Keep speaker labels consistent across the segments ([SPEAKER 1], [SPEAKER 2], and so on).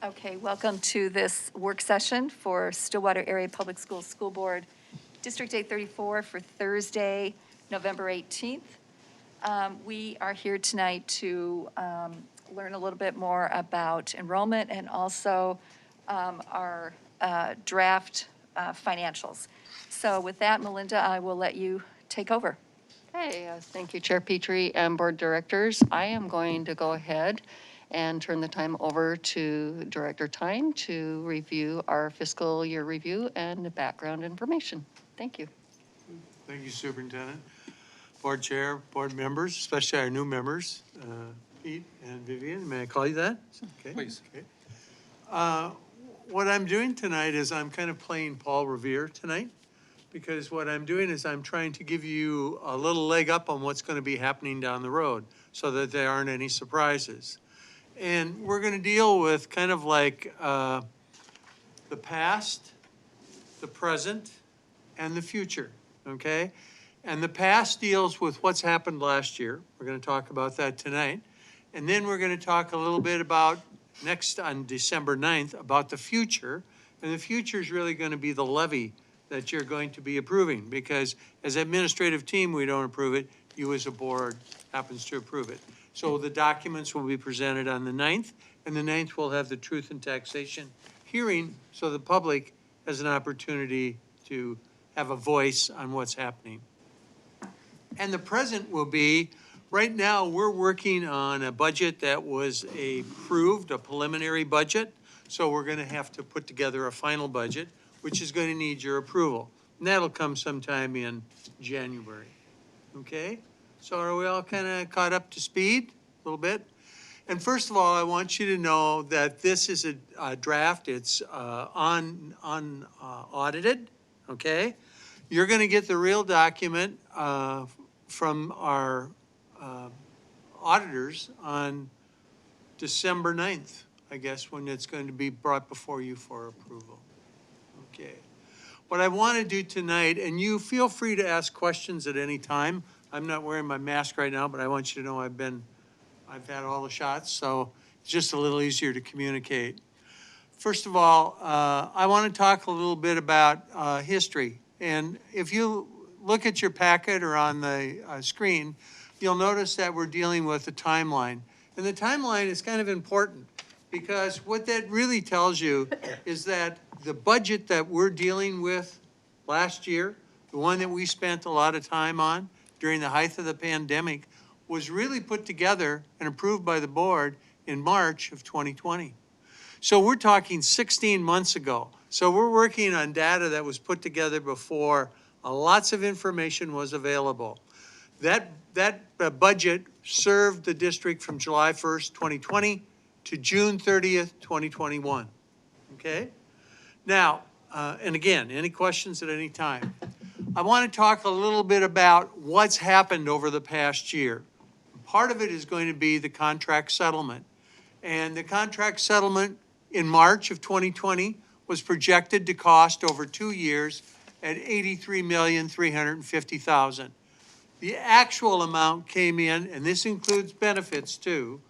[SPEAKER 1] Okay, welcome to this work session for Stillwater Area Public Schools School Board, District 834 for Thursday, November 18th. We are here tonight to learn a little bit more about enrollment and also our draft financials. So with that, Melinda, I will let you take over.
[SPEAKER 2] Okay, thank you, Chair Petrie and Board Directors. I am going to go ahead and turn the time over to Director Time to review our fiscal year review and background information. Thank you.
[SPEAKER 3] Thank you, Superintendent. Board Chair, board members, especially our new members, Pete and Vivian, may I call you that? Okay.
[SPEAKER 4] Please.
[SPEAKER 3] Okay. What I'm doing tonight is I'm kind of playing Paul Revere tonight, because what I'm doing is I'm trying to give you a little leg up on what's going to be happening down the road so that there aren't any surprises. And we're going to deal with kind of like the past, the present, and the future, okay? And the past deals with what's happened last year. We're going to talk about that tonight. And then we're going to talk a little bit about next on December 9th about the future. And the future is really going to be the levy that you're going to be approving, because as an administrative team, we don't approve it. You as a board happens to approve it. So the documents will be presented on the 9th, and the 9th will have the Truth in Taxation hearing, so the public has an opportunity to have a voice on what's happening. And the present will be, right now, we're working on a budget that was approved, a preliminary budget. So we're going to have to put together a final budget, which is going to need your approval. And that'll come sometime in January. Okay? So are we all kind of caught up to speed a little bit? And first of all, I want you to know that this is a draft. It's unaudited, okay? You're going to get the real document from our auditors on December 9th, I guess, when it's going to be brought before you for approval. Okay. What I want to do tonight, and you feel free to ask questions at any time. I'm not wearing my mask right now, but I want you to know I've had all the shots, so it's just a little easier to communicate. First of all, I want to talk a little bit about history. And if you look at your packet or on the screen, you'll notice that we're dealing with a timeline. And the timeline is kind of important, because what that really tells you is that the budget that we're dealing with last year, the one that we spent a lot of time on during the height of the pandemic, was really put together and approved by the board in March of 2020. So we're talking 16 months ago. So we're working on data that was put together before lots of information was available. That budget served the district from July 1st, 2020 to June 30th, 2021, okay? Now, and again, any questions at any time? I want to talk a little bit about what's happened over the past year. Part of it is going to be the contract settlement. And the contract settlement in March of 2020 was projected to cost over 2 years at $83,350,000. The actual amount came in, and this includes benefits too,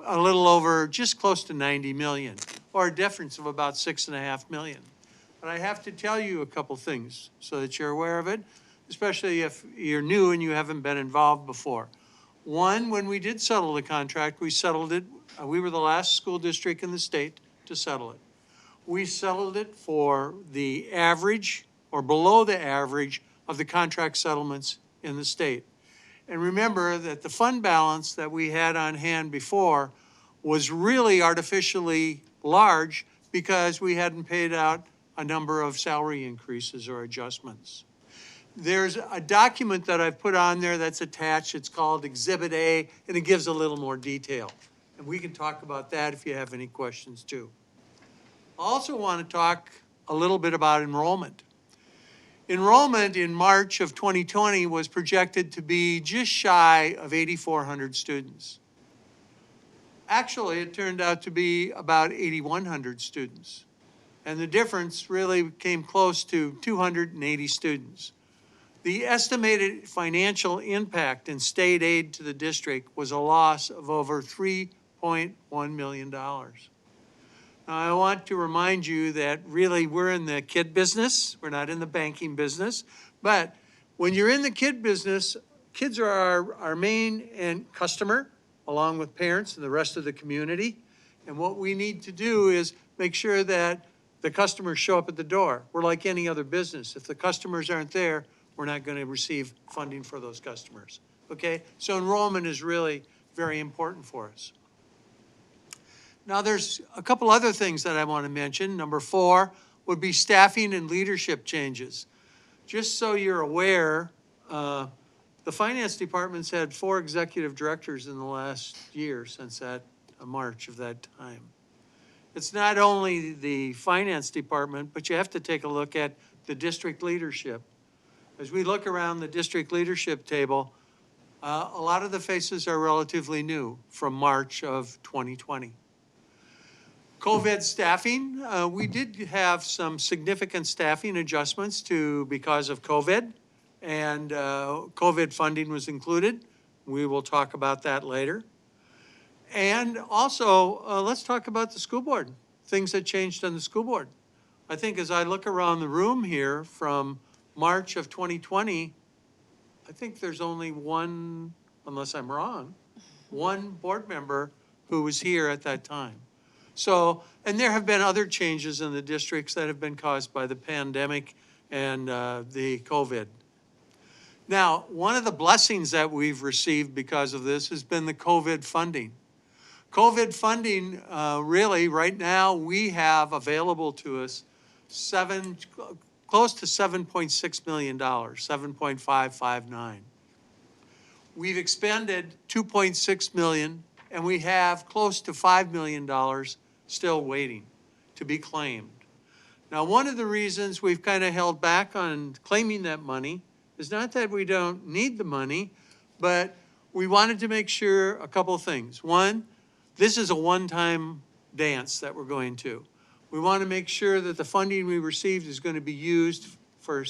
[SPEAKER 3] a little over, just close to 90 million, or a difference of about 6.5 million. But I have to tell you a couple things so that you're aware of it, especially if you're new and you haven't been involved before. One, when we did settle the contract, we settled it, we were the last school district in the state to settle it. We settled it for the average or below the average of the contract settlements in the state. And remember that the fund balance that we had on hand before was really artificially large because we hadn't paid out a number of salary increases or adjustments. There's a document that I've put on there that's attached. It's called Exhibit A, and it gives a little more detail. And we can talk about that if you have any questions too. I also want to talk a little bit about enrollment. Enrollment in March of 2020 was projected to be just shy of 8,400 students. Actually, it turned out to be about 8,100 students. And the difference really came close to 280 students. The estimated financial impact in state aid to the district was a loss of over $3.1 million. Now, I want to remind you that really we're in the kid business. We're not in the banking business. But when you're in the kid business, kids are our main and customer, along with parents and the rest of the community. And what we need to do is make sure that the customers show up at the door. We're like any other business. If the customers aren't there, we're not going to receive funding for those customers. Okay? So enrollment is really very important for us. Now, there's a couple other things that I want to mention. Number 4 would be staffing and leadership changes. Just so you're aware, the finance department's had 4 executive directors in the last year since that March of that time. It's not only the finance department, but you have to take a look at the district leadership. As we look around the district leadership table, a lot of the faces are relatively new from March of 2020. COVID staffing, we did have some significant staffing adjustments because of COVID, and COVID funding was included. We will talk about that later. And also, let's talk about the school board, things that changed on the school board. I think as I look around the room here from March of 2020, I think there's only one, unless I'm wrong, one board member who was here at that time. So, and there have been other changes in the districts that have been caused by the pandemic and the COVID. Now, one of the blessings that we've received because of this has been the COVID funding. COVID funding, really, right now, we have available to us close to $7.6 million, 7.559. We've expended $2.6 million, and we have close to $5 million still waiting to be claimed. Now, one of the reasons we've kind of held back on claiming that money is not that we don't need the money, but we wanted to make sure a couple of things. One, this is a one-time dance that we're going to. We want to make sure that the funding we received is going to be used for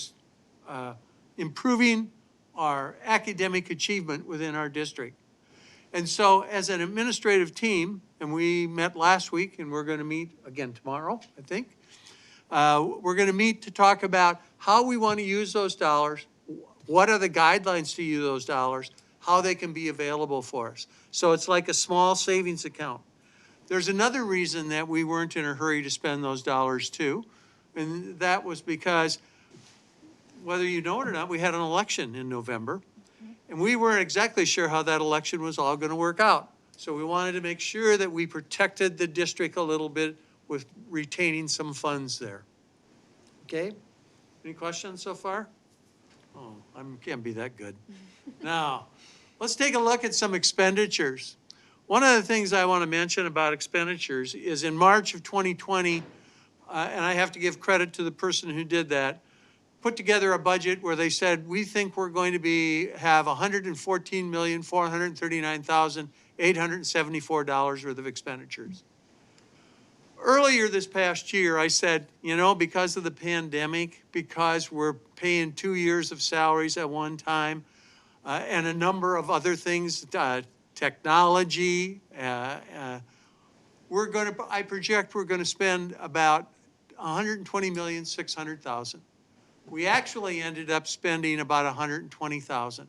[SPEAKER 3] improving our academic achievement within our district. And so as an administrative team, and we met last week and we're going to meet again tomorrow, I think, we're going to meet to talk about how we want to use those dollars, what are the guidelines to use those dollars, how they can be available for us. So it's like a small savings account. There's another reason that we weren't in a hurry to spend those dollars too, and that was because, whether you know it or not, we had an election in November, and we weren't exactly sure how that election was all going to work out. So we wanted to make sure that we protected the district a little bit with retaining some funds there. Okay? Any questions so far? Oh, I can't be that good. Now, let's take a look at some expenditures. One of the things I want to mention about expenditures is in March of 2020, and I have to give credit to the person who did that, put together a budget where they said, we think we're going to have $114,439,874 worth of expenditures. Earlier this past year, I said, you know, because of the pandemic, because we're paying 2 years of salaries at one time, and a number of other things, technology, I project we're going to spend about $120,600,000. We actually ended up spending about $120,000.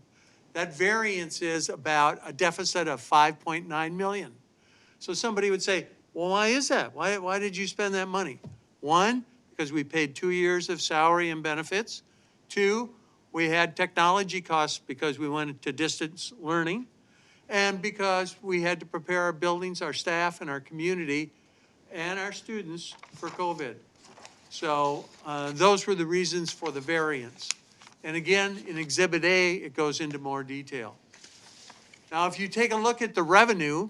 [SPEAKER 3] That variance is about a deficit of $5.9 million. So somebody would say, well, why is that? Why did you spend that money? One, because we paid 2 years of salary and benefits. Two, we had technology costs because we went to distance learning, and because we had to prepare our buildings, our staff, and our community, and our students for COVID. So those were the reasons for the variance. And again, in Exhibit A, it goes into more detail. Now, if you take a look at the revenue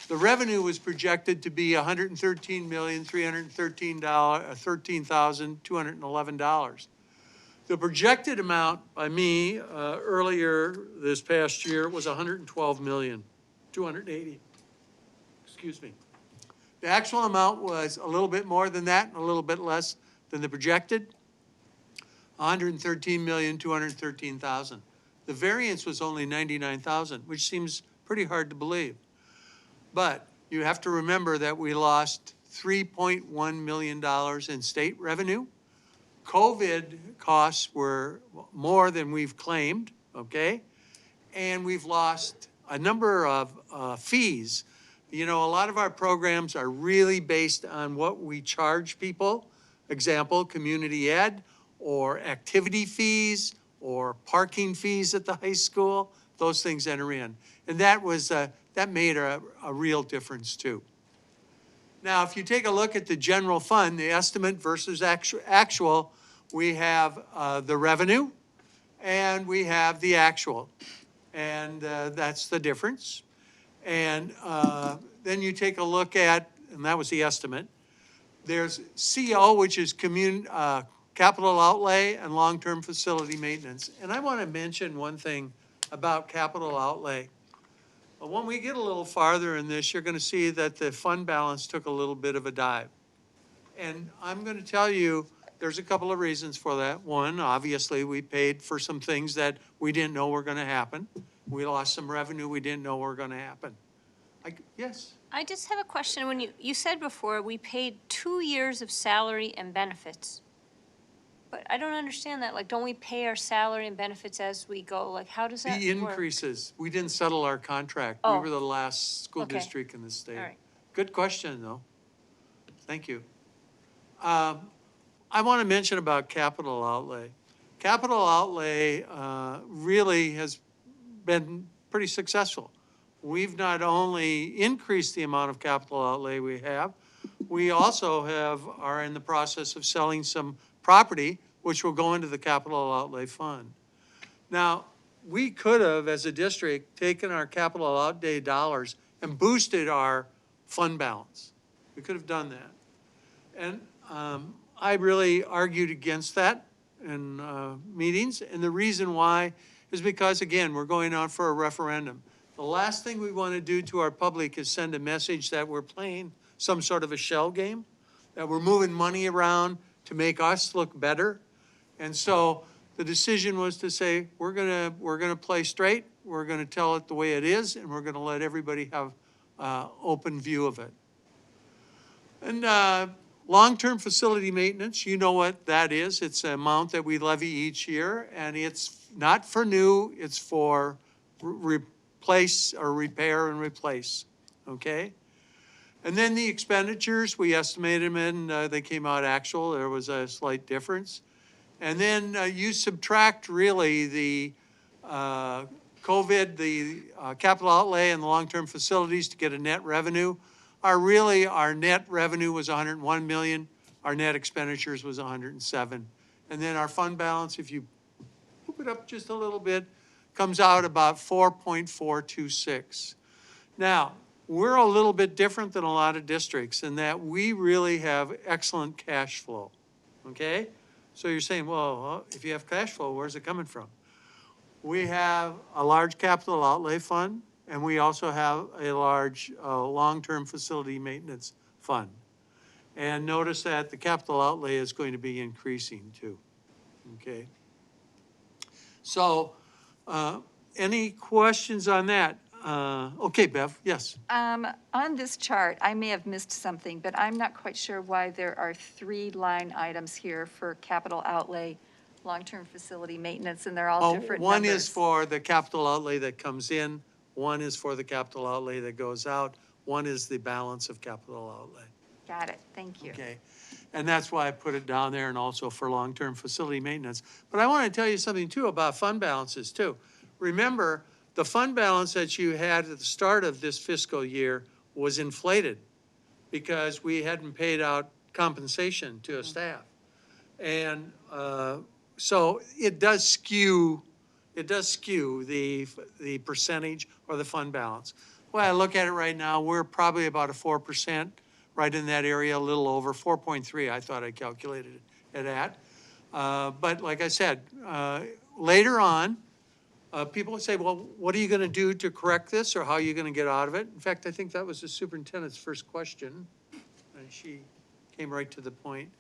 [SPEAKER 3] was projected to be $113,313,211. The projected amount by me earlier this past year was $112,280,000. Excuse me. The actual amount was a little bit more than that and a little bit less than the projected, $113,213,000. The variance was only $99,000, which seems pretty hard to believe. But you have to remember that we lost $3.1 million in state revenue. COVID costs were more than we've claimed, okay? And we've lost a number of fees. You know, a lot of our programs are really based on what we charge people. Example, community ed, or activity fees, or parking fees at the high school. Those things enter in. And that made a real difference too. Now, if you take a look at the general fund, the estimate versus actual, we have the revenue and we have the actual. And that's the difference. And then you take a look at, and that was the estimate, there's CO, which is capital outlay and long-term facility maintenance. And I want to mention one thing about capital outlay. When we get a little farther in this, you're going to see that the fund balance took a little bit of a dive. And I'm going to tell you, there's a couple of reasons for that. One, obviously, we paid for some things that we didn't know were going to happen. We lost some revenue we didn't know were going to happen. Yes?
[SPEAKER 4] I just have a question. When you said before, we paid 2 years of salary and benefits. But I don't understand that. Like, don't we pay our salary and benefits as we go? Like, how does that work?
[SPEAKER 3] The increases, we didn't settle our contract. We
[SPEAKER 4] Oh.
[SPEAKER 3] were the last school
[SPEAKER 4] Okay.
[SPEAKER 3] district in the state.
[SPEAKER 4] All right.
[SPEAKER 3] Good question, though. Thank you. I want to mention about capital outlay. Capital outlay really has been pretty successful. We've not only increased the amount of capital outlay we have, we also are in the process of selling some property, which will go into the capital outlay fund. Now, we could have, as a district, taken our capital outlay dollars and boosted our fund balance. We could have done that. And I really argued against that in meetings. And the reason why is because, again, we're going on for a referendum. The last thing we want to do to our public is send a message that we're playing some sort of a shell game, that we're moving money around to make us look better. And so the decision was to say, we're gonna play straight, we're gonna tell it the way it is, and we're gonna let everybody have open view of it. And long-term facility maintenance, you know what that is. It's an amount that we levy each year, and it's not for new, it's for replace or repair and replace, okay? And then the expenditures, we estimated them and they came out actual. There was a slight difference. And then you subtract really the COVID, the capital outlay and the long-term facilities to get a net revenue. Our net revenue was 101 million. Our net expenditures was 107. And then our fund balance, if you move it up just a little bit, comes out about 4.426. Now, we're a little bit different than a lot of districts in that we really have excellent cash flow, okay? So you're saying, well, if you have cash flow, where's it coming from? We have a large capital outlay fund, and we also have a large long-term facility maintenance fund. And notice that the capital outlay is going to be increasing too, okay? So, any questions on that? Okay, Bev, yes.
[SPEAKER 1] On this chart, I may have missed something, but I'm not quite sure why there are 3 line items here for capital outlay, long-term facility maintenance, and they're all different
[SPEAKER 3] One
[SPEAKER 1] numbers.
[SPEAKER 3] is for the capital outlay that comes in, one is for the capital outlay that goes out, one is the balance of capital outlay.
[SPEAKER 1] Got it, thank you.
[SPEAKER 3] Okay, and that's why I put it down there, and also for long-term facility maintenance. But I want to tell you something too about fund balances too. Remember, the fund balance that you had at the start of this fiscal year was inflated because we hadn't paid out compensation to a staff. And so it does skew the percentage or the fund balance. Well, I look at it right now, we're probably about a 4%, right in that area, a little over, 4.3 I thought I calculated it at. But like I said, later on, people would say, well, what are you going to do to correct this, or how are you going to get out of it? In fact, I think that was the superintendent's first question, and she came right to the point.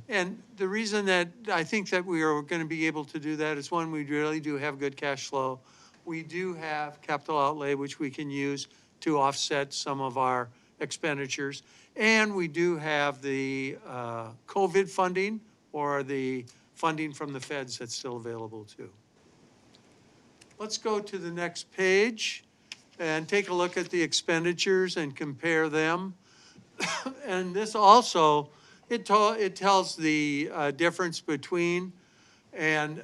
[SPEAKER 3] And the reason that I think that we are going to be able to do that is, one, we really do have good cash flow. We do have capital outlay, which we can use to offset some of our expenditures. And we do have the COVID funding or the funding from the feds that's still available too. Let's go to the next page and take a look at the expenditures and compare them. And this also, it tells the difference between, and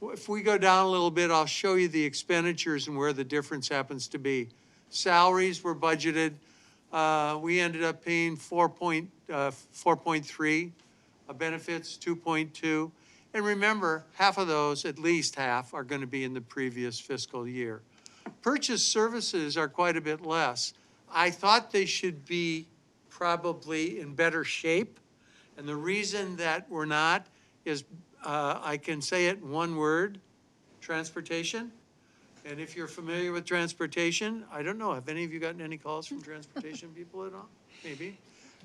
[SPEAKER 3] if we go down a little bit, I'll show you the expenditures and where the difference happens to be. Salaries were budgeted. We ended up paying 4.3, benefits 2.2. And remember, half of those, at least half, are going to be in the previous fiscal year. Purchase services are quite a bit less. I thought they should be probably in better shape. And the reason that we're not is, I can say it in one word, transportation. And if you're familiar with transportation, I don't know, have any of you gotten any calls from transportation people at all? Maybe.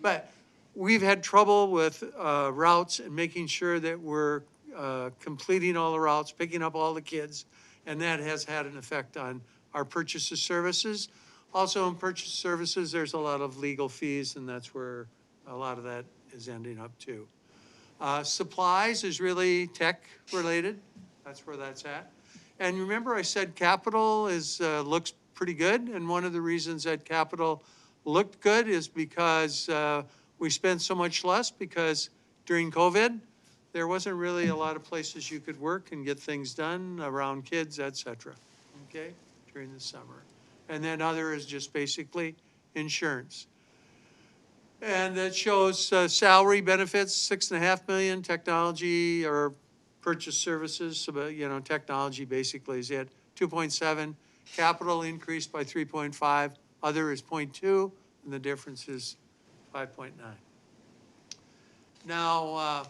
[SPEAKER 3] But we've had trouble with routes and making sure that we're completing all the routes, picking up all the kids, and that has had an effect on our purchase of services. Also in purchase services, there's a lot of legal fees, and that's where a lot of that is ending up too. Supplies is really tech related. That's where that's at. And remember I said capital looks pretty good, and one of the reasons that capital looked good is because we spent so much less because during COVID, there wasn't really a lot of places you could work and get things done around kids, et cetera, okay, during the summer. And then other is just basically insurance. And that shows salary benefits, 6.5 million, technology or purchase services, so, technology basically is it, 2.7, capital increased by 3.5, other is 0.2, and the difference is 5.9. Now,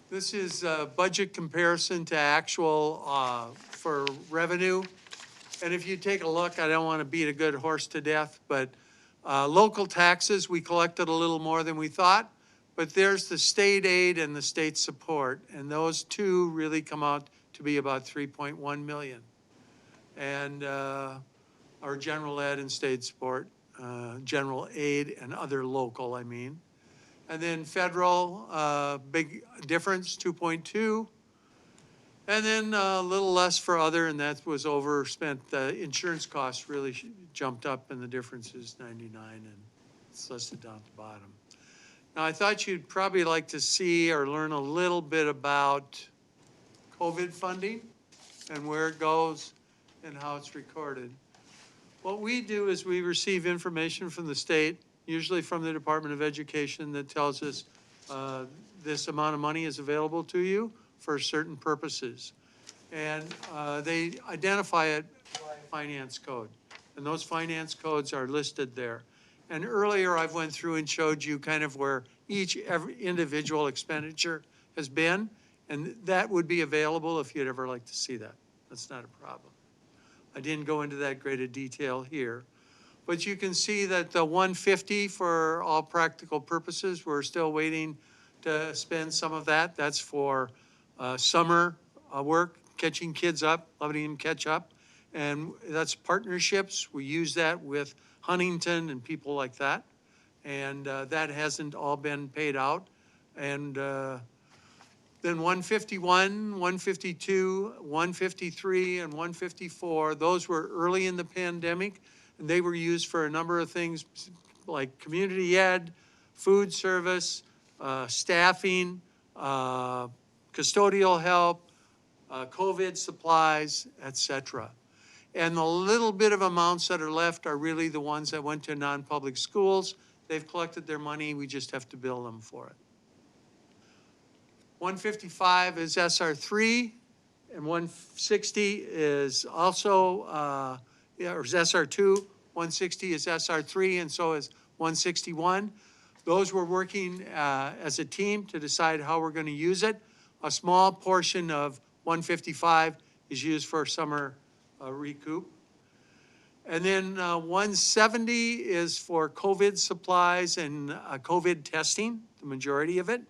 [SPEAKER 3] this is a budget comparison to actual for revenue. And if you take a look, I don't want to beat a good horse to death, but local taxes, we collected a little more than we thought, but there's the state aid and the state support, and those two really come out to be about 3.1 million. And our general ed and state support, general aid and other local, I mean. And then federal, big difference, 2.2. And then a little less for other, and that was overspent. The insurance costs really jumped up, and the difference is 99, and it's listed down at the bottom. Now, I thought you'd probably like to see or learn a little bit about COVID funding and where it goes and how it's recorded. What we do is we receive information from the state, usually from the Department of Education, that tells us this amount of money is available to you for certain purposes. And they identify it by finance code. And those finance codes are listed there. And earlier I went through and showed you kind of where every individual expenditure has been. And that would be available if you'd ever like to see that. That's not a problem. I didn't go into that great a detail here. But you can see that the 150 for all practical purposes, we're still waiting to spend some of that. That's for summer work, catching kids up, letting them catch up. And that's partnerships. We use that with Huntington and people like that. And that hasn't all been paid out. And then 151, 152, 153, and 154, those were early in the pandemic. And they were used for a number of things like community ed, food service, staffing, custodial help, COVID supplies, et cetera. And the little bit of amounts that are left are really the ones that went to non-public schools. They've collected their money, we just have to bill them for it. 155 is SR3, and 160 is also, or is SR2, 160 is SR3, and so is 161. Those we're working as a team to decide how we're going to use it. A small portion of 155 is used for summer recoup. And then 170 is for COVID supplies and COVID testing, the majority of it.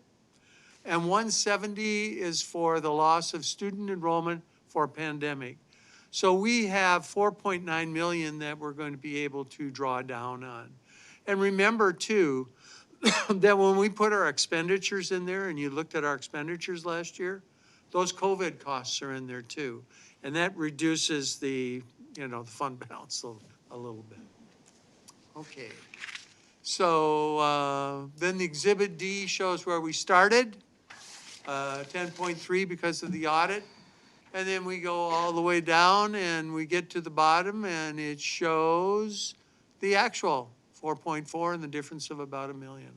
[SPEAKER 3] And 170 is for the loss of student enrollment for a pandemic. So we have 4.9 million that we're going to be able to draw down on. And remember too, that when we put our expenditures in there, and you looked at our expenditures last year, those COVID costs are in there too. And that reduces the, the fund balance a little bit. Okay. So then the Exhibit D shows where we started, 10.3 because of the audit. And then we go all the way down and we get to the bottom and it shows the actual 4.4 and the difference of about $1 million.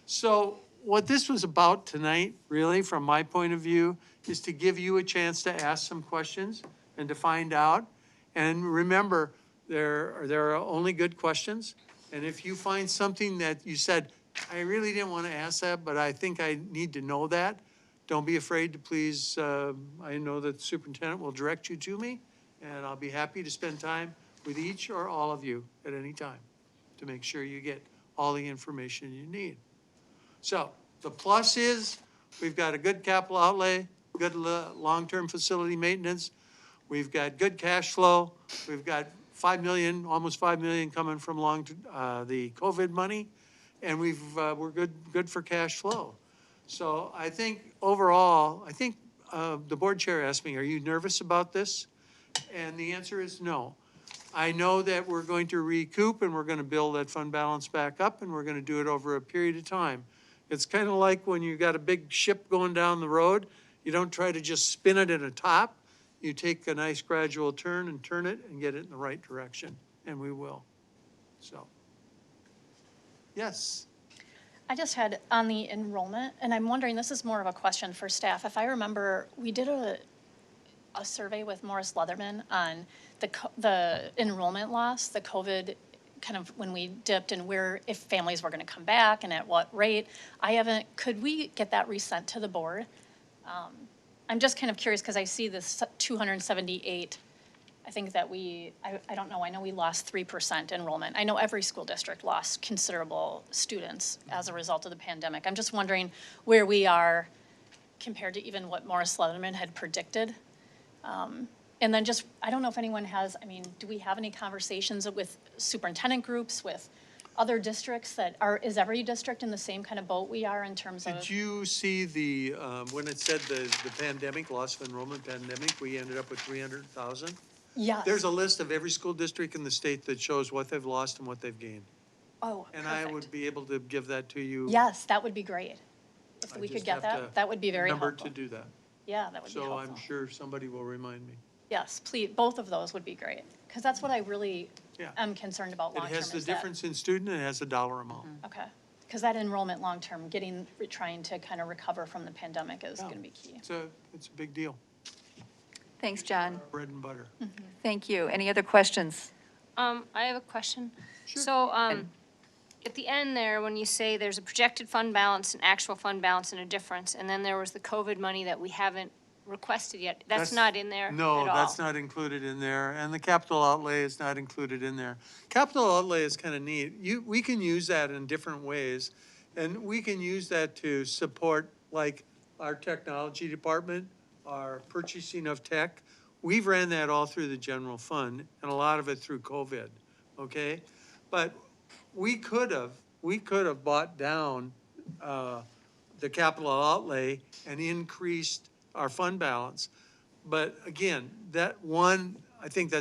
[SPEAKER 3] So what this was about tonight, really, from my point of view, is to give you a chance to ask some questions and to find out. And remember, there are only good questions. And if you find something that you said, I really didn't want to ask that, but I think I need to know that, don't be afraid to please, I know that the superintendent will direct you to me, and I'll be happy to spend time with each or all of you at any time to make sure you get all the information you need. So the plus is we've got a good capital outlay, good long-term facility maintenance. We've got good cash flow. We've got 5 million, almost 5 million coming from the COVID money, and we're good for cash flow. So I think overall, the board chair asked me, are you nervous about this? And the answer is no. I know that we're going to recoup and we're going to build that fund balance back up and we're going to do it over a period of time. It's kind of like when you got a big ship going down the road, you don't try to just spin it in a top. You take a nice gradual turn and turn it and get it in the right direction, and we will. So, yes.
[SPEAKER 5] I just had on the enrollment, and I'm wondering, this is more of a question for staff. If I remember, we did a survey with Morris Leatherman on the enrollment loss, the COVID kind of when we dipped and if families were going to come back and at what rate. Could we get that resent to the board? I'm just kind of curious because I see this 278. I think that I don't know, I know we lost 3% enrollment. I know every school district lost considerable students as a result of the pandemic. I'm just wondering where we are compared to even what Morris Leatherman had predicted. And then just, I don't know if anyone do we have any conversations with superintendent groups, with other districts is every district in the same kind of boat we are in terms of?
[SPEAKER 3] Did you see when it said the pandemic, loss of enrollment pandemic, we ended up with 300,000?
[SPEAKER 5] Yes.
[SPEAKER 3] There's a list of every school district in the state that shows what they've lost and what they've gained.
[SPEAKER 5] Oh,
[SPEAKER 3] And
[SPEAKER 5] perfect.
[SPEAKER 3] I would be able to give that to you.
[SPEAKER 5] Yes, that would be great. If
[SPEAKER 3] I
[SPEAKER 5] we could
[SPEAKER 3] just
[SPEAKER 5] get
[SPEAKER 3] have to
[SPEAKER 5] that, that would be very helpful.
[SPEAKER 3] remember to do that.
[SPEAKER 5] Yeah, that would be helpful.
[SPEAKER 3] So I'm sure somebody will remind me.
[SPEAKER 5] Yes, please, both of those would be great, because that's what I really
[SPEAKER 3] Yeah.
[SPEAKER 5] am concerned about
[SPEAKER 3] It
[SPEAKER 5] long-term.
[SPEAKER 3] has the
[SPEAKER 5] is that-
[SPEAKER 3] difference in student and it has a dollar amount.
[SPEAKER 5] Okay, because that enrollment long-term, trying to kind of recover from the pandemic is going to be key.
[SPEAKER 3] It's a big deal.
[SPEAKER 1] Thanks, John.
[SPEAKER 3] Bread and butter.
[SPEAKER 1] Thank you. Any other questions?
[SPEAKER 4] I have a question. So, at the end there, when you say there's a projected fund balance, an actual fund balance, and a difference, and then there was the COVID money that we haven't requested yet, that's not in there at all?
[SPEAKER 3] No, that's not included in there, and the capital outlay is not included in there. Capital outlay is kind of neat. We can use that in different ways, and we can use that to support, like, our technology department, our purchasing of tech. We've ran that all through the general fund, and a lot of it through COVID, okay? But we could have bought down the capital outlay and increased our fund balance. But again, that one, I think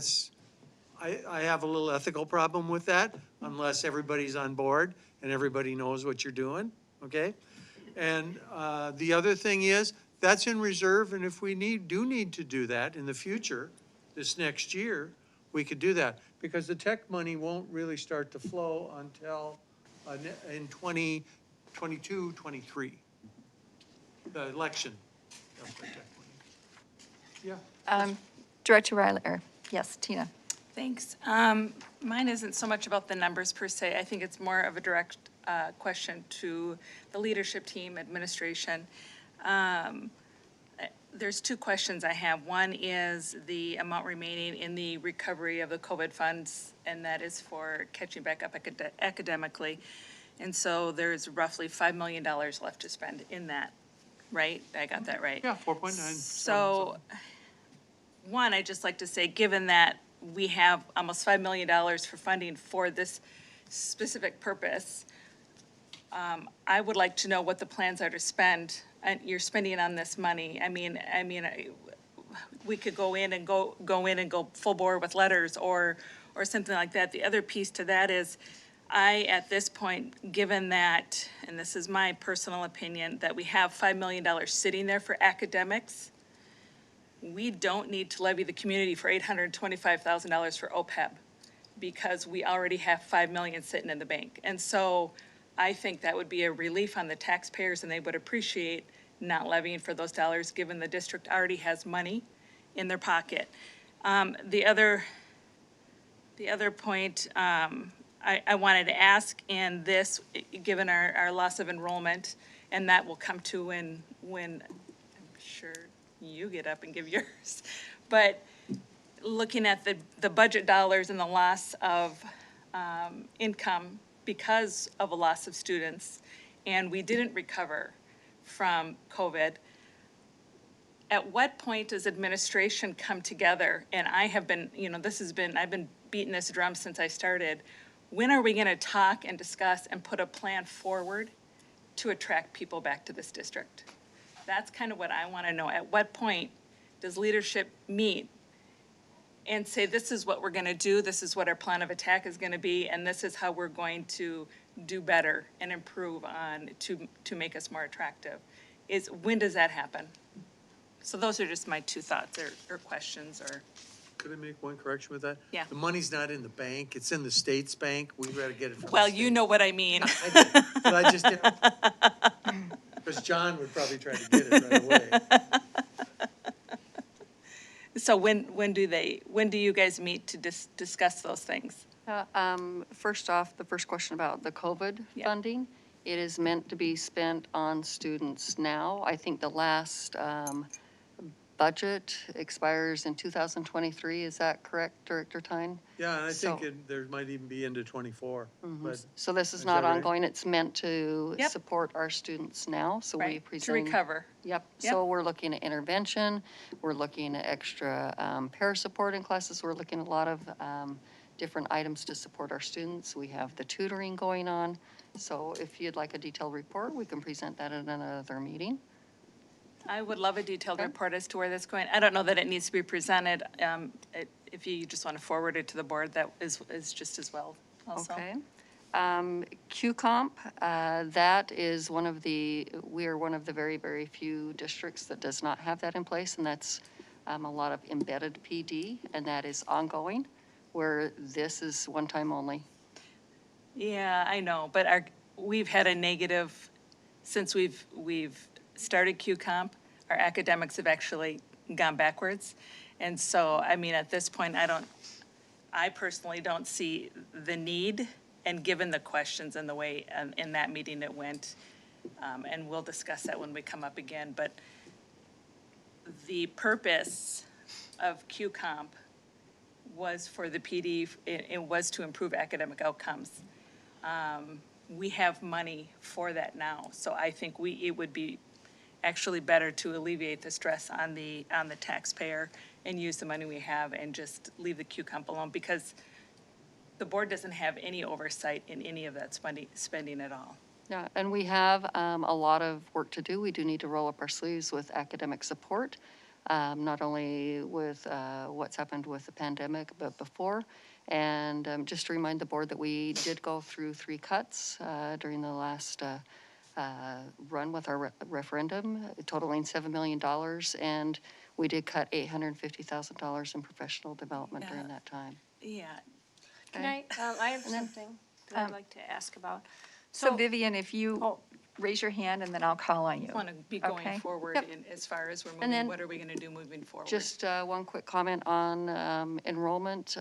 [SPEAKER 3] I have a little ethical problem with that unless everybody's on board and everybody knows what you're doing, okay? And the other thing is, that's in reserve, and if we do need to do that in the future, this next year, we could do that. Because the tech money won't really start to flow until in 2022, 23, the election. Yeah.
[SPEAKER 1] Director Ryler, yes, Tina.
[SPEAKER 6] Thanks. Mine isn't so much about the numbers per se. I think it's more of a direct question to the leadership team, administration. There's two questions I have. One is the amount remaining in the recovery of the COVID funds, and that is for catching back up academically. And so there's roughly $5 million left to spend in that, right? I got that right?
[SPEAKER 3] Yeah, 4.9.
[SPEAKER 6] So one, I'd just like to say, given that we have almost $5 million for funding for this specific purpose, I would like to know what the plans are to spend, and you're spending on this money. We could go in and go full bore with letters or something like that. The other piece to that is, at this point, given that, and this is my personal opinion, that we have $5 million sitting there for academics, we don't need to levy the community for $825,000 for OPEB, because we already have 5 million sitting in the bank. And so I think that would be a relief on the taxpayers, and they would appreciate not levying for those dollars, given the district already has money in their pocket. The other point, I wanted to ask in this, given our loss of enrollment, and that will come to when I'm sure you get up and give yours, but looking at the budget dollars and the loss of income because of a loss of students, and we didn't recover from COVID, at what point does administration come together? And I have been, I've been beating this drum since I started. When are we going to talk and discuss and put a plan forward to attract people back to this district? That's kind of what I want to know. At what point does leadership meet and say, this is what we're going to do, this is what our plan of attack is going to be, and this is how we're going to do better and improve on to make us more attractive? When does that happen? So those are just my two thoughts or questions or.
[SPEAKER 3] Could I make one correction with that?
[SPEAKER 6] Yeah.
[SPEAKER 3] The money's not in the bank, it's in the state's bank. We'd rather get it from the
[SPEAKER 6] Well,
[SPEAKER 3] state.
[SPEAKER 6] you know what I mean.
[SPEAKER 3] I do, but I just didn't. Because John would probably try to get it right away.
[SPEAKER 6] So when do you guys meet to discuss those things?
[SPEAKER 2] First off, the first question about the COVID
[SPEAKER 6] Yeah.
[SPEAKER 2] funding, it is meant to be spent on students now. I think the last budget expires in 2023. Is that correct, Director Tyne?
[SPEAKER 3] Yeah, and I think
[SPEAKER 2] So-
[SPEAKER 3] there might even be into 24, but.
[SPEAKER 2] So this is
[SPEAKER 3] Is
[SPEAKER 2] not
[SPEAKER 3] that right?
[SPEAKER 2] ongoing. It's meant to
[SPEAKER 6] Yep.
[SPEAKER 2] support our students now. So we
[SPEAKER 6] Right,
[SPEAKER 2] present.
[SPEAKER 6] to recover.
[SPEAKER 2] Yep.
[SPEAKER 6] Yep.
[SPEAKER 2] So we're looking at intervention. We're looking at extra para support in classes. We're looking at a lot of different items to support our students. We have the tutoring going on. So if you'd like a detailed report, we can present that at another meeting.
[SPEAKER 6] I would love a detailed
[SPEAKER 2] Okay.
[SPEAKER 6] report as to where that's going. I don't know that it needs to be presented. If you just want to forward it to the board, that is just as well also.
[SPEAKER 2] Okay. QComp, that is we are one of the very, very few districts that does not have that in place, and that's a lot of embedded PD, and that is ongoing, where this is one time only.
[SPEAKER 6] Yeah, I know, but we've had a negative, since we've started QComp, our academics have actually gone backwards. And so, at this point, I personally don't see the need, and given the questions and the way in that meeting it went, and we'll discuss that when we come up again, but the purpose of QComp was for the PD, it was to improve academic outcomes. We have money for that now, so I think it would be actually better to alleviate the stress on the taxpayer and use the money we have and just leave the QComp alone, because the board doesn't have any oversight in any of that spending at all.
[SPEAKER 2] Yeah, and we have a lot of work to do. We do need to roll up our sleeves with academic support, not only with what's happened with the pandemic, but before. And just to remind the board that we did go through 3 cuts during the last run with our referendum, totaling $7 million. And we did cut $850,000 in professional development
[SPEAKER 6] Yeah.
[SPEAKER 2] during that time.
[SPEAKER 6] Yeah,
[SPEAKER 4] Can I have something that I'd like to ask about.
[SPEAKER 1] So Vivian, if you
[SPEAKER 4] Oh.
[SPEAKER 1] raise your hand and then I'll call on you.
[SPEAKER 6] I want to be going
[SPEAKER 1] Okay.
[SPEAKER 6] forward
[SPEAKER 2] Yep.
[SPEAKER 6] as far as we're
[SPEAKER 2] And
[SPEAKER 6] moving,
[SPEAKER 2] then
[SPEAKER 6] what are we going to do moving forward?
[SPEAKER 2] Just one quick comment on enrollment,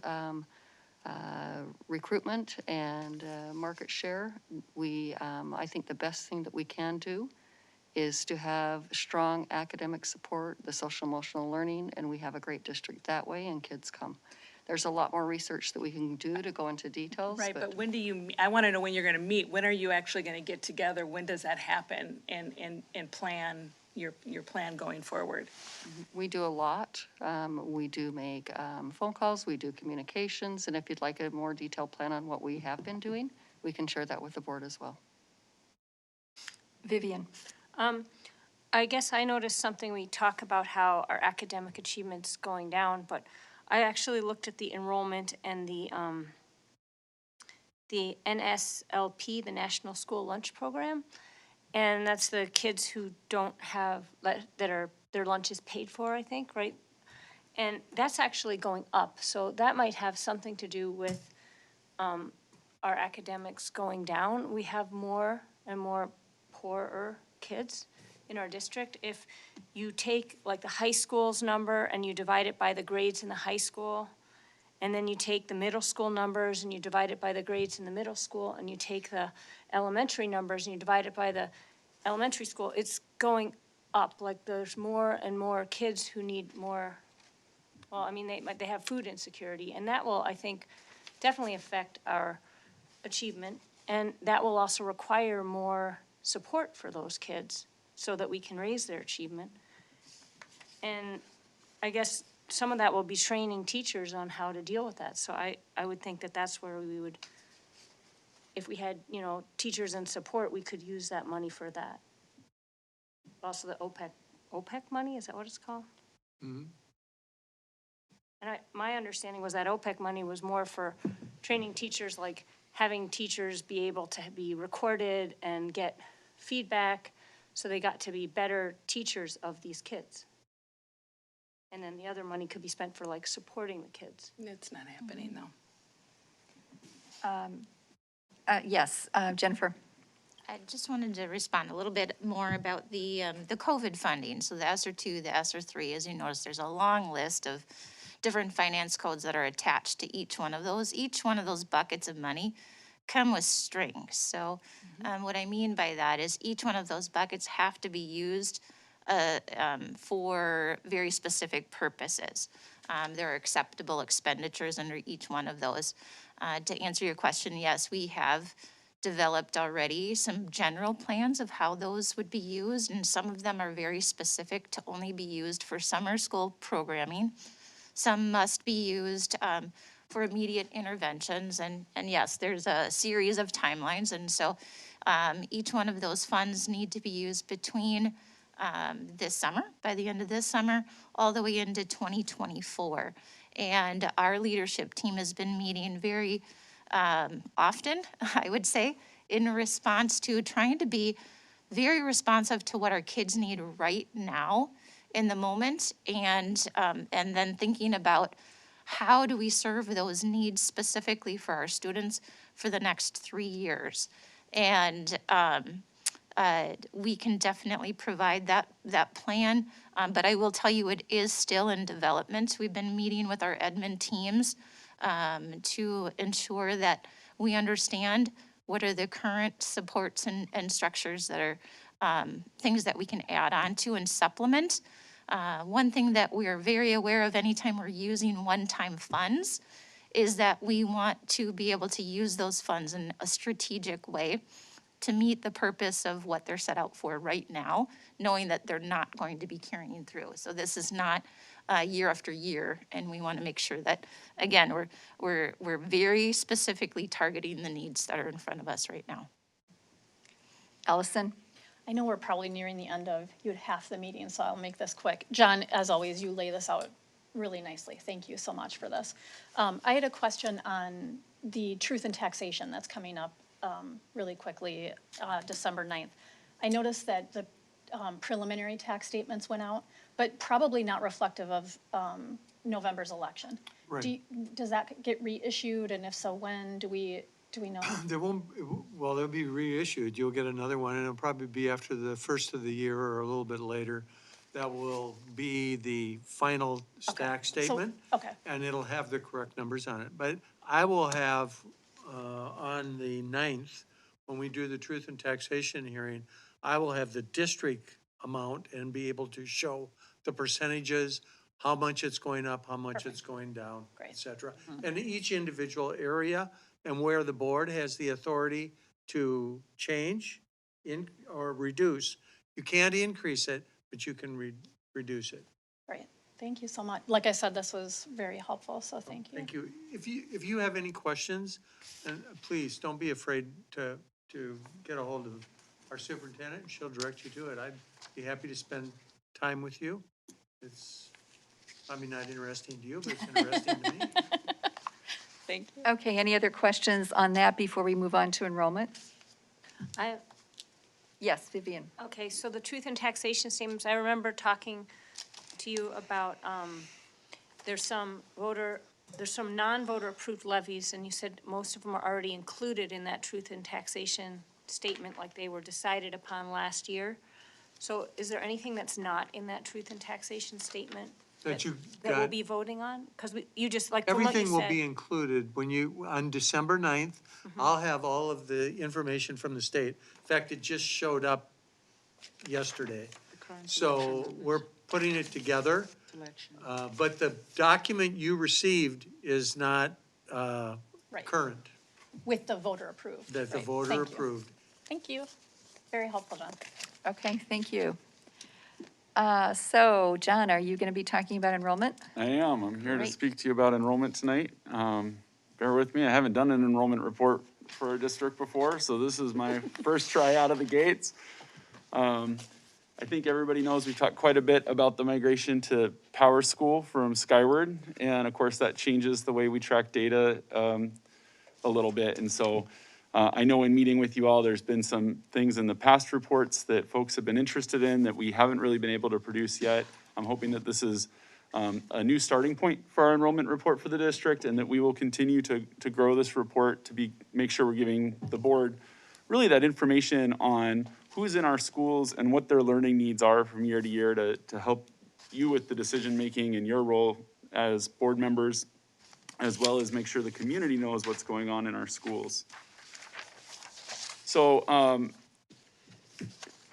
[SPEAKER 2] recruitment, and market share. I think the best thing that we can do is to have strong academic support, the social emotional learning, and we have a great district that way, and kids come. There's a lot more research that we can do to go into details.
[SPEAKER 6] Right, but when do I want to know when you're going to meet. When are you actually going to get together? When does that happen and plan your plan going forward.
[SPEAKER 2] We do a lot. We do make phone calls, we do communications, and if you'd like a more detailed plan on what we have been doing, we can share that with the board as well.
[SPEAKER 1] Vivian?
[SPEAKER 4] I guess I noticed something, we talk about how our academic achievement's going down, but I actually looked at the enrollment and the NSLP, the National School Lunch Program, and that's the kids who don't have, their lunch is paid for, I think, right? And that's actually going up, so that might have something to do with our academics going down. We have more and more poorer kids in our district. If you take like the high school's number and you divide it by the grades in the high school, and then you take the middle school numbers and you divide it by the grades in the middle school, and you take the elementary numbers and you divide it by the elementary school, it's going up. Like there's more and more kids who need more, well, I mean, they have food insecurity, and that will, I think, definitely affect our achievement. And that will also require more support for those kids so that we can raise their achievement. And I guess some of that will be training teachers on how to deal with that. So I would think that that's where we would, if we had, teachers and support, we could use that money for that. Also the OPEC money, is that what it's called?
[SPEAKER 3] Mm-hmm.
[SPEAKER 4] And my understanding was that OPEC money was more for training teachers, like having teachers be able to be recorded and get feedback, so they got to be better teachers of these kids. And then the other money could be spent for like supporting the kids.
[SPEAKER 6] It's not happening though.
[SPEAKER 1] Yes, Jennifer?
[SPEAKER 7] I just wanted to respond a little bit more about the COVID funding. So the ESSER 2, the ESSER 3, as you notice, there's a long list of different finance codes that are attached to each one of those. Each one of those buckets of money come with strings. So what I mean by that is each one of those buckets have to be used for very specific purposes. There are acceptable expenditures under each one of those. To answer your question, yes, we have developed already some general plans of how those would be used, and some of them are very specific to only be used for summer school programming. Some must be used for immediate interventions, and yes, there's a series of timelines, and so each one of those funds need to be used between this summer, by the end of this summer, all the way into 2024. And our leadership team has been meeting very often, I would say, in response to trying to be very responsive to what our kids need right now in the moment, and then thinking about how do we serve those needs specifically for our students for the next 3 years. And we can definitely provide that plan, but I will tell you it is still in development. We've been meeting with our admin teams to ensure that we understand what are the current supports and structures that are things that we can add on to and supplement. One thing that we are very aware of anytime we're using one-time funds is that we want to be able to use those funds in a strategic way to meet the purpose of what they're set out for right now, knowing that they're not going to be carrying through. So this is not year after year, and we want to make sure that, again, we're very specifically targeting the needs that are in front of us right now.
[SPEAKER 1] Allison?
[SPEAKER 5] I know we're probably nearing the end of half the meeting, so I'll make this quick. John, as always, you lay this out really nicely. Thank you so much for this. I had a question on the truth in taxation that's coming up really quickly, December 9th. I noticed that the preliminary tax statements went out, but probably not reflective of November's election.
[SPEAKER 3] Right.
[SPEAKER 5] Does that get reissued, and if so, when? Do we know?
[SPEAKER 3] There won't, well, they'll be reissued. You'll get another one, and it'll probably be after the first of the year or a little bit later. That will be the final stack statement.
[SPEAKER 5] Okay.
[SPEAKER 3] And it'll have the correct numbers on it. But I will have, on the 9th, when we do the truth and taxation hearing, I will have the district amount and be able to show the percentages, how much it's going up, how much it's going down,
[SPEAKER 5] Great.
[SPEAKER 3] et cetera. And each individual area and where the board has the authority to change or reduce. You can't increase it, but you can reduce it.
[SPEAKER 5] Great. Thank you so much. Like I said, this was very helpful, so thank you.
[SPEAKER 3] Thank you. If you have any questions, then please don't be afraid to get a hold of our superintendent. She'll direct you to it. I'd be happy to spend time with you. It's probably not interesting to you, but it's interesting to me.
[SPEAKER 5] Thank you.
[SPEAKER 1] Okay, any other questions on that before we move on to enrollment? Yes, Vivian.
[SPEAKER 4] Okay, so the truth in taxation statements, I remember talking to you about, there's some non-voter approved levies, and you said most of them are already included in that truth in taxation statement, like they were decided upon last year. So is there anything that's not in that truth in taxation statement
[SPEAKER 3] That you
[SPEAKER 4] that we'll
[SPEAKER 3] got,
[SPEAKER 4] be voting on? Because you just, like, from what you
[SPEAKER 3] everything will
[SPEAKER 4] said.
[SPEAKER 3] be included when you, on December 9th, I'll have all of the information from the state. In fact, it just showed up yesterday. So we're putting it together. But the document you received is not
[SPEAKER 5] Right.
[SPEAKER 3] current,
[SPEAKER 5] With the voter approved.
[SPEAKER 3] that the
[SPEAKER 5] Right.
[SPEAKER 3] voter
[SPEAKER 5] Thank you.
[SPEAKER 3] approved.
[SPEAKER 5] Thank you. Very helpful, John.
[SPEAKER 1] Okay, thank you. So, John, are you going to be talking about enrollment?
[SPEAKER 8] I am. I'm here to
[SPEAKER 1] Great.
[SPEAKER 8] speak to you about enrollment tonight. Bear with me. I haven't done an enrollment report for a district before, so this is my first try out of the gates. I think everybody knows we've talked quite a bit about the migration to Power School from Skyward. And of course, that changes the way we track data a little bit. And so I know in meeting with you all, there's been some things in the past reports that folks have been interested in that we haven't really been able to produce yet. I'm hoping that this is a new starting point for our enrollment report for the district, and that we will continue to grow this report to make sure we're giving the board really that information on who's in our schools and what their learning needs are from year to year to help you with the decision-making and your role as board members, as well as make sure the community knows what's going on in our schools. So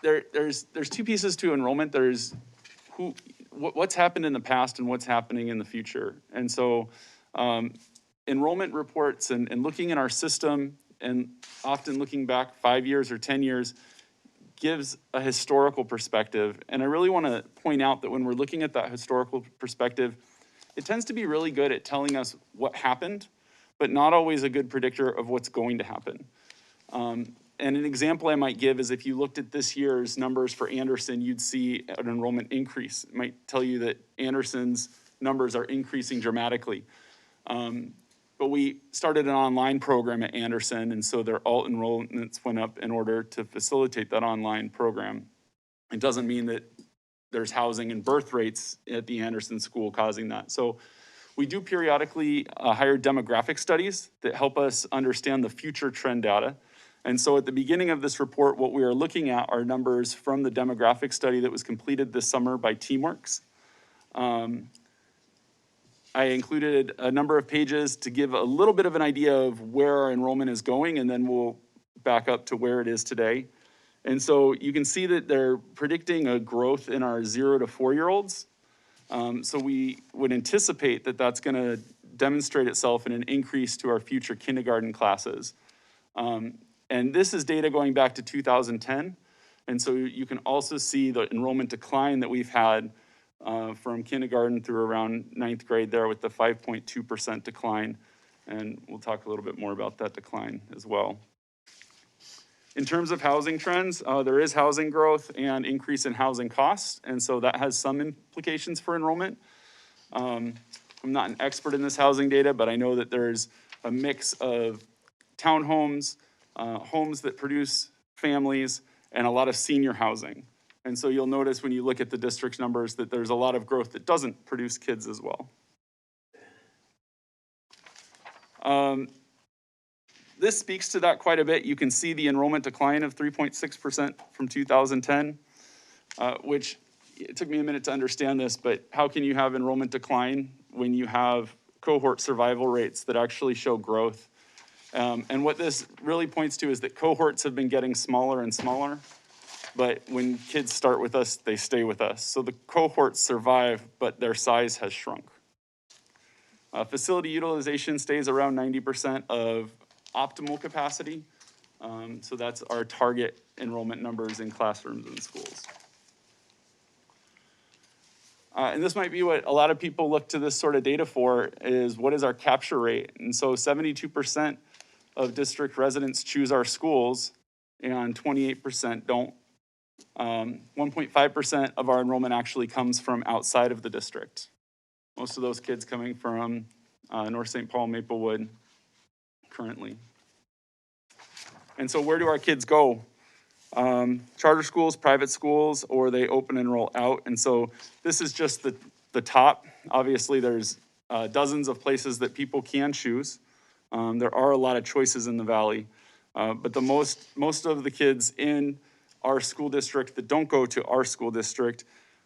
[SPEAKER 8] there's two pieces to enrollment. There's what's happened in the past and what's happening in the future. And so enrollment reports and looking at our system and often looking back 5 years or 10 years gives a historical perspective. And I really want to point out that when we're looking at that historical perspective, it tends to be really good at telling us what happened, but not always a good predictor of what's going to happen. And an example I might give is if you looked at this year's numbers for Anderson, you'd see an enrollment increase. It might tell you that Anderson's numbers are increasing dramatically. But we started an online program at Anderson, and so their alt enrollments went up in order to facilitate that online program. It doesn't mean that there's housing and birth rates at the Anderson school causing that. So we do periodically hire demographic studies that help us understand the future trend data. And so at the beginning of this report, what we are looking at are numbers from the demographic study that was completed this summer by TeamWorks. I included a number of pages to give a little bit of an idea of where our enrollment is going, and then we'll back up to where it is today. And so you can see that they're predicting a growth in our 0 to 4-year-olds. So we would anticipate that that's going to demonstrate itself in an increase to our future kindergarten classes. And this is data going back to 2010. And so you can also see the enrollment decline that we've had from kindergarten through around 9th grade there with the 5.2% decline. And we'll talk a little bit more about that decline as well. In terms of housing trends, there is housing growth and increase in housing costs. And so that has some implications for enrollment. I'm not an expert in this housing data, but I know that there's a mix of townhomes, homes that produce families, and a lot of senior housing. And so you'll notice when you look at the district's numbers that there's a lot of growth that doesn't produce kids as well. This speaks to that quite a bit. You can see the enrollment decline of 3.6% from 2010, which it took me a minute to understand this, but how can you have enrollment decline when you have cohort survival rates that actually show growth? And what this really points to is that cohorts have been getting smaller and smaller, but when kids start with us, they stay with us. So the cohorts survive, but their size has shrunk. Facility utilization stays around 90% of optimal capacity. So that's our target enrollment numbers in classrooms and schools. And this might be what a lot of people look to this sort of data for, is what is our capture rate? And so 72% of district residents choose our schools and 28% don't. 1.5% of our enrollment actually comes from outside of the district. Most of those kids coming from North St. Paul, Maplewood currently. And so where do our kids go? Charter schools, private schools, or they open and roll out. And so this is just the top. Obviously, there's dozens of places that people can choose. There are a lot of choices in the valley. But the most of the kids in our school district that don't go to our school district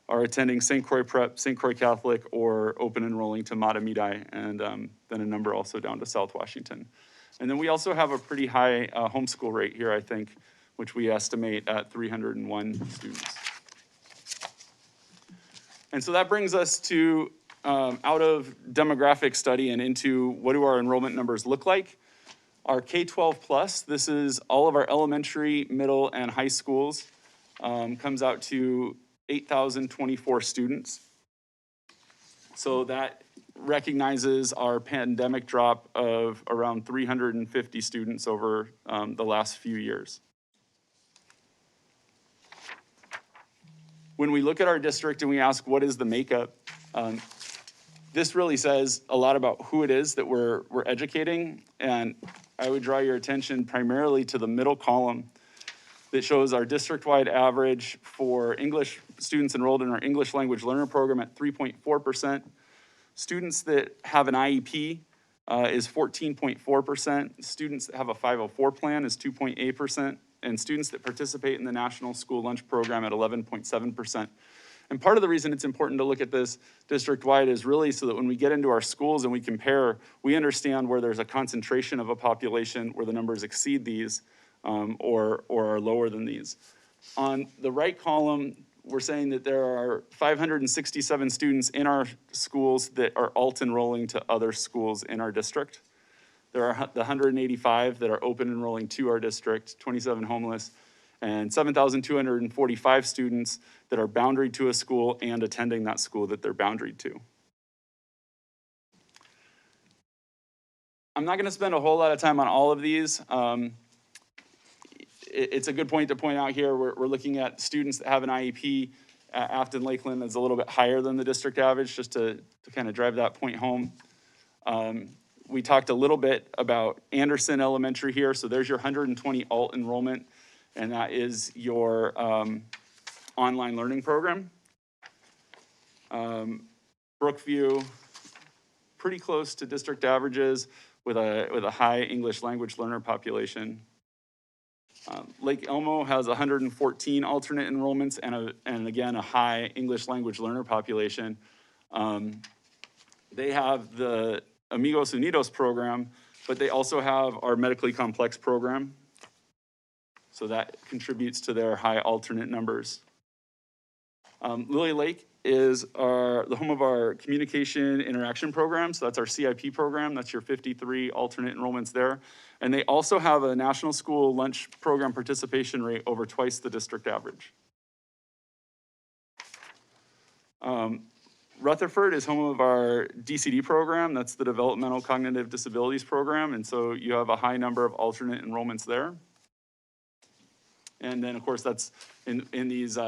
[SPEAKER 8] are attending St. Croix Prep, St. Croix Catholic, or open enrolling to Matamidi, and then a number also down to South Washington. And then we also have a pretty high homeschool rate here, I think, which we estimate at 301 students. And so that brings us to out of demographic study and into what do our enrollment numbers look like. Our K-12 plus, this is all of our elementary, middle, and high schools, comes out to 8,024 students. So that recognizes our pandemic drop of around 350 students over the last few years. When we look at our district and we ask what is the makeup, this really says a lot about who it is that we're educating. And I would draw your attention primarily to the middle column that shows our district-wide average for English students enrolled in our English language learner program at 3.4%. Students that have an IEP is 14.4%. Students that have a 504 plan is 2.8%. And students that participate in the National School Lunch Program at 11.7%. And part of the reason it's important to look at this district-wide is really so that when we get into our schools and we compare, we understand where there's a concentration of a population where the numbers exceed these or are lower than these. On the right column, we're saying that there are 567 students in our schools that are alt enrolling to other schools in our district. There are the 185 that are open enrolling to our district, 27 homeless, and 7,245 students that are boundaried to a school and attending that school that they're boundaried to. I'm not gonna spend a whole lot of time on all of these. It's a good point to point out here, we're looking at students that have an IEP. Afton Lakeland is a little bit higher than the district average, just to kind of drive that point home. We talked a little bit about Anderson Elementary here, so there's your 120 alt enrollment, and that is your online learning program. Brookview, pretty close to district averages with a high English language learner population. Lake Elmo has 114 alternate enrollments and again, a high English language learner population. They have the Amigos Unidos program, but they also have our medically complex program. So that contributes to their high alternate numbers. Lily Lake is the home of our communication interaction program. So that's our CIP program. That's your 53 alternate enrollments there. And they also have a national school lunch program participation rate over twice the district average. Rutherford is home of our DCD program. That's the Developmental Cognitive Disabilities program. And so you have a high number of alternate enrollments there. And then, of course, that's in these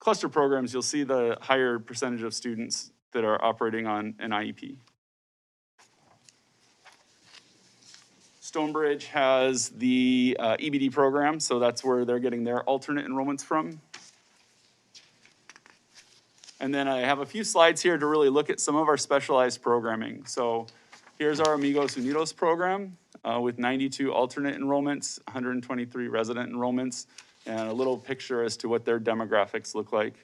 [SPEAKER 8] cluster programs, you'll see the higher percentage of students that are operating on an IEP. Stonebridge has the EBD program, so that's where they're getting their alternate enrollments from. And then I have a few slides here to really look at some of our specialized programming. So here's our Amigos Unidos program with 92 alternate enrollments, 123 resident enrollments, and a little picture as to what their demographics look like.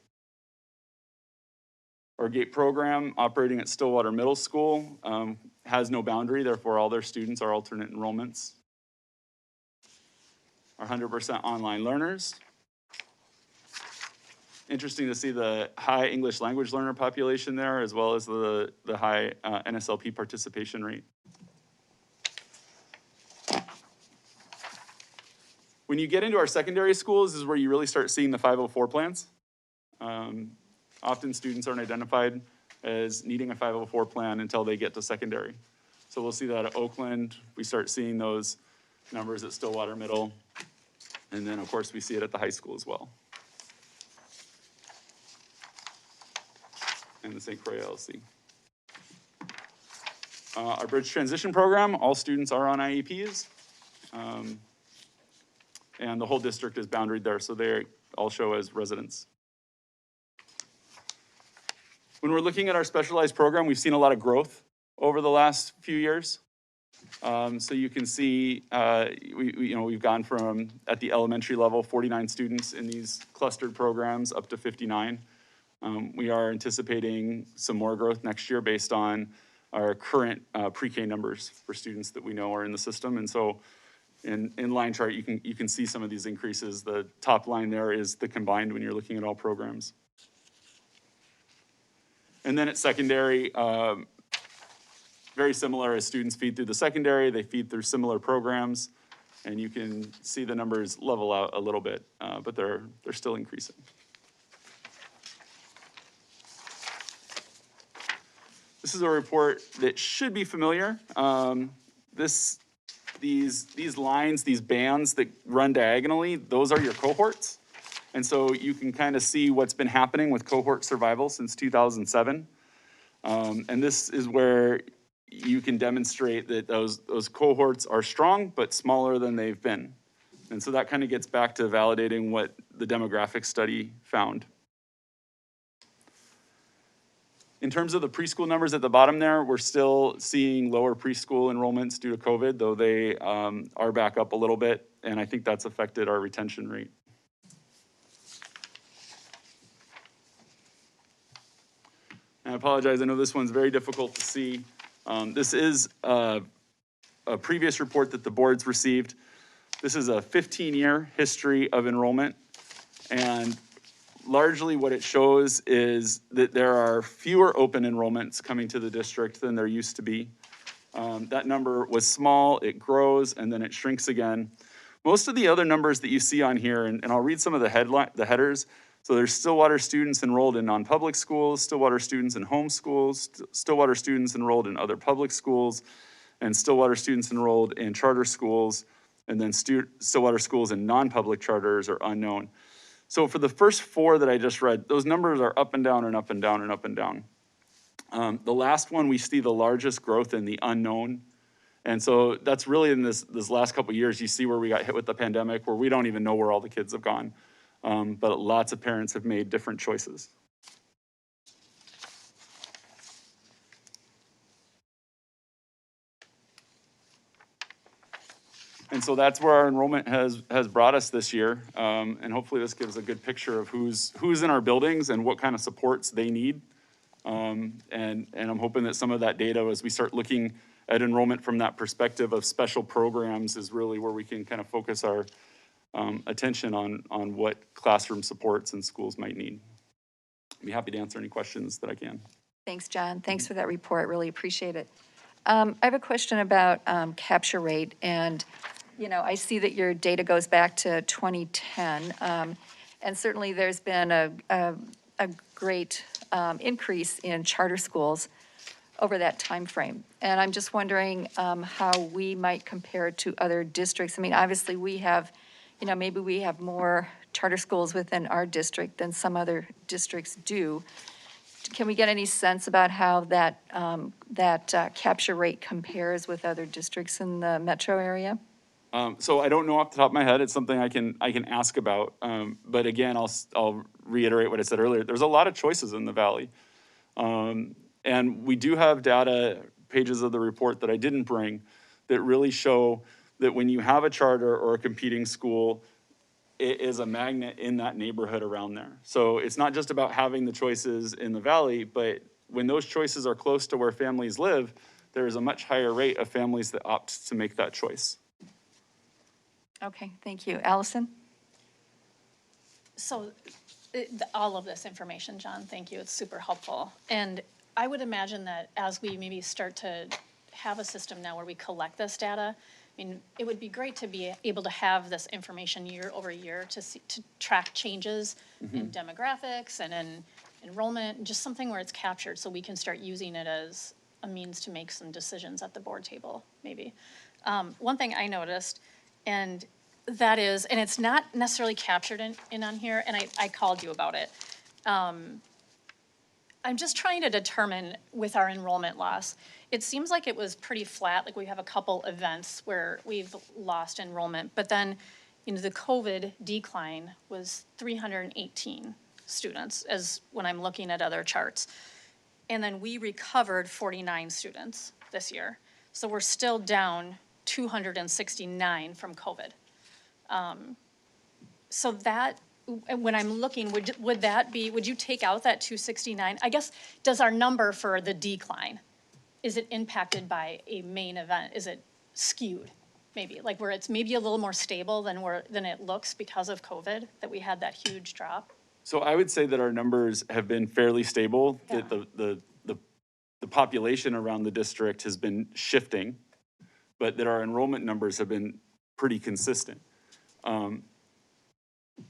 [SPEAKER 8] Our GATE program operating at Stillwater Middle School has no boundary, therefore all their students are alternate enrollments. Our 100% online learners. Interesting to see the high English language learner population there, as well as the high NSLP participation rate. When you get into our secondary schools is where you really start seeing the 504 plans. Often students aren't identified as needing a 504 plan until they get to secondary. So we'll see that at Oakland. We start seeing those numbers at Stillwater Middle. And then, of course, we see it at the high school as well. And the St. Croix LLC. Our Bridge Transition Program, all students are on IEPs. And the whole district is boundaried there, so they all show as residents. When we're looking at our specialized program, we've seen a lot of growth over the last few years. So you can see, we've gone from, at the elementary level, 49 students in these clustered programs up to 59. We are anticipating some more growth next year based on our current pre-K numbers for students that we know are in the system. And so in line chart, you can see some of these increases. The top line there is the combined when you're looking at all programs. And then at secondary, very similar as students feed through the secondary, they feed through similar programs, and you can see the numbers level out a little bit, but they're still increasing. This is a report that should be familiar. These lines, these bands that run diagonally, those are your cohorts. And so you can kind of see what's been happening with cohort survival since 2007. And this is where you can demonstrate that those cohorts are strong, but smaller than they've been. And so that kind of gets back to validating what the demographic study found. In terms of the preschool numbers at the bottom there, we're still seeing lower preschool enrollments due to COVID, though they are back up a little bit, and I think that's affected our retention rate. I apologize, I know this one's very difficult to see. This is a previous report that the board's received. This is a 15-year history of enrollment, and largely what it shows is that there are fewer open enrollments coming to the district than there used to be. That number was small, it grows, and then it shrinks again. Most of the other numbers that you see on here, and I'll read some of the headers. So there's Stillwater students enrolled in non-public schools, Stillwater students in home schools, Stillwater students enrolled in other public schools, and Stillwater students enrolled in charter schools, and then Stillwater schools in non-public charters are unknown. So for the first four that I just read, those numbers are up and down and up and down and up and down. The last one, we see the largest growth in the unknown. And so that's really in this last couple of years, you see where we got hit with the pandemic, where we don't even know where all the kids have gone. But lots of parents have made different choices. And so that's where our enrollment has brought us this year. And hopefully this gives a good picture of who's in our buildings and what kind of supports they need. And I'm hoping that some of that data, as we start looking at enrollment from that perspective of special programs, is really where we can kind of focus our attention on what classroom supports and schools might need. I'd be happy to answer any questions that I can.
[SPEAKER 1] Thanks, John. Thanks for that report. Really appreciate it. I have a question about capture rate. And, I see that your data goes back to 2010. And certainly there's been a great increase in charter schools over that time frame. And I'm just wondering how we might compare to other districts. I mean, obviously we have, maybe we have more charter schools within our district than some other districts do. Can we get any sense about how that capture rate compares with other districts in the metro area?
[SPEAKER 8] So I don't know off the top of my head. It's something I can ask about. But again, I'll reiterate what I said earlier. There's a lot of choices in the Valley. And we do have data, pages of the report that I didn't bring, that really show that when you have a charter or a competing school, it is a magnet in that neighborhood around there. So it's not just about having the choices in the Valley, but when those choices are close to where families live, there is a much higher rate of families that opt to make that choice.
[SPEAKER 1] Okay, thank you. Allison?
[SPEAKER 5] So all of this information, John, thank you. It's super helpful. And I would imagine that as we maybe start to have a system now where we collect this data, I mean, it would be great to be able to have this information year over year to track changes in demographics and in enrollment, just something where it's captured so we can start using it as a means to make some decisions at the board table, maybe. One thing I noticed, and that is, and it's not necessarily captured in on here, and I called you about it. I'm just trying to determine with our enrollment loss, it seems like it was pretty flat, like we have a couple events where we've lost enrollment, but then, you know, the COVID decline was 318 students, as when I'm looking at other charts. And then we recovered 49 students this year. So we're still down 269 from COVID. So that, when I'm looking, would that be, would you take out that 269? I guess, does our number for the decline, is it impacted by a main event? Is it skewed, maybe? Like where it's maybe a little more stable than it looks because of COVID, that we had that huge drop?
[SPEAKER 8] So I would say that our numbers have been fairly stable, that
[SPEAKER 5] Yeah.
[SPEAKER 8] the population around the district has been shifting, but that our enrollment numbers have been pretty consistent.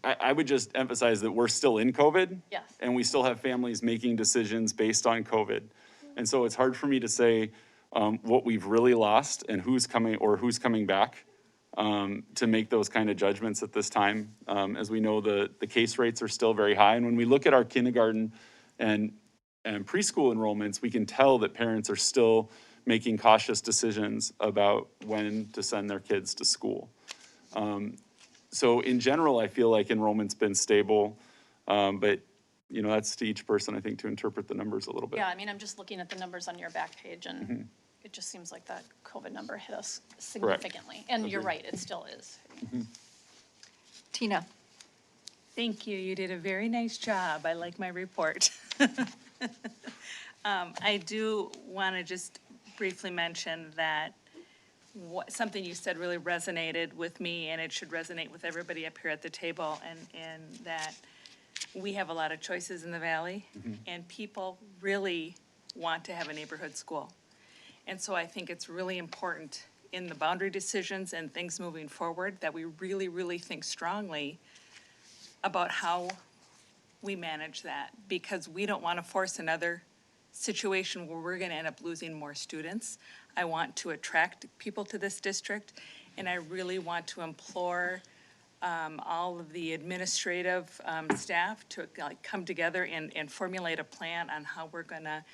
[SPEAKER 8] I would just emphasize that we're still in COVID.
[SPEAKER 5] Yes.
[SPEAKER 8] And we still have families making decisions based on COVID. And so it's hard for me to say what we've really lost and who's coming back to make those kind of judgments at this time. As we know, the case rates are still very high. And when we look at our kindergarten and preschool enrollments, we can tell that parents are still making cautious decisions about when to send their kids to school. So in general, I feel like enrollment's been stable, but you know, that's to each person, I think, to interpret the numbers a little bit.
[SPEAKER 5] Yeah, I mean, I'm just looking at the numbers on your back page, and it just seems like that COVID number hit us significantly. And you're right, it still is.
[SPEAKER 1] Tina?
[SPEAKER 6] Thank you. You did a very nice job. I like my report. I do want to just briefly mention that something you said really resonated with me, and it should resonate with everybody up here at the table, and that we have a lot of choices in the valley, and people really want to have a neighborhood school. And so I think it's really important in the boundary decisions and things moving forward that we really, really think strongly about how we manage that, because we don't want to force another situation where we're going to end up losing more students. I want to attract people to this district, and I really want to implore all of the administrative staff to come together and formulate a plan on how we're going to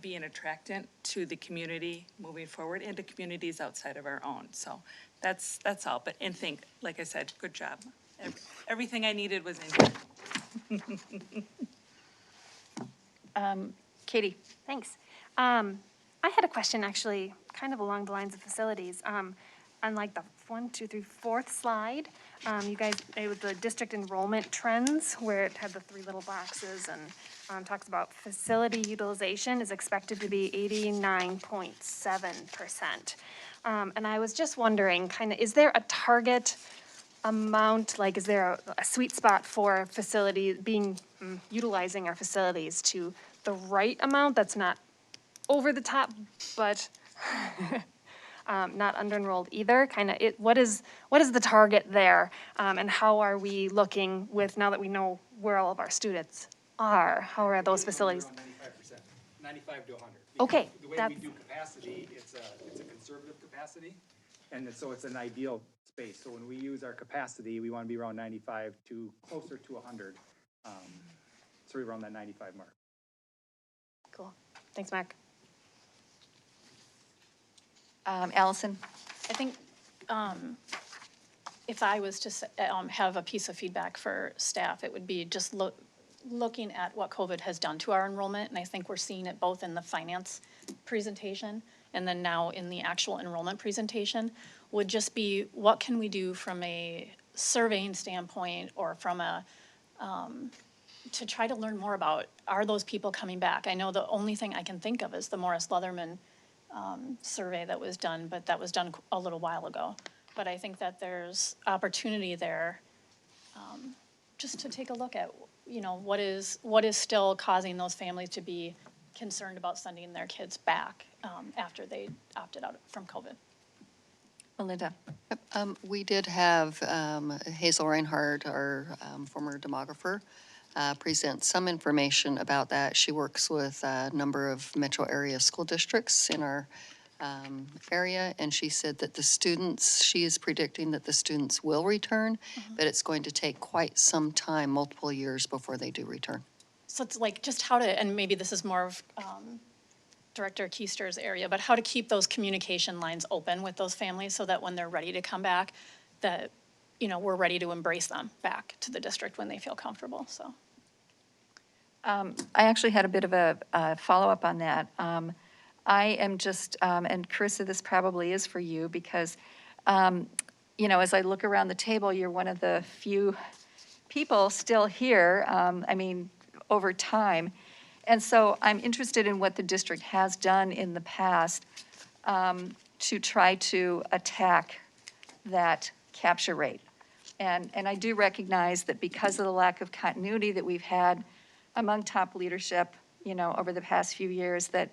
[SPEAKER 6] be an attractant to the community moving forward and to communities outside of our own. So that's all. But, and like I said, good job. Everything I needed was in here.
[SPEAKER 1] Katie?
[SPEAKER 9] Thanks. I had a question actually, kind of along the lines of facilities. On like the 1, 2, 3, 4th slide, you guys, it was the district enrollment trends where it had the 3 little boxes and talks about facility utilization is expected to be 89.7%. And I was just wondering, kind of, is there a target amount, like is there a sweet spot for facility utilizing our facilities to the right amount that's not over the top, but not under-enrolled either? Kind of, what is the target there? And how are we looking with, now that we know where all of our students are, how are those facilities?
[SPEAKER 10] 95%, 95 to 100.
[SPEAKER 9] Okay,
[SPEAKER 10] The way we do capacity, it's a conservative capacity, and so it's an ideal space. So when we use our capacity, we want to be around 95 to closer to 100. So we're around that 95 mark.
[SPEAKER 9] Cool. Thanks, Mark.
[SPEAKER 1] Allison?
[SPEAKER 5] I think if I was to have a piece of feedback for staff, it would be just looking at what COVID has done to our enrollment, and I think we're seeing it both in the finance presentation and then now in the actual enrollment presentation, would just be what can we do from a surveying standpoint or from a to try to learn more about, are those people coming back? I know the only thing I can think of is the Morris Leatherman survey that was done, but that was done a little while ago. But I think that there's opportunity there just to take a look at, you know, what is still causing those families to be concerned about sending their kids back after they opted out from COVID.
[SPEAKER 1] Melinda?
[SPEAKER 2] We did have Hazel Reinhardt, our former demographer, present some information about that. She works with a number of metro area school districts in our area, and she said that she is predicting that the students will return, but it's going to take quite some time, multiple years, before they do return.
[SPEAKER 5] So it's like just how to, and maybe this is more of Director Keister's area, but how to keep those communication lines open with those families so that when they're ready to come back, that, we're ready to embrace them back to the district when they feel comfortable, so.
[SPEAKER 1] I actually had a bit of a follow-up on that. I am just, and Carissa, this probably is for you, because, as I look around the table, you're one of the few people still here, over time. And so I'm interested in what the district has done in the past to try to attack that capture rate. And I do recognize that because of the lack of continuity that we've had among top leadership, over the past few years, that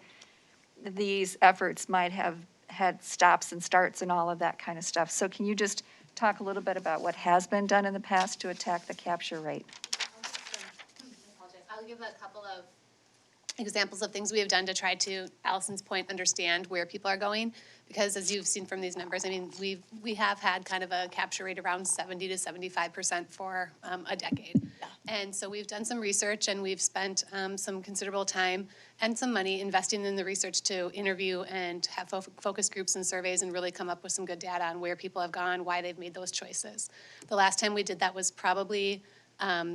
[SPEAKER 1] these efforts might have had stops and starts and all of that kind of stuff. So can you just talk a little bit about what has been done in the past to attack the capture rate?
[SPEAKER 11] I'll give a couple of examples of things we have done to try to, Allison's point, understand where people are going. Because as you've seen from these numbers, we have had kind of a capture rate around 70 to 75% for a decade. And so we've done some research and we've spent some considerable time and some money investing in the research to interview and have focus groups and surveys and really come up with some good data on where people have gone, why they've made those choices. The last time we did that was probably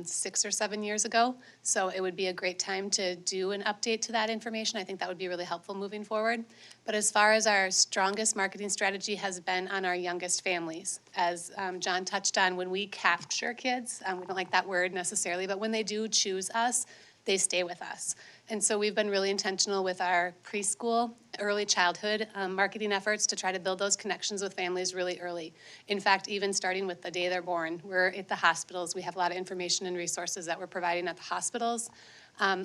[SPEAKER 11] 6 or 7 years ago. So it would be a great time to do an update to that information. I think that would be really helpful moving forward. But as far as our strongest marketing strategy has been on our youngest families. As John touched on, when we capture kids, we don't like that word necessarily, but when they do choose us, they stay with us. And so we've been really intentional with our preschool, early childhood marketing efforts to try to build those connections with families really early. In fact, even starting with the day they're born, we're at the hospitals. We have a lot of information and resources that we're providing at the hospitals,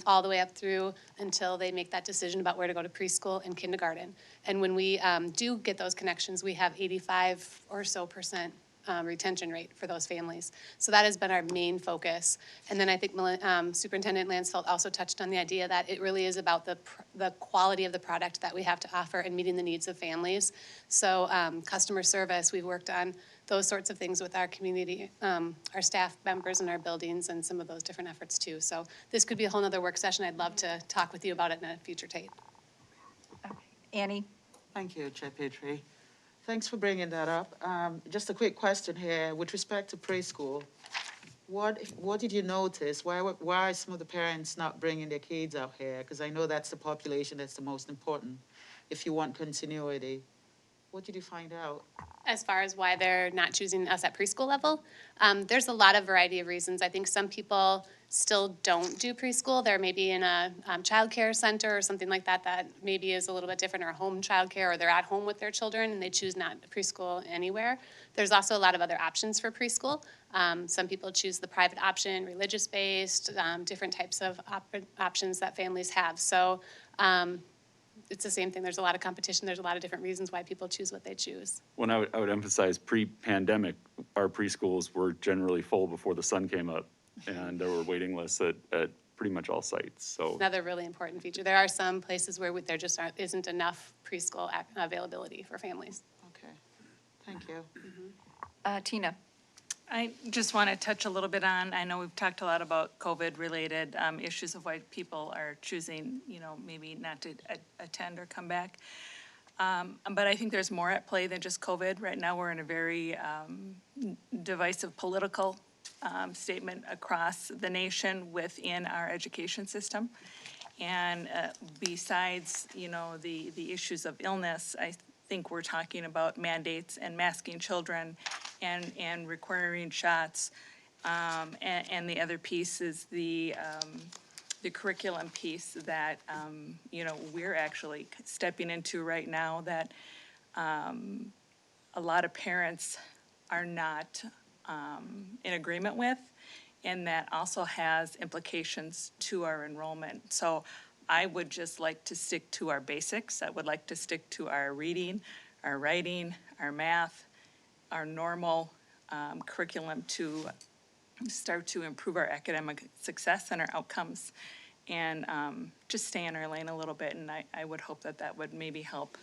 [SPEAKER 11] all the way up through until they make that decision about where to go to preschool and kindergarten. And when we do get those connections, we have 85% or so retention rate for those families. So that has been our main focus. And then I think Superintendent Lansfeld also touched on the idea that it really is about the quality of the product that we have to offer and meeting the needs of families. So customer service, we've worked on those sorts of things with our community, our staff members in our buildings and some of those different efforts too. So this could be a whole nother work session. I'd love to talk with you about it in a future tape.
[SPEAKER 1] Okay. Annie?
[SPEAKER 12] Thank you, Chair Petrie. Thanks for bringing that up. Just a quick question here. With respect to preschool, what did you notice? Why are some of the parents not bringing their kids out here? Because I know that's the population that's the most important if you want continuity. What did you find out?
[SPEAKER 11] As far as why they're not choosing us at preschool level, there's a lot of variety of reasons. I think some people still don't do preschool. They're maybe in a childcare center or something like that that maybe is a little bit different, or home childcare, or they're at home with their children and they choose not preschool anywhere. There's also a lot of other options for preschool. Some people choose the private option, religious-based, different types of options that families have. So it's the same thing. There's a lot of competition. There's a lot of different reasons why people choose what they choose.
[SPEAKER 8] When I would emphasize pre-pandemic, our preschools were generally full before the sun came up, and there were waiting lists at pretty much all sites. So
[SPEAKER 11] another really important feature. There are some places where there just isn't enough preschool availability for families.
[SPEAKER 12] Okay, thank you.
[SPEAKER 1] Tina?
[SPEAKER 6] I just want to touch a little bit on, I know we've talked a lot about COVID-related issues of why people are choosing, maybe not to attend or come back. But I think there's more at play than just COVID. Right now, we're in a very divisive political statement across the nation within our education system. And besides, the issues of illness, I think we're talking about mandates and masking children and requiring shots. And the other piece is the curriculum piece that, we're actually stepping into right now that a lot of parents are not in agreement with, and that also has implications to our enrollment. So I would just like to stick to our basics. I would like to stick to our reading, our writing, our math, our normal curriculum to start to improve our academic success and our outcomes, and just stay in our lane a little bit. And I would hope that that would maybe help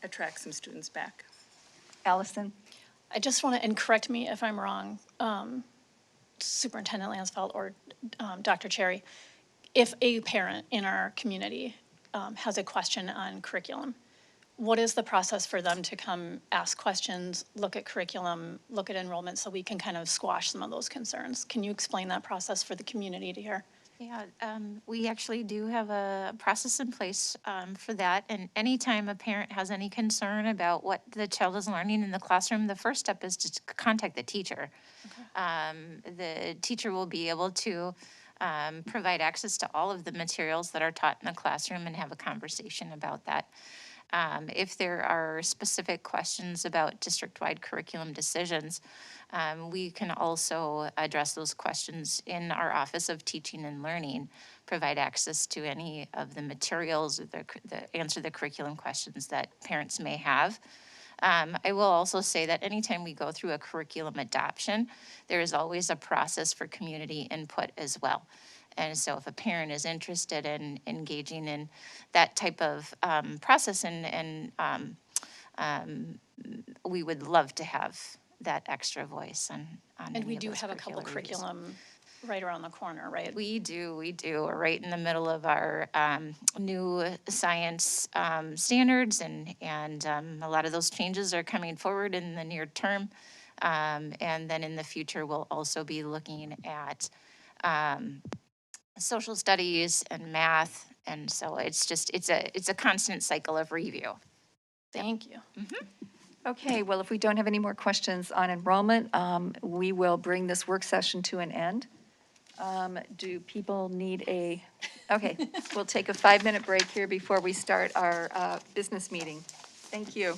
[SPEAKER 6] attract some students back.
[SPEAKER 1] Allison?
[SPEAKER 5] I just want to, and correct me if I'm wrong, Superintendent Lansfeld or Dr. Cherry, if a parent in our community has a question on curriculum, what is the process for them to come ask questions, look at curriculum, look at enrollment, so we can kind of squash some of those concerns? Can you explain that process for the community to hear?
[SPEAKER 7] Yeah, we actually do have a process in place for that. And anytime a parent has any concern about what the child is learning in the classroom, the first step is to contact the teacher. The teacher will be able to provide access to all of the materials that are taught in the classroom and have a conversation about that. If there are specific questions about district-wide curriculum decisions, we can also address those questions in our Office of Teaching and Learning, provide access to any of the materials or answer the curriculum questions that parents may have. I will also say that anytime we go through a curriculum adoption, there is always a process for community input as well. And so if a parent is interested in engaging in that type of process, and we would love to have that extra voice on
[SPEAKER 5] And
[SPEAKER 7] any
[SPEAKER 5] we
[SPEAKER 7] of
[SPEAKER 5] do
[SPEAKER 7] those
[SPEAKER 5] have a couple
[SPEAKER 7] curricular reviews.
[SPEAKER 5] curriculum right around the corner, right?
[SPEAKER 7] We do. We're right in the middle of our new science standards, and a lot of those changes are coming forward in the near term. And then in the future, we'll also be looking at social studies and math. And so it's a constant cycle of review.
[SPEAKER 5] Thank you.
[SPEAKER 1] Okay, well, if we don't have any more questions on enrollment, we will bring this work session to an end. Do people need okay, we'll take a 5-minute break here before we start our business meeting. Thank you.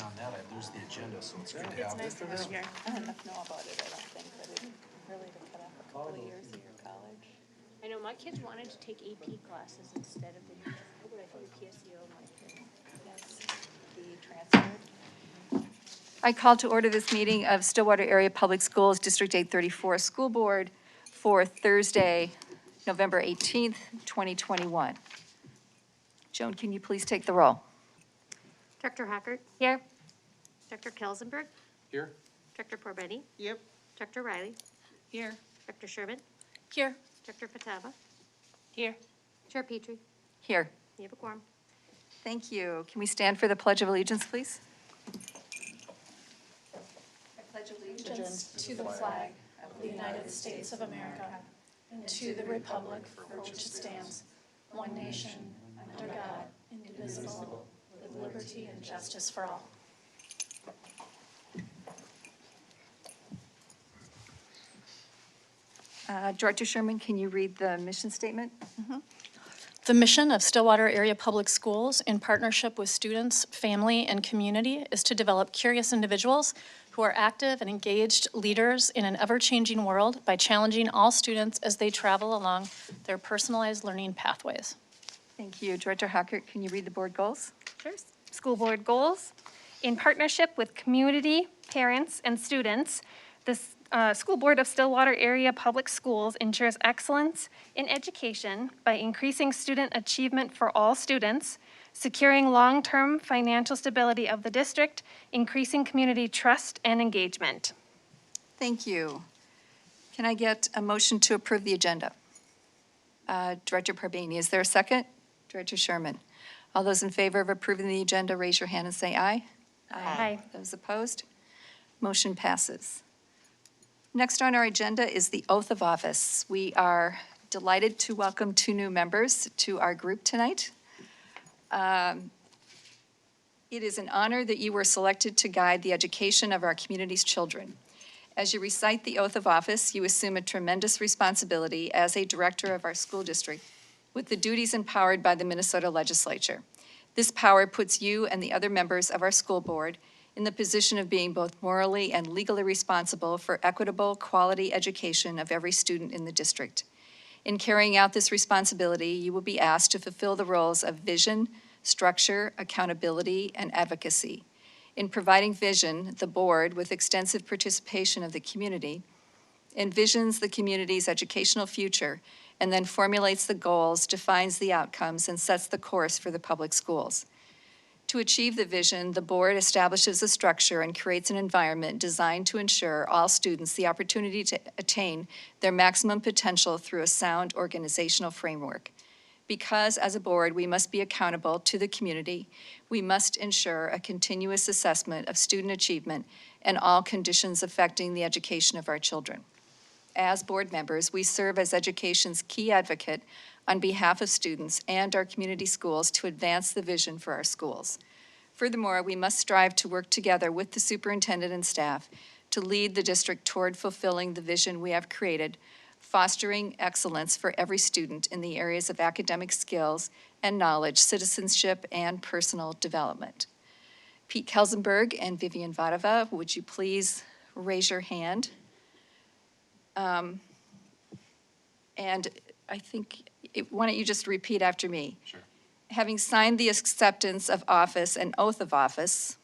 [SPEAKER 13] on that, I lose the agenda, so it's good to have it.
[SPEAKER 5] I didn't know about it, I don't think, but it really to cut off a couple of years of your college.
[SPEAKER 4] I know my kids wanted to take AP classes instead of the, what would I do, PSEO,
[SPEAKER 1] Yes, be transferred. I call to order this meeting of Stillwater Area Public Schools District 834 School Board for Thursday, November 18th, 2021. Joan, can you please take the roll?
[SPEAKER 14] Dr. Hockert? Here. Dr. Kelsenberg?
[SPEAKER 13] Here?
[SPEAKER 14] Dr. Porbetti?
[SPEAKER 12] Yep.
[SPEAKER 14] Dr. Riley?
[SPEAKER 5] Here.
[SPEAKER 14] Dr. Sherman?
[SPEAKER 5] Here.
[SPEAKER 14] Dr. Fatava?
[SPEAKER 4] Here.
[SPEAKER 14] Chair Petrie?
[SPEAKER 1] Here.
[SPEAKER 14] You have a quorum.
[SPEAKER 1] Thank you. Can we stand for the Pledge of Allegiance, please? I pledge
[SPEAKER 5] Allegiance to the flag of the United States of America and to the republic for which it stands, one nation, under God, indivisible, with liberty and justice for all.
[SPEAKER 1] Director Sherman, can you read the mission statement?
[SPEAKER 5] The mission of Stillwater Area Public Schools, in partnership with students, family, and community, is to develop curious individuals who are active and engaged leaders in an ever-changing world by challenging all students as they travel along their personalized learning pathways.
[SPEAKER 1] Thank you. Director Hockert, can you read the board goals?
[SPEAKER 9] Sure. School board goals. In partnership with community, parents, and students, the School Board of Stillwater Area Public Schools ensures excellence in education by increasing student achievement for all students, securing long-term financial stability of the district, increasing community trust and engagement.
[SPEAKER 1] Thank you. Can I get a motion to approve the agenda? Director Parbaney, is there a second? Director Sherman. All those in favor of approving the agenda, raise your hand and say aye.
[SPEAKER 9] Aye.
[SPEAKER 1] Those opposed? Motion passes. Next on our agenda is the oath of office. We are delighted to welcome 2 new members to our group tonight. It is an honor that you were selected to guide the education of our community's children. As you recite the oath of office, you assume a tremendous responsibility as a director of our school district with the duties empowered by the Minnesota legislature. This power puts you and the other members of our school board in the position of being both morally and legally responsible for equitable, quality education of every student in the district. In carrying out this responsibility, you will be asked to fulfill the roles of vision, structure, accountability, and advocacy. In providing vision, the board, with extensive participation of the community, envisions the community's educational future and then formulates the goals, defines the outcomes, and sets the course for the public schools. To achieve the vision, the board establishes a structure and creates an environment designed to ensure all students the opportunity to attain their maximum potential through a sound organizational framework. Because as a board, we must be accountable to the community, we must ensure a continuous assessment of student achievement and all conditions affecting the education of our children. As board members, we serve as education's key advocate on behalf of students and our community schools to advance the vision for our schools. Furthermore, we must strive to work together with the superintendent and staff to lead the district toward fulfilling the vision we have created, fostering excellence for every student in the areas of academic skills and knowledge, citizenship, and personal development. Pete Kelsenberg and Vivian Vadova, would you please raise your hand? And I think, why don't you just repeat after me?
[SPEAKER 13] Sure.
[SPEAKER 1] Having signed the acceptance of office and oath of office,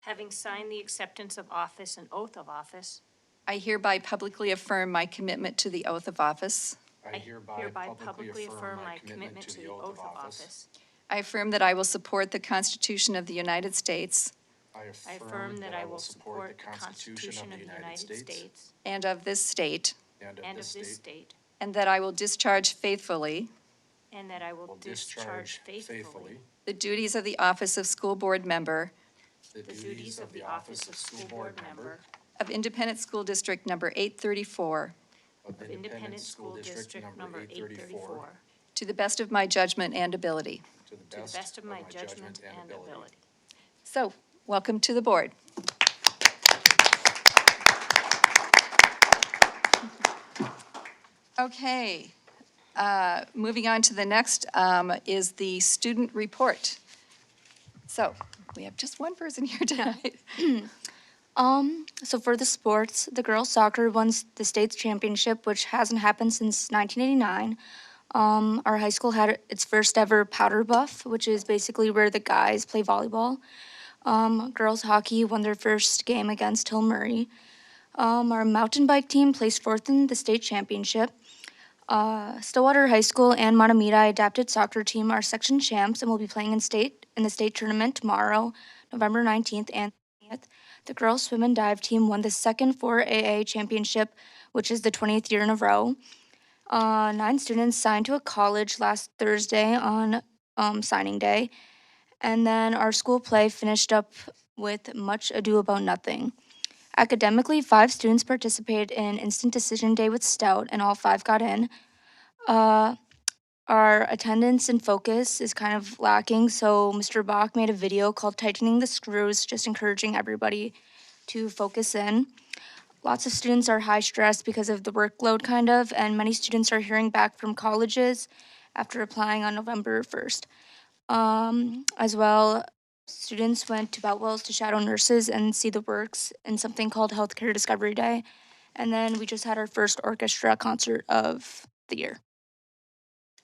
[SPEAKER 4] Having signed the acceptance of office and oath of office,
[SPEAKER 1] I hereby publicly affirm my commitment to the oath of office.
[SPEAKER 13] I hereby publicly affirm my commitment to the oath of office.
[SPEAKER 1] I affirm that I will support the Constitution of the United States
[SPEAKER 13] I
[SPEAKER 4] I affirm that I will support the Constitution of the United States
[SPEAKER 1] and of this state,
[SPEAKER 4] and of this state,
[SPEAKER 1] and that I will discharge faithfully
[SPEAKER 4] and that I will discharge faithfully
[SPEAKER 1] the duties of the office of school board member
[SPEAKER 4] the duties of the office of school board member
[SPEAKER 1] of Independent School District Number 834
[SPEAKER 4] of Independent School District Number 834
[SPEAKER 1] to the best of my judgment and ability.
[SPEAKER 4] to the best of my judgment and ability.
[SPEAKER 1] So, welcome to the board. Okay, moving on to the next is the student report. So, We have just one person here tonight.
[SPEAKER 15] So for the sports, the girls soccer won the state's championship, which hasn't happened since 1989. Our high school had its first ever powder buff, which is basically where the guys play volleyball. Girls hockey won their first game against Hill Murray. Our mountain bike team placed fourth in the state championship. Stillwater High School and Montemita adapted soccer team are section champs and will be playing in the state tournament tomorrow, November 19th and 20th. The girls swim and dive team won the second 4AA championship, which is the 20th year in a row. 9 students signed to a college last Thursday on signing day. And then our school play finished up with Much Ado About Nothing. Academically, 5 students participated in Instant Decision Day with Stout, and all 5 got in. Our attendance and focus is kind of lacking, so Mr. Bach made a video called Tightening the Screws, just encouraging everybody to focus in. Lots of students are high stress because of the workload, kind of, and many students are hearing back from colleges after applying on November 1st. As well, students went to Boutwell's to shadow nurses and see the works in something called Healthcare Discovery Day. And then we just had our first orchestra concert of the year.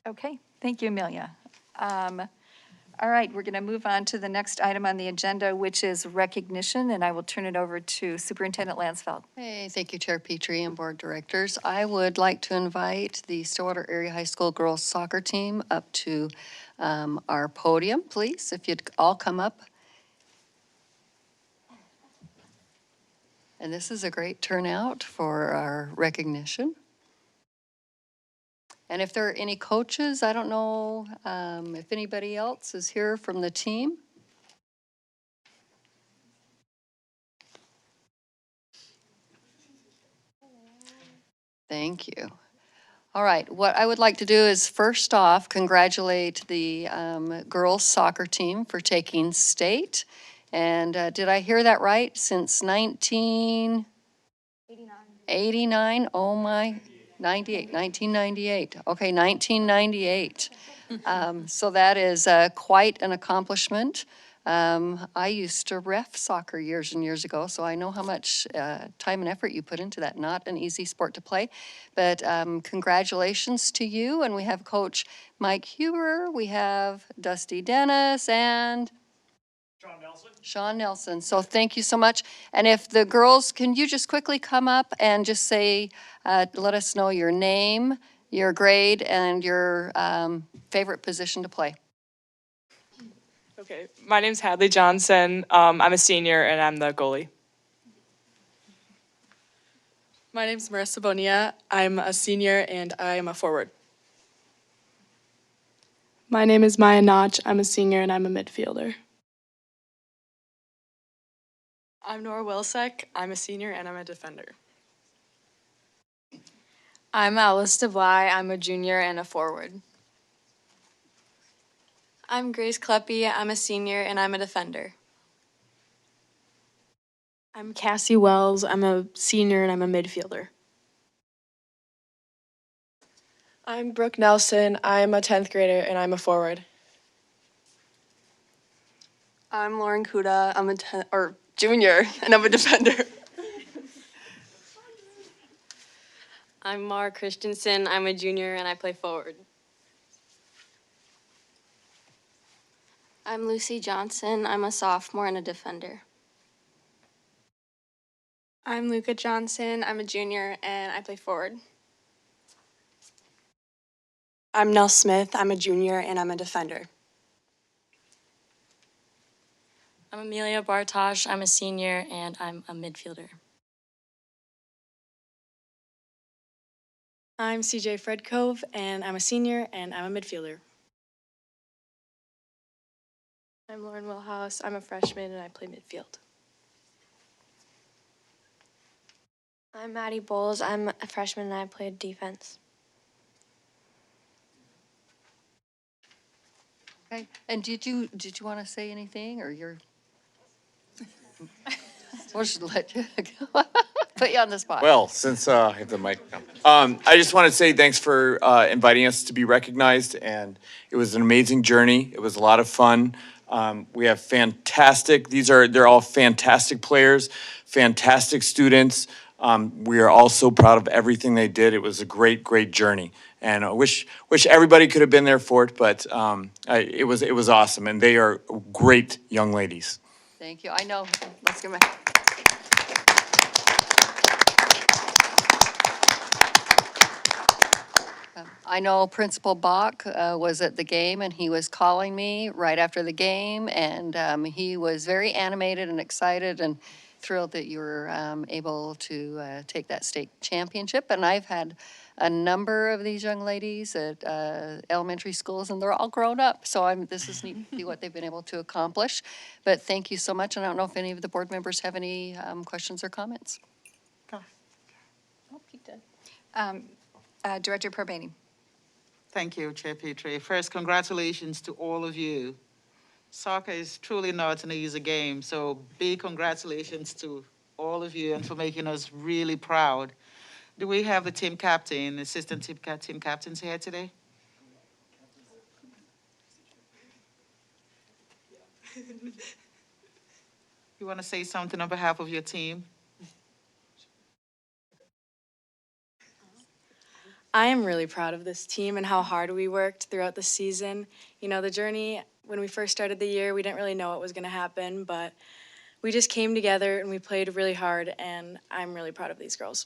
[SPEAKER 1] Okay, thank you, Amelia. All right, we're going to move on to the next item on the agenda, which is recognition, and I will turn it over to Superintendent Lansfeld.
[SPEAKER 2] Hey, thank you, Chair Petrie and Board Directors. I would like to invite the Stillwater Area High School girls soccer team up to our podium, please, if you'd all come up. And this is a great turnout for our recognition. And if there are any coaches, I don't know if anybody else is here from the team. Thank you. All right, what I would like to do is first off, congratulate the girls soccer team for taking state. And did I hear that right? Since 1989? Oh my, 1998. Okay, 1998. So that is quite an accomplishment. I used to ref soccer years and years ago, so I know how much time and effort you put into that. Not an easy sport to play, but congratulations to you. And we have Coach Mike Huber, we have Dusty Dennis, and Sean Nelson. So thank you so much. And if the girls, can you just quickly come up and just say, let us know your name, your grade, and your favorite position to play.
[SPEAKER 16] Okay, my name's Hadley Johnson. I'm a senior and I'm the goalie. My name's Marissa Bonilla. I'm a senior and I am a forward. My name is Maya Notch. I'm a senior and I'm a midfielder. I'm Nora Wilsek. I'm a senior and I'm a defender. I'm Alice DeVly. I'm a junior and a forward. I'm Grace Kleppe. I'm a senior and I'm a defender. I'm Cassie Wells. I'm a senior and I'm a midfielder. I'm Brooke Nelson. I'm a 10th grader and I'm a forward. I'm Lauren Kuda. I'm a junior and I'm a defender. I'm Mara Christensen. I'm a junior and I play forward. I'm Lucy Johnson. I'm a sophomore and a defender. I'm Luca Johnson. I'm a junior and I play forward. I'm Nell Smith. I'm a junior and I'm a defender. I'm Amelia Bartosh. I'm a senior and I'm a midfielder. I'm CJ Fredcove and I'm a senior and I'm a midfielder. I'm Lauren Wilhouse. I'm a freshman and I play midfield. I'm Maddie Bowles. I'm a freshman and I play defense.
[SPEAKER 2] Okay, and did you want to say anything, or you're? We'll just let you go. Put you on the spot.
[SPEAKER 17] Well, since I have the mic now, I just want to say thanks for inviting us to be recognized, and it was an amazing journey. It was a lot of fun. We have fantastic, they're all fantastic players, fantastic students. We are all so proud of everything they did. It was a great, great journey. And I wish everybody could have been there for it, but it was awesome. And they are great young ladies.
[SPEAKER 2] Thank you. I know, let's give them I know Principal Bach was at the game, and he was calling me right after the game, and he was very animated and excited and thrilled that you were able to take that state championship. And I've had a number of these young ladies at elementary schools, and they're all grown up. So this is neat to see what they've been able to accomplish. But thank you so much, and I don't know if any of the board members have any questions or comments.
[SPEAKER 5] Oh, he did.
[SPEAKER 1] Director Perbani.
[SPEAKER 12] Thank you, Chair Petrie. First, congratulations to all of you. Soccer is truly not an easy game, so big congratulations to all of you and for making us really proud. Do we have the team captain, assistant team captains here today? You want to say something on behalf of your team?
[SPEAKER 18] I am really proud of this team and how hard we worked throughout the season. You know, the journey, when we first started the year, we didn't really know what was going to happen, but we just came together and we played really hard, and I'm really proud of these girls.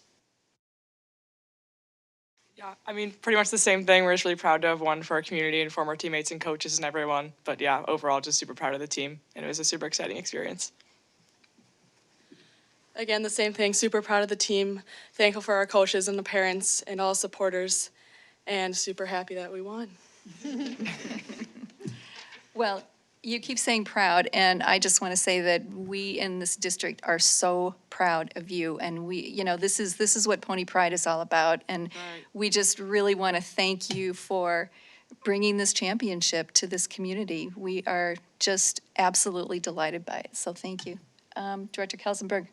[SPEAKER 19] Yeah, I mean, pretty much the same thing. We're just really proud to have won for our community and former teammates and coaches and everyone. But yeah, overall, just super proud of the team, and it was a super exciting experience. Again, the same thing, super proud of the team, thankful for our coaches and the parents and all supporters, and super happy that we won.
[SPEAKER 1] Well, you keep saying proud, and I just want to say that we in this district are so proud of you. And this is what Pony Pride is all about. And we just really want to thank you for bringing this championship to this community. We are just absolutely delighted by it. So thank you. Director Kelsenberg.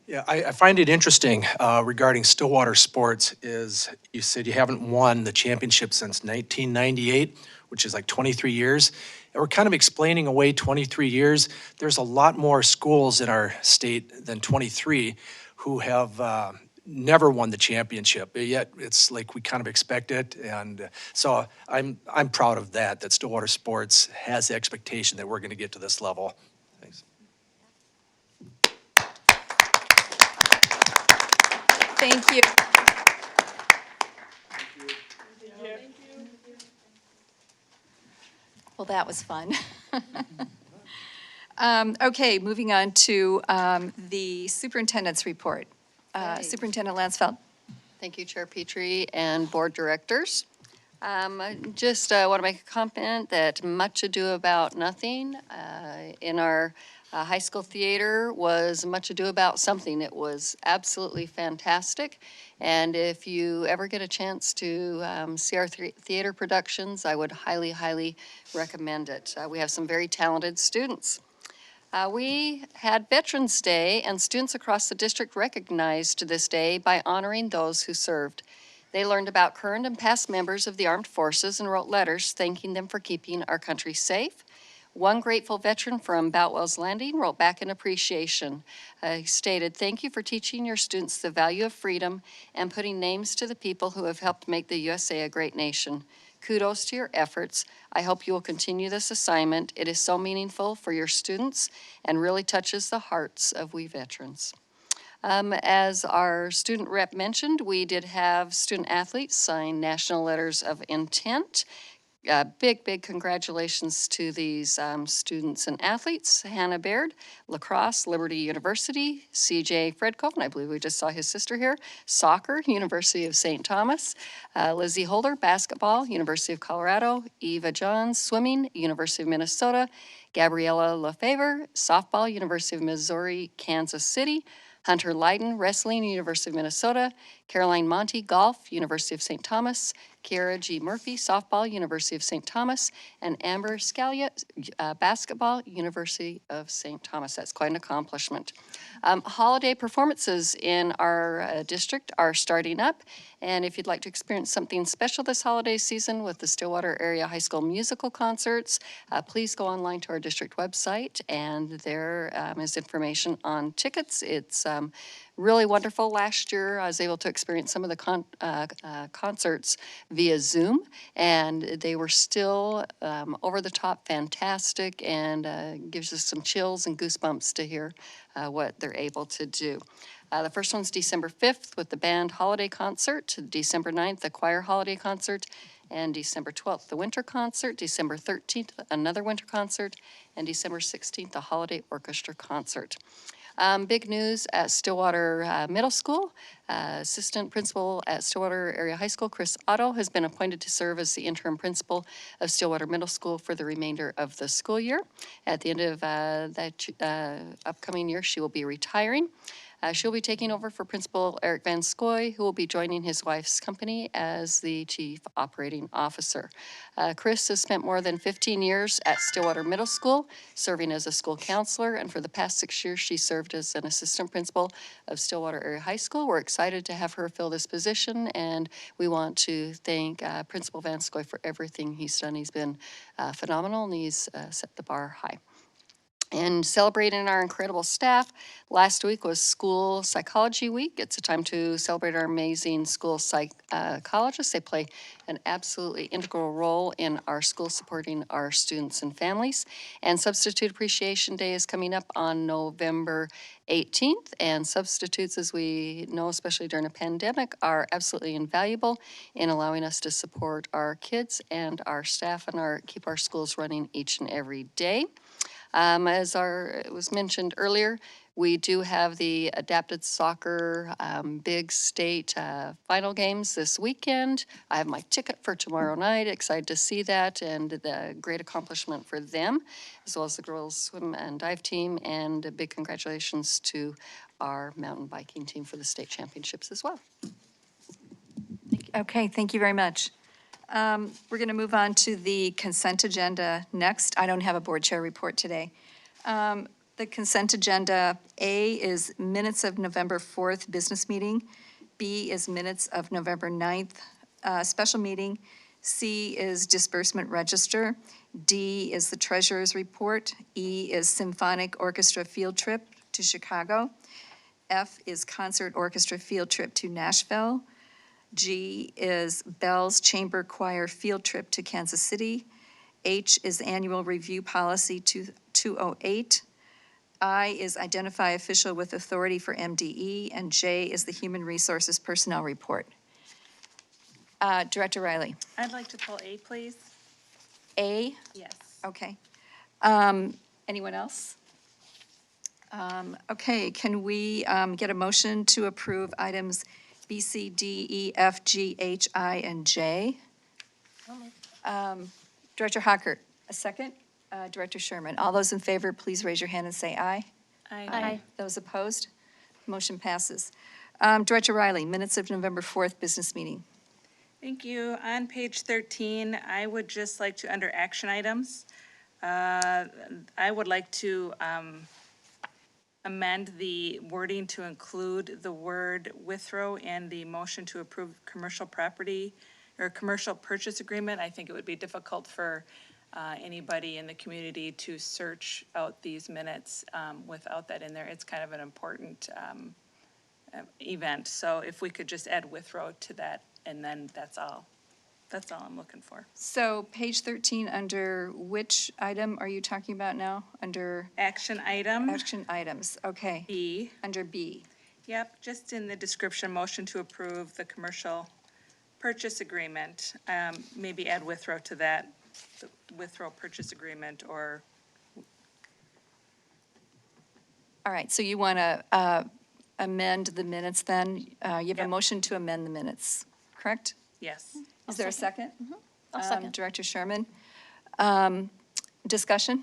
[SPEAKER 20] Yeah, I find it interesting regarding Stillwater sports is you said you haven't won the championship since 1998, which is like 23 years. And we're kind of explaining away 23 years. There's a lot more schools in our state than 23 who have never won the championship. Yet it's like we kind of expect it. And so I'm proud of that Stillwater sports has the expectation that we're going to get to this level. Thanks.
[SPEAKER 1] Thank you. Well, that was fun. Okay, moving on to the superintendent's report. Superintendent Lansfeld.
[SPEAKER 2] Thank you, Chair Petrie and board directors. Just want to make a comment that much ado about nothing in our high school theater was much ado about something. It was absolutely fantastic. And if you ever get a chance to see our theater productions, I would highly, highly recommend it. We have some very talented students. We had Veterans Day, and students across the district recognized this day by honoring those who served. They learned about current and past members of the armed forces and wrote letters thanking them for keeping our country safe. One grateful veteran from Boutwell's Landing wrote back in appreciation. He stated, "Thank you for teaching your students the value of freedom and putting names to the people who have helped make the USA a great nation. Kudos to your efforts. I hope you will continue this assignment. It is so meaningful for your students and really touches the hearts of we veterans." As our student rep mentioned, we did have student athletes sign national letters of intent. Big congratulations to these students and athletes. Hannah Baird, lacrosse, Liberty University, CJ Fredkov, and I believe we just saw his sister here, soccer, University of St. Thomas, Lizzie Holder, basketball, University of Colorado, Eva Johns, swimming, University of Minnesota, Gabriella Lefevre, softball, University of Missouri, Kansas City, Hunter Leiden, wrestling, University of Minnesota, Caroline Monty, golf, University of St. Thomas, Kiara G. Murphy, softball, University of St. Thomas, and Amber Scalia, basketball, University of St. Thomas. That's quite an accomplishment. Holiday performances in our district are starting up, and if you'd like to experience something special this holiday season with the Stillwater Area High School musical concerts, please go online to our district website, and there is information on tickets. It's really wonderful. Last year, I was able to experience some of the concerts via Zoom, and they were still over the top fantastic, and gives us some chills and goosebumps to hear what they're able to do. The first one's December 5th with the band holiday concert, December 9th, the choir holiday concert, and December 12th, the winter concert, December 13th, another winter concert, and December 16th, the holiday orchestra concert. Big news at Stillwater Middle School. Assistant Principal at Stillwater Area High School, Chris Otto, has been appointed to serve as the interim principal of Stillwater Middle School for the remainder of the school year. At the end of that upcoming year, she will be retiring. She'll be taking over for Principal Eric Van Scoy, who will be joining his wife's company as the Chief Operating Officer. Chris has spent more than 15 years at Stillwater Middle School, serving as a school counselor, and for the past 6 years, she served as an assistant principal of Stillwater Area High School. We're excited to have her fill this position, and we want to thank Principal Van Scoy for everything he's done. He's been phenomenal, and he's set the bar high. And celebrating our incredible staff, last week was School Psychology Week. It's a time to celebrate our amazing school psychologists. They play an absolutely integral role in our school, supporting our students and families. And Substitute Appreciation Day is coming up on November 18th. And substitutes, as we know, especially during a pandemic, are absolutely invaluable in allowing us to support our kids and our staff and keep our schools running each and every day. As it was mentioned earlier, we do have the adapted soccer big state final games this weekend. I have my ticket for tomorrow night. Excited to see that, and the great accomplishment for them, as well as the girls swim and dive team. And a big congratulations to our mountain biking team for the state championships as well.
[SPEAKER 1] Okay, thank you very much. We're going to move on to the consent agenda next. I don't have a board chair report today. The consent agenda, A is minutes of November 4th business meeting. B is minutes of November 9th special meeting. C is disbursement register. D is the treasurer's report. E is symphonic orchestra field trip to Chicago. F is concert orchestra field trip to Nashville. G is Bell's Chamber Choir field trip to Kansas City. H is annual review policy 208. I is identify official with authority for MDE, and J is the human resources personnel report. Director Riley.
[SPEAKER 6] I'd like to pull A, please.
[SPEAKER 1] A?
[SPEAKER 6] Yes.
[SPEAKER 1] Okay. Anyone else? Okay, can we get a motion to approve items B, C, D, E, F, G, H, I, and J? Director Hockert, a second? Director Sherman, all those in favor, please raise your hand and say aye.
[SPEAKER 6] Aye.
[SPEAKER 1] Those opposed? Motion passes. Director Riley, minutes of November 4th business meeting.
[SPEAKER 6] Thank you. On page 13, I would just like to, under action items, I would like to amend the wording to include the word Withrow in the motion to approve commercial property or commercial purchase agreement. I think it would be difficult for anybody in the community to search out these minutes without that in there. It's kind of an important event. So if we could just add Withrow to that, and then that's all. That's all I'm looking for.
[SPEAKER 1] So page 13, under which item are you talking about now? Under?
[SPEAKER 6] Action item.
[SPEAKER 1] Action items, okay.
[SPEAKER 6] B.
[SPEAKER 1] Under B.
[SPEAKER 6] Yep, just in the description, motion to approve the commercial purchase agreement. Maybe add Withrow to that, the Withrow purchase agreement, or.
[SPEAKER 1] All right, so you want to amend the minutes then? You have a motion to amend the minutes, correct?
[SPEAKER 6] Yes.
[SPEAKER 1] Is there a second?
[SPEAKER 5] I'll second.
[SPEAKER 1] Director Sherman. Discussion?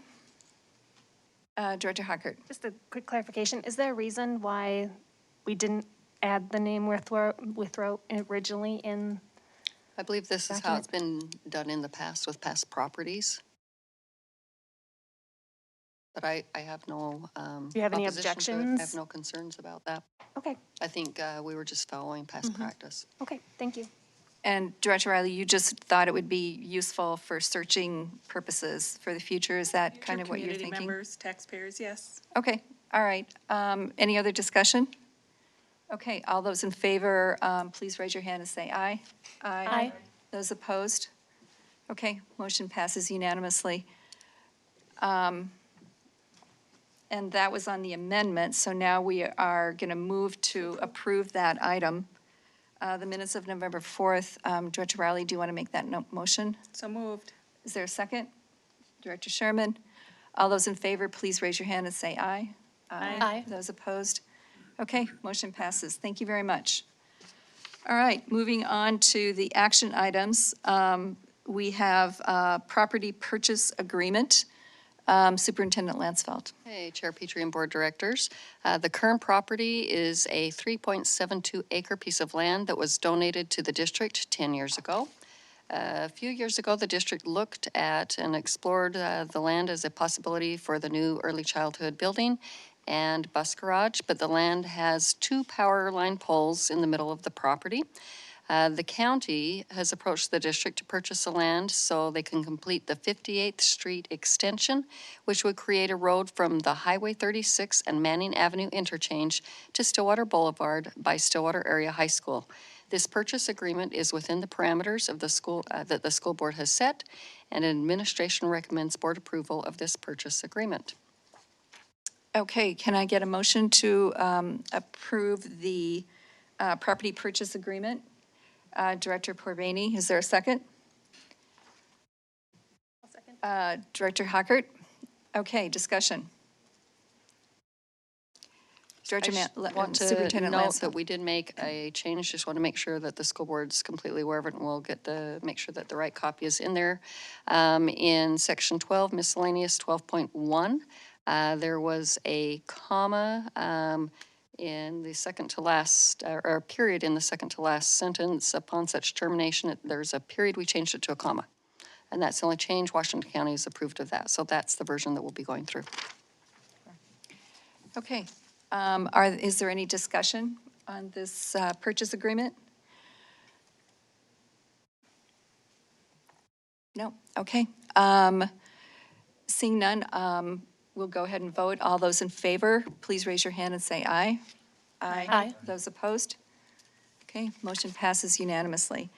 [SPEAKER 1] Director Hockert.
[SPEAKER 9] Just a quick clarification. Is there a reason why we didn't add the name Withrow originally in
[SPEAKER 2] I believe this is how it's been done in the past with past properties. But I have no
[SPEAKER 9] Do you have any
[SPEAKER 2] opposition to it. I have
[SPEAKER 9] objections?
[SPEAKER 2] no concerns about that.
[SPEAKER 9] Okay,
[SPEAKER 2] I think we were just following past practice.
[SPEAKER 9] okay, thank you.
[SPEAKER 1] And Director Riley, you just thought it would be useful for searching purposes for the future. Is that kind of what you're
[SPEAKER 6] Community
[SPEAKER 1] thinking?
[SPEAKER 6] members, taxpayers, yes.
[SPEAKER 1] Okay, all right. Any other discussion? Okay, all those in favor, please raise your hand and say aye.
[SPEAKER 5] Aye.
[SPEAKER 1] Those opposed? Okay, motion passes unanimously. And that was on the amendment, so now we are going to move to approve that item. The minutes of November 4th, Director Riley, do you want to make that motion?
[SPEAKER 6] So moved.
[SPEAKER 1] Is there a second? Director Sherman? All those in favor, please raise your hand and say aye.
[SPEAKER 5] Aye.
[SPEAKER 1] Those opposed? Okay, motion passes. Thank you very much. All right, moving on to the action items. We have property purchase agreement. Superintendent Lansfeld.
[SPEAKER 2] Hey, Chair Petrie and Board Directors. The current property is a 3.72 acre piece of land that was donated to the district 10 years ago. A few years ago, the district looked at and explored the land as a possibility for the new early childhood building and bus garage, but the land has 2 power line poles in the middle of the property. The county has approached the district to purchase the land so they can complete the 58th Street extension, which would create a road from the Highway 36 and Manning Avenue interchange to Stillwater Boulevard by Stillwater Area High School. This purchase agreement is within the parameters of the school that the school board has set, and administration recommends board approval of this purchase agreement.
[SPEAKER 1] Okay, can I get a motion to approve the property purchase agreement? Director Porvani, is there a second?
[SPEAKER 5] I'll second.
[SPEAKER 1] Director Hockert? Okay, discussion. Director
[SPEAKER 2] Want to
[SPEAKER 1] Superintendent
[SPEAKER 2] note
[SPEAKER 1] Lansfeld.
[SPEAKER 2] that we did make a change, just want to make sure that the school board's completely aware of it, and we'll make sure that the right copy is in there. In section 12, miscellaneous 12.1, there was a comma in the second to last, or period in the second to last sentence. Upon such termination, there's a period, we changed it to a comma. And that's the only change. Washington County has approved of that. So that's the version that we'll be going through.
[SPEAKER 1] Okay, is there any discussion on this purchase agreement? No, okay. Seeing none, we'll go ahead and vote. All those in favor, please raise your hand and say aye.
[SPEAKER 5] Aye.
[SPEAKER 1] Those opposed? Okay, motion passes unanimously.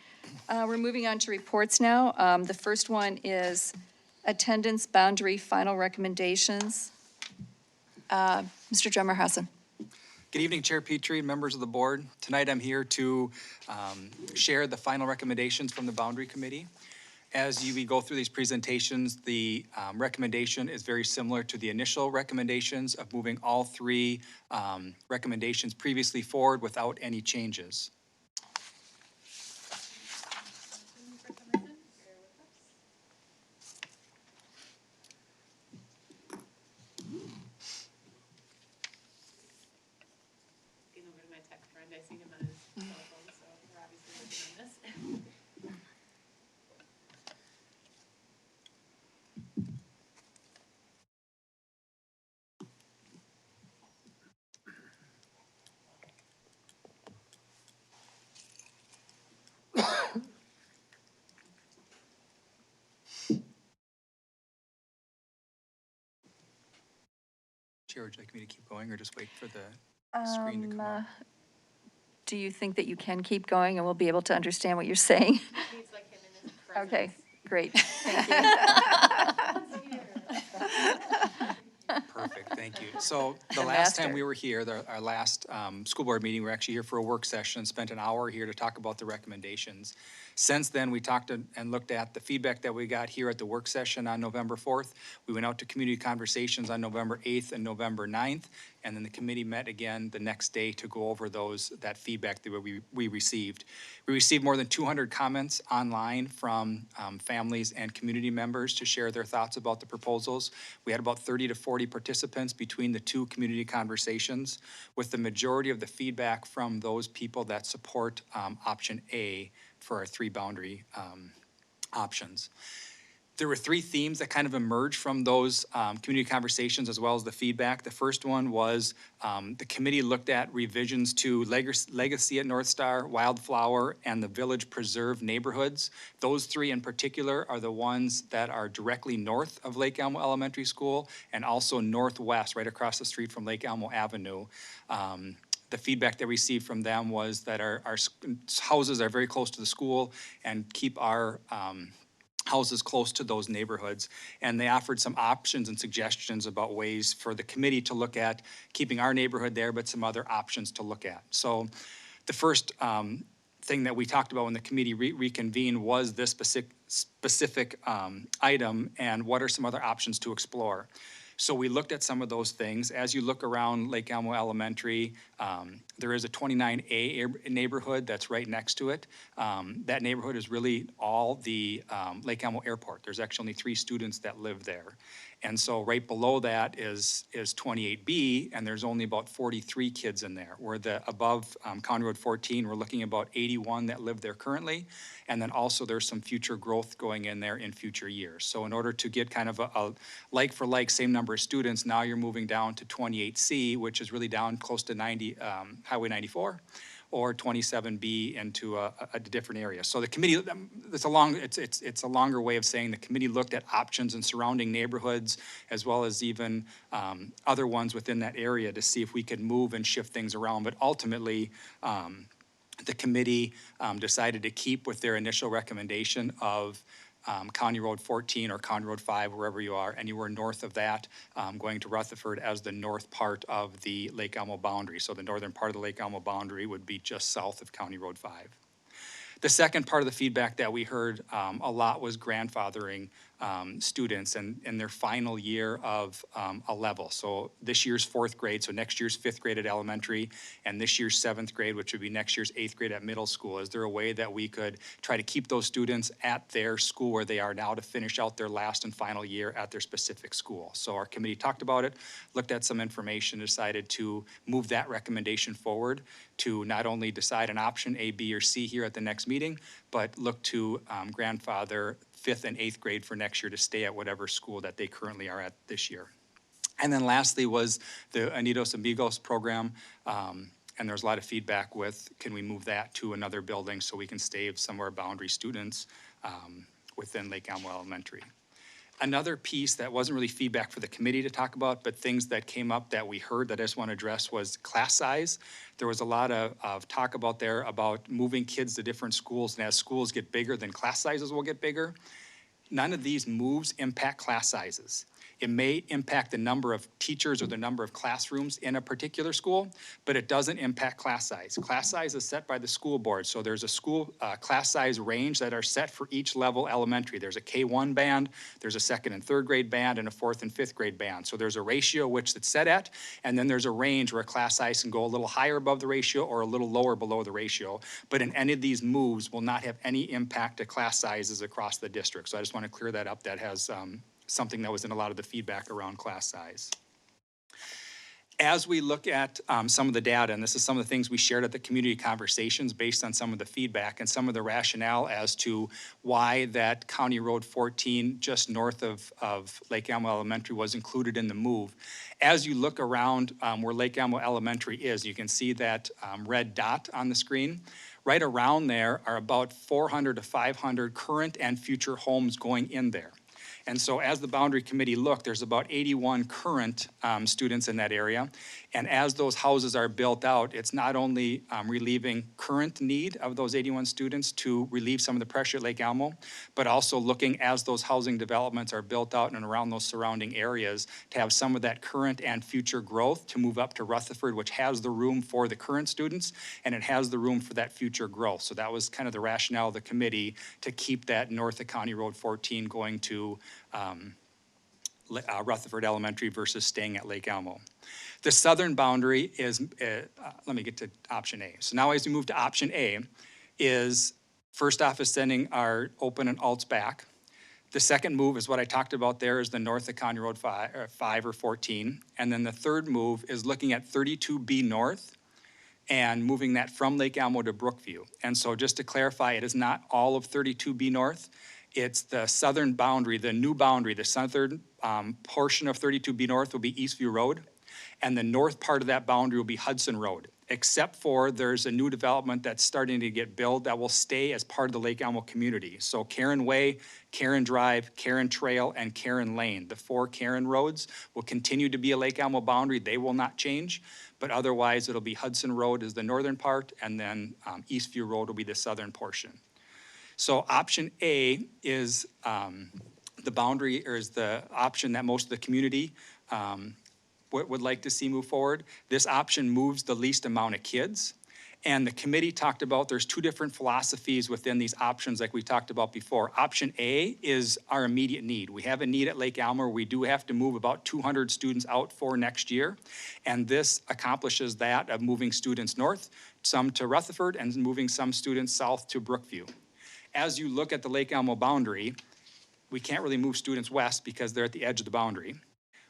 [SPEAKER 1] We're moving on to reports now. The first one is attendance boundary final recommendations. Mr. Drummer-Hassan.
[SPEAKER 10] Good evening, Chair Petrie and members of the board. Tonight I'm here to share the final recommendations from the Boundary Committee. As we go through these presentations, the recommendation is very similar to the initial recommendations of moving all 3 recommendations previously forward without any changes.
[SPEAKER 11] Over to my tech friend, I see him on his cell phone, so we're obviously working on this.
[SPEAKER 10] Chair, would you like me to keep going or just wait for the screen to come up?
[SPEAKER 1] Do you think that you can keep going and we'll be able to understand what you're saying?
[SPEAKER 11] He's like him in his presence.
[SPEAKER 1] Okay, great. Thank you.
[SPEAKER 10] Perfect, thank you. So the
[SPEAKER 1] The
[SPEAKER 10] last time
[SPEAKER 1] master.
[SPEAKER 10] we were here, our last school board meeting, we were actually here for a work session, spent an hour here to talk about the recommendations. Since then, we talked and looked at the feedback that we got here at the work session on November 4th. We went out to community conversations on November 8th and November 9th, and then the committee met again the next day to go over that feedback that we received. We received more than 200 comments online from families and community members to share their thoughts about the proposals. We had about 30 to 40 participants between the 2 community conversations, with the majority of the feedback from those people that support option A for our 3 boundary options. There were 3 themes that kind of emerged from those community conversations as well as the feedback. The first one was the committee looked at revisions to Legacy at North Star, Wildflower, and the Village Preserve neighborhoods. Those 3 in particular are the ones that are directly north of Lake Elmo Elementary School and also northwest, right across the street from Lake Elmo Avenue. The feedback that we received from them was that our houses are very close to the school and keep our houses close to those neighborhoods. And they offered some options and suggestions about ways for the committee to look at keeping our neighborhood there, but some other options to look at. So the first thing that we talked about when the committee reconvened was this specific item and what are some other options to explore. So we looked at some of those things. As you look around Lake Elmo Elementary, there is a 29A neighborhood that's right next to it. That neighborhood is really all the Lake Elmo Airport. There's actually only 3 students that live there. And so right below that is 28B, and there's only about 43 kids in there. Where above County Road 14, we're looking at about 81 that live there currently. And then also there's some future growth going in there in future years. So in order to get kind of a like for like same number of students, now you're moving down to 28C, which is really down close to Highway 94. Or 27B into a different area. So the committee, it's a longer way of saying the committee looked at options in surrounding neighborhoods as well as even other ones within that area to see if we could move and shift things around. But ultimately, the committee decided to keep with their initial recommendation of County Road 14 or County Road 5, wherever you are, anywhere north of that, going to Rutherford as the north part of the Lake Elmo boundary. So the northern part of the Lake Elmo boundary would be just south of County Road 5. The second part of the feedback that we heard a lot was grandfathering students in their final year of a level. So this year's 4th grade, so next year's 5th grade at elementary, and this year's 7th grade, which would be next year's 8th grade at middle school. Is there a way that we could try to keep those students at their school where they are now to finish out their last and final year at their specific school? So our committee talked about it, looked at some information, decided to move that recommendation forward to not only decide an option A, B, or C here at the next meeting, but look to grandfather 5th and 8th grade for next year to stay at whatever school that they currently are at this year. And then lastly was the Unidos Amigos program. And there's a lot of feedback with, can we move that to another building so we can save some of our boundary students within Lake Elmo Elementary. Another piece that wasn't really feedback for the committee to talk about, but things that came up that we heard that I just want to address was class size. There was a lot of talk about there about moving kids to different schools, and as schools get bigger, then class sizes will get bigger. None of these moves impact class sizes. It may impact the number of teachers or the number of classrooms in a particular school, but it doesn't impact class size. Class size is set by the school board. So there's a school class size range that are set for each level elementary. There's a K1 band, there's a 2nd and 3rd grade band, and a 4th and 5th grade band. So there's a ratio which it's set at, and then there's a range where a class size can go a little higher above the ratio or a little lower below the ratio. But in any of these moves will not have any impact to class sizes across the district. So I just want to clear that up. That has something that was in a lot of the feedback around class size. As we look at some of the data, and this is some of the things we shared at the community conversations based on some of the feedback and some of the rationale as to why that County Road 14 just north of Lake Elmo Elementary was included in the move. As you look around where Lake Elmo Elementary is, you can see that red dot on the screen. Right around there are about 400 to 500 current and future homes going in there. And so as the boundary committee looked, there's about 81 current students in that area. And as those houses are built out, it's not only relieving current need of those 81 students to relieve some of the pressure at Lake Elmo, but also looking as those housing developments are built out and around those surrounding areas to have some of that current and future growth to move up to Rutherford, which has the room for the current students and it has the room for that future growth. So that was kind of the rationale of the committee to keep that north of County Road 14 going to Rutherford Elementary versus staying at Lake Elmo. The southern boundary is, let me get to option A. So now as we move to option A, is first off is sending our open and alts back. The second move is what I talked about there is the north of County Road 5 or 14. And then the third move is looking at 32B North and moving that from Lake Elmo to Brookview. And so just to clarify, it is not all of 32B North. It's the southern boundary, the new boundary, the southern portion of 32B North will be Eastview Road, and the north part of that boundary will be Hudson Road, except for there's a new development that's starting to get built that will stay as part of the Lake Elmo community. So Karen Way, Karen Drive, Karen Trail, and Karen Lane, the 4 Karen roads will continue to be a Lake Elmo boundary. They will not change, but otherwise it'll be Hudson Road is the northern part, and then Eastview Road will be the southern portion. So option A is the boundary, or is the option that most of the community would like to see move forward. This option moves the least amount of kids. And the committee talked about there's 2 different philosophies within these options like we talked about before. Option A is our immediate need. We have a need at Lake Elmo. We do have to move about 200 students out for next year. And this accomplishes that of moving students north, some to Rutherford, and moving some students south to Brookview. As you look at the Lake Elmo boundary, we can't really move students west because they're at the edge of the boundary.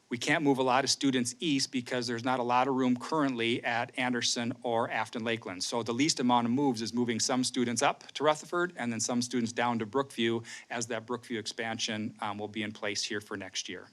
[SPEAKER 10] We can't move a lot of students east because there's not a lot of room currently at Anderson or Afton Lakeland. So the least amount of moves is moving some students up to Rutherford and then some students down to Brookview, as that Brookview expansion will be in place here for next year.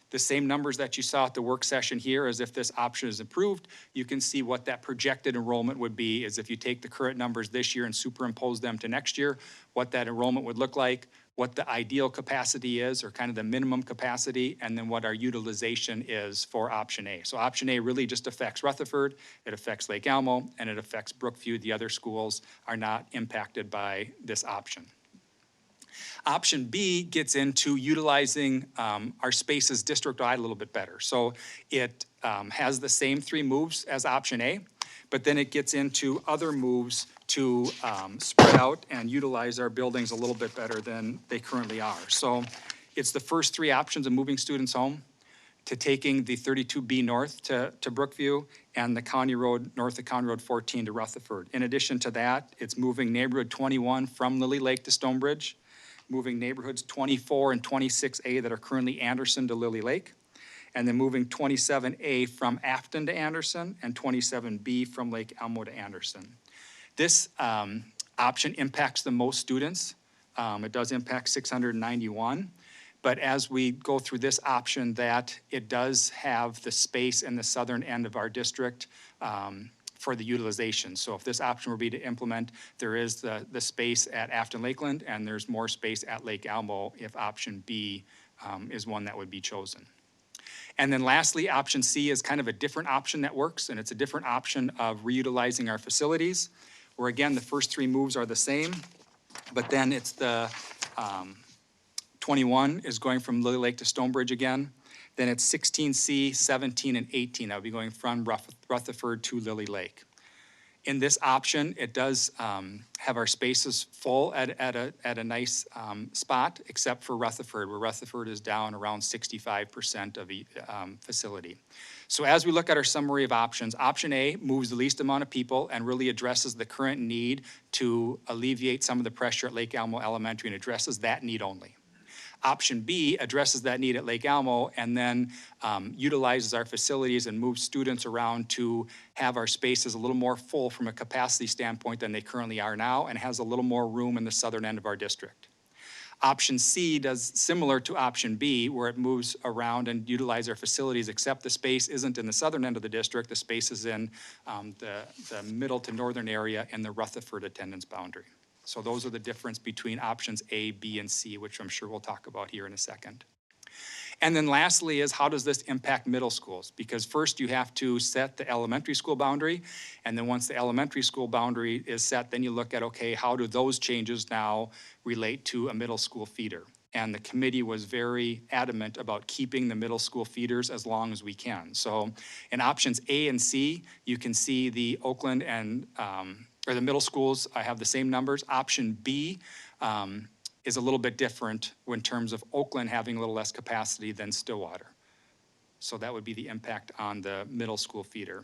[SPEAKER 10] The same numbers that you saw at the work session here, as if this option is approved, you can see what that projected enrollment would be, is if you take the current numbers this year and superimpose them to next year, what that enrollment would look like, what the ideal capacity is, or kind of the minimum capacity, and then what our utilization is for option A. So option A really just affects Rutherford, it affects Lake Elmo, and it affects Brookview. The other schools are not impacted by this option. Option B gets into utilizing our spaces district-wide a little bit better. So it has the same 3 moves as option A, but then it gets into other moves to spread out and utilize our buildings a little bit better than they currently are. So it's the first 3 options of moving students home, to taking the 32B north to Brookview, and the County Road, north of County Road 14 to Rutherford. In addition to that, it's moving neighborhood 21 from Lily Lake to Stonebridge, moving neighborhoods 24 and 26A that are currently Anderson to Lily Lake, and then moving 27A from Afton to Anderson and 27B from Lake Elmo to Anderson. This option impacts the most students. It does impact 691. But as we go through this option, that it does have the space in the southern end of our district for the utilization. So if this option were to be to implement, there is the space at Afton Lakeland, and there's more space at Lake Elmo if option B is one that would be chosen. And then lastly, option C is kind of a different option that works, and it's a different option of reutilizing our facilities, where again, the first 3 moves are the same, but then it's the 21 is going from Lily Lake to Stonebridge again. Then it's 16C, 17, and 18. That would be going from Rutherford to Lily Lake. In this option, it does have our spaces full at a nice spot, except for Rutherford, where Rutherford is down around 65% of the facility. So as we look at our summary of options, option A moves the least amount of people and really addresses the current need to alleviate some of the pressure at Lake Elmo Elementary and addresses that need only. Option B addresses that need at Lake Elmo and then utilizes our facilities and moves students around to have our spaces a little more full from a capacity standpoint than they currently are now, and has a little more room in the southern end of our district. Option C does similar to option B, where it moves around and utilizes our facilities, except the space isn't in the southern end of the district. The space is in the middle to northern area in the Rutherford attendance boundary. So those are the difference between options A, B, and C, which I'm sure we'll talk about here in a second. And then lastly is, how does this impact middle schools? Because first you have to set the elementary school boundary, and then once the elementary school boundary is set, then you look at, okay, how do those changes now relate to a middle school feeder? And the committee was very adamant about keeping the middle school feeders as long as we can. So in options A and C, you can see the Oakland and or the middle schools, I have the same numbers. Option B is a little bit different in terms of Oakland having a little less capacity than Stillwater. So that would be the impact on the middle school feeder.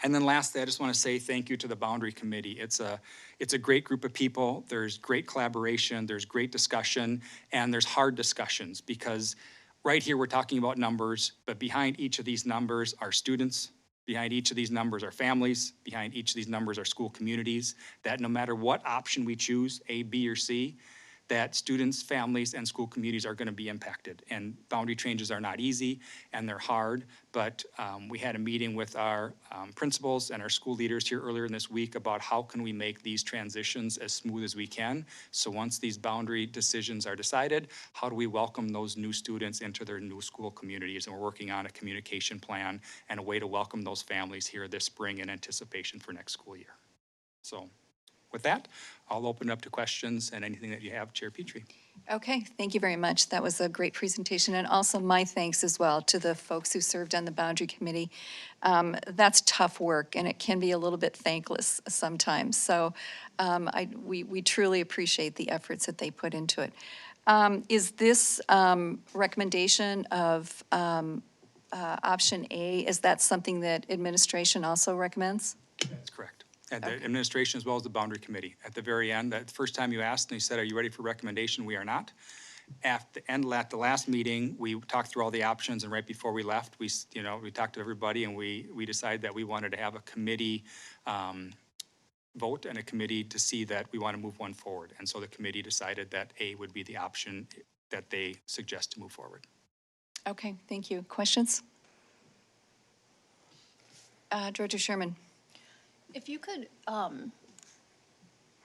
[SPEAKER 10] And then lastly, I just want to say thank you to the Boundary Committee. It's a great group of people. There's great collaboration, there's great discussion, and there's hard discussions, because right here we're talking about numbers, but behind each of these numbers are students, Behind each of these numbers are families, behind each of these numbers are school communities, that no matter what option we choose, A, B, or C, that students, families, and school communities are gonna be impacted. And boundary changes are not easy, and they're hard, but we had a meeting with our principals and our school leaders here earlier in this week about how can we make these transitions as smooth as we can. So once these boundary decisions are decided, how do we welcome those new students into their new school communities? And we're working on a communication plan and a way to welcome those families here this spring in anticipation for next school year. So with that, I'll open it up to questions and anything that you have, Chair Petrie.
[SPEAKER 1] Okay, thank you very much. That was a great presentation, and also my thanks as well to the folks who served on the Boundary Committee. That's tough work, and it can be a little bit thankless sometimes. So we truly appreciate the efforts that they put into it. Is this recommendation of option A, is that something that administration also recommends?
[SPEAKER 10] That's correct. And the administration as well as the boundary committee. At the very end, the first time you asked and you said, are you ready for recommendation? We are not. At the last meeting, we talked through all the options, and right before we left, we talked to everybody, and we decided that we wanted to have a committee vote and a committee to see that we want to move one forward. And so the committee decided that A would be the option that they suggest to move forward.
[SPEAKER 1] Okay, thank you. Questions? Director Sherman.
[SPEAKER 5] If you could,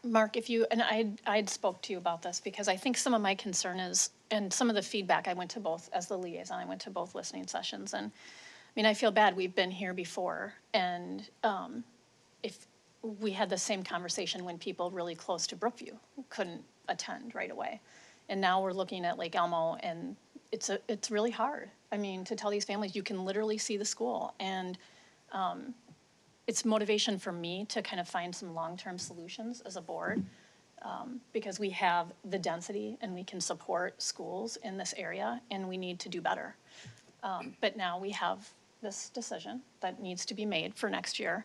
[SPEAKER 5] Mark, and I'd spoke to you about this because I think some of my concern is, and some of the feedback, I went to both, as the liaison, I went to both listening sessions, and I mean, I feel bad, we've been here before, and if we had the same conversation when people really close to Brookview couldn't attend right away. And now we're looking at Lake Elmo, and it's really hard. I mean, to tell these families, you can literally see the school, and it's motivation for me to kind of find some long-term solutions as a board, because we have the density and we can support schools in this area, and we need to do better. But now we have this decision that needs to be made for next year.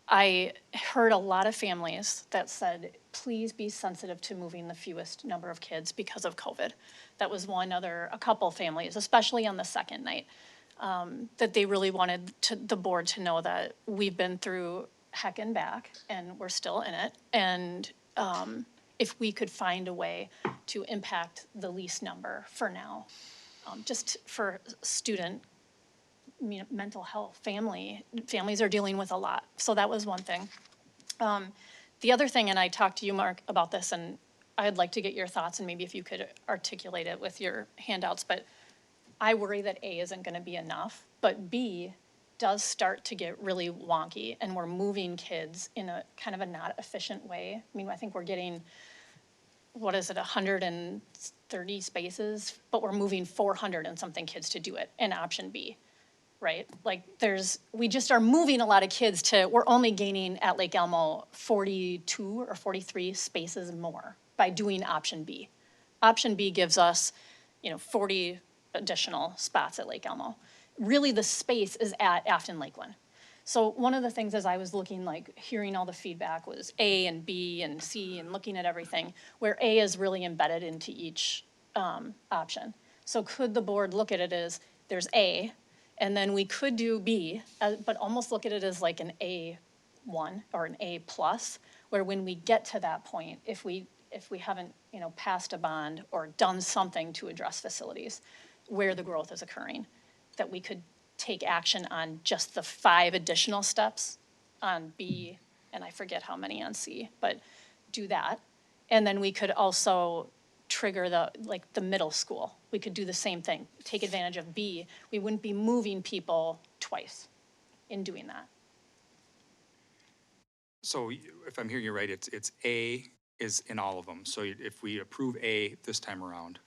[SPEAKER 5] I heard a lot of families that said, please be sensitive to moving the fewest number of kids because of COVID. That was a couple families, especially on the second night, that they really wanted the board to know that we've been through heck and back, and we're still in it. And if we could find a way to impact the least number for now, just for student mental health, families are dealing with a lot. So that was one thing. The other thing, and I talked to you, Mark, about this, and I'd like to get your thoughts, and maybe if you could articulate it with your handouts, but I worry that A isn't going to be enough, but B does start to get really wonky, and we're moving kids in a kind of a not efficient way. I mean, I think we're getting, 130 spaces, but we're moving 400 and something kids to do it in option B, right? Like we just are moving a lot of kids we're only gaining at Lake Elmo 42 or 43 spaces more by doing option B. Option B gives us, 40 additional spots at Lake Elmo. Really, the space is at Afton Lakeland. So one of the things as I was looking, hearing all the feedback was A and B and C and looking at everything, where A is really embedded into each option. So could the board look at it as there's A, and then we could do B, but almost look at it as like an A1 or an A plus, where when we get to that point, if we haven't, passed a bond or done something to address facilities where the growth is occurring, that we could take action on just the 5 additional steps on B, and I forget how many on C, but do that. And then we could also trigger the middle school. We could do the same thing, take advantage of B. We wouldn't be moving people twice in doing that.
[SPEAKER 10] So if I'm hearing you right, it's A is in all of them. So if we approve A this time around,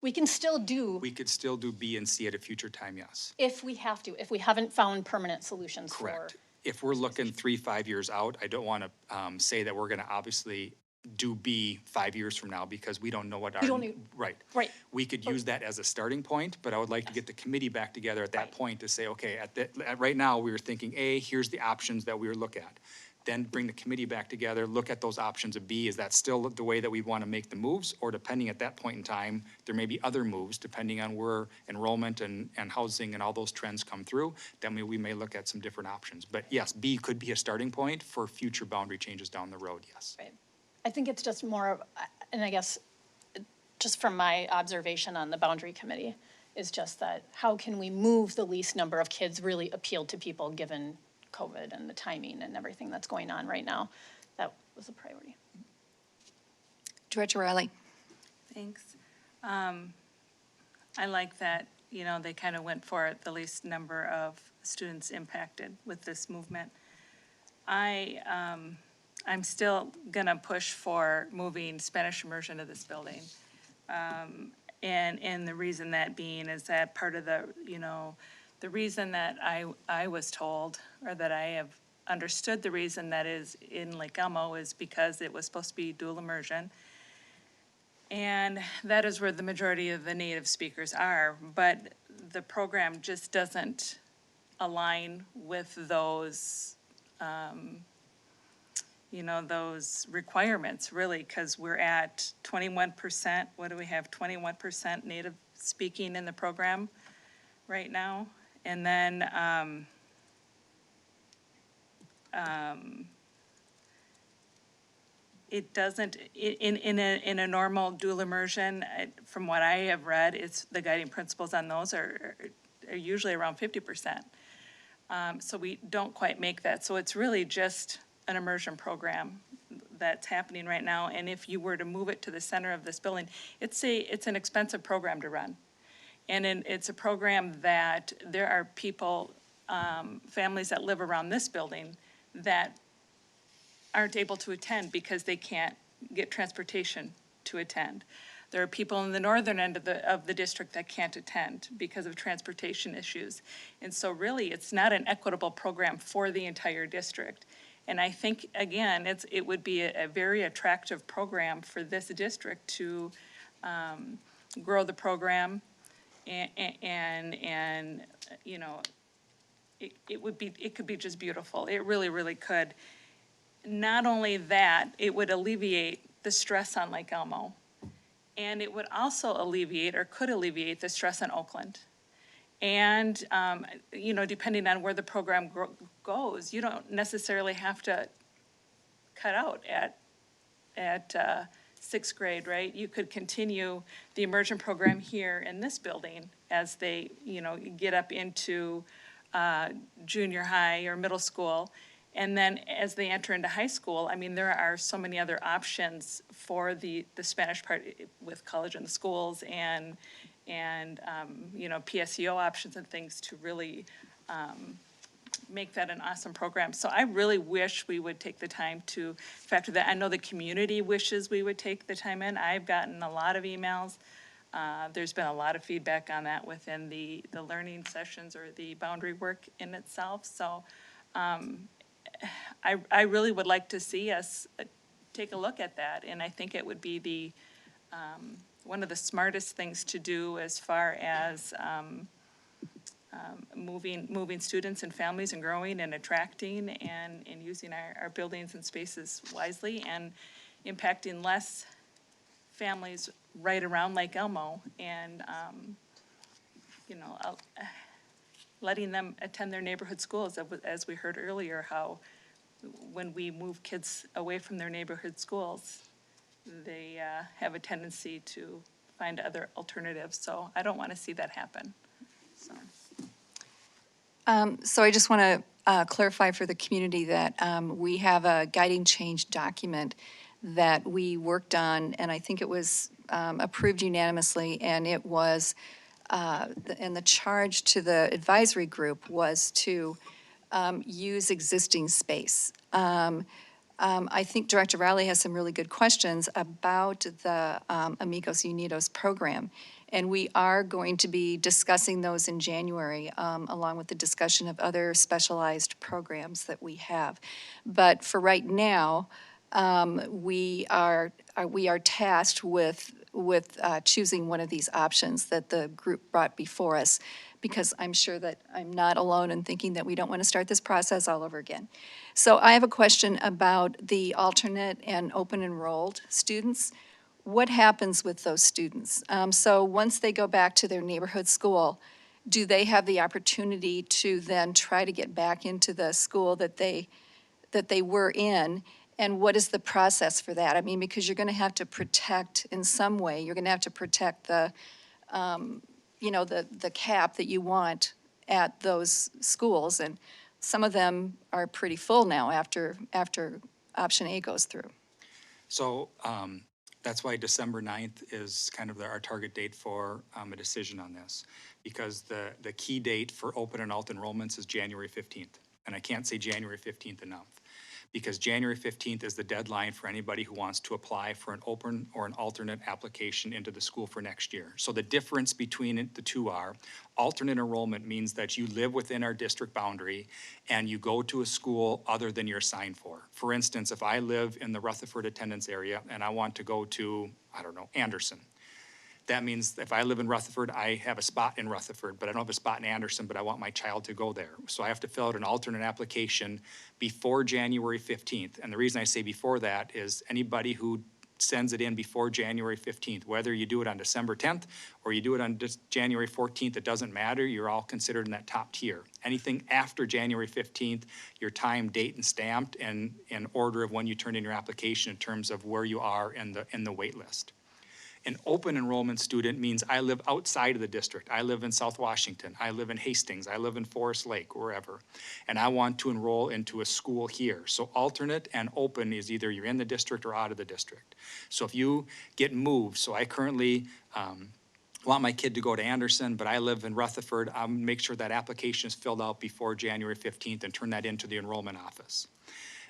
[SPEAKER 5] we can still do.
[SPEAKER 10] We could still do B and C at a future time, yes.
[SPEAKER 5] If we have to, if we haven't found permanent solutions for.
[SPEAKER 10] Correct. If we're looking 3-5 years out, I don't want to say that we're going to obviously do B 5 years from now because we don't know what our. Right.
[SPEAKER 5] Right.
[SPEAKER 10] We could use that as a starting point, but I would like to get the committee back together at that point to say, okay, right now we were thinking A, here's the options that we were looking at. then bring the committee back together, look at those options of B. Is that still the way that we want to make the moves? Or depending at that point in time, there may be other moves depending on where enrollment and housing and all those trends come through. Then we may look at some different options. But yes, B could be a starting point for future boundary changes down the road, yes.
[SPEAKER 5] Right. I think it's just more of, and I guess, just from my observation on the boundary committee, is just that how can we move the least number of kids really appeal to people given COVID and the timing and everything that's going on right now? That was a priority.
[SPEAKER 1] Director Riley.
[SPEAKER 6] Thanks. I like that, you know, they kind of went for the least number of students impacted with this movement. I'm still gonna push for moving Spanish immersion to this building. And the reason that being is that part of the, you know, the reason that I was told, or that I have understood the reason that is in Lake Elmo is because it was supposed to be dual immersion. And that is where the majority of the native speakers are, but the program just doesn't align with those, you know, those requirements, really, because we're at 21%, what do we have, 21% native speaking in the program right now? And then, it doesn't, in a normal dual immersion, from what I have read, it's, the guiding principles on those are usually around 50%. So we don't quite make that. So it's really just an immersion program that's happening right now. And if you were to move it to the center of this building, it's an expensive program to run. And it's a program that there are people, families that live around this building that aren't able to attend because they can't get transportation to attend. There are people in the northern end of the district that can't attend because of transportation issues. And so really, it's not an equitable program for the entire district. And I think, again, it would be a very attractive program for this district to grow the program and you know, it could be just beautiful. It really, really could. Not only that, it would alleviate the stress on Lake Elmo. And it would also alleviate, or could alleviate, the stress on Oakland. And, you know, depending on where the program goes, you don't necessarily have to cut out at sixth grade, right? You could continue the immersion program here in this building as they, you know, get up into junior high or middle school. And then as they enter into high school, I mean, there are so many other options for the Spanish part with college and the schools and you know, PSEO options and things to really make that an awesome program. So I really wish we would take the time to factor that. I know the community wishes we would take the time in. I've gotten a lot of emails. There's been a lot of feedback on that within the learning sessions or the boundary work in itself. So I really would like to see us take a look at that, and I think it would be the one of the smartest things to do as far as moving students and families and growing and attracting and using our buildings and spaces wisely and impacting less families right around Lake Elmo and you know, letting them attend their neighborhood schools, as we heard earlier, how when we move kids away from their neighborhood schools, they have a tendency to find other alternatives. So I don't want to see that happen, so.
[SPEAKER 1] So I just want to clarify for the community that we have a guiding change document that we worked on, and I think it was approved unanimously, and it was, and the charge to the advisory group was to use existing space. I think Director Riley has some really good questions about the Amigos Unidos program. And we are going to be discussing those in January, along with the discussion of other specialized programs that we have. But for right now, we are tasked with choosing one of these options that the group brought before us, because I'm sure that I'm not alone in thinking that we don't want to start this process all over again. So I have a question about the alternate and open enrolled students. What happens with those students? So once they go back to their neighborhood school, do they have the opportunity to then try to get back into the school that they were in? And what is the process for that? I mean, because you're going to have to protect in some way, you're going to have to protect the, the cap that you want at those schools. And some of them are pretty full now after option A goes through.
[SPEAKER 10] So that's why December 9th is kind of our target date for a decision on this, because the key date for open and alt enrollments is January 15th. And I can't say January 15th enough, because January 15th is the deadline for anybody who wants to apply for an open or an alternate application into the school for next year. So the difference between the two are, alternate enrollment means that you live within our district boundary and you go to a school other than you're assigned for. For instance, if I live in the Rutherford attendance area and I want to go to, I don't know, Anderson, that means if I live in Rutherford, I have a spot in Rutherford, but I don't have a spot in Anderson, but I want my child to go there. So I have to fill out an alternate application before January 15th. And the reason I say before that is anybody who sends it in before January 15th, whether you do it on December 10th or you do it on January 14th, it doesn't matter. You're all considered in that top tier. Anything after January 15th, your time, date, and stamped and in order of when you turn in your application in terms of where you are in the wait list. An open enrollment student means I live outside of the district. I live in South Washington. I live in Hastings. I live in Forest Lake, wherever. And I want to enroll into a school here. So alternate and open is either you're in the district or out of the district. So if you get moved, so I currently want my kid to go to Anderson, but I live in Rutherford, I'll make sure that application is filled out before January 15th and turn that into the enrollment office.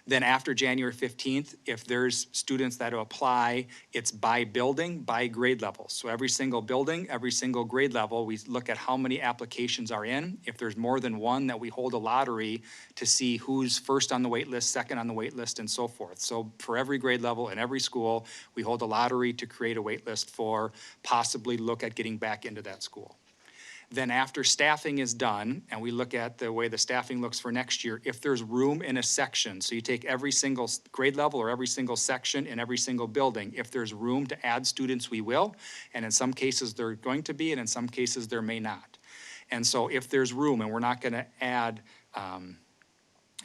[SPEAKER 10] Then after January 15th, if there's students that apply, it's by building, by grade level. So every single building, every single grade level, we look at how many applications are in. If there's more than one, that we hold a lottery to see who's first on the wait list, second on the wait list, and so forth. So for every grade level and every school, we hold a lottery to create a wait list for possibly look at getting back into that school. Then after staffing is done, and we look at the way the staffing looks for next year, if there's room in a section, so you take every single grade level or every single section in every single building, if there's room to add students, we will. And in some cases, they're going to be, and in some cases, there may not. And so if there's room, and we're not gonna add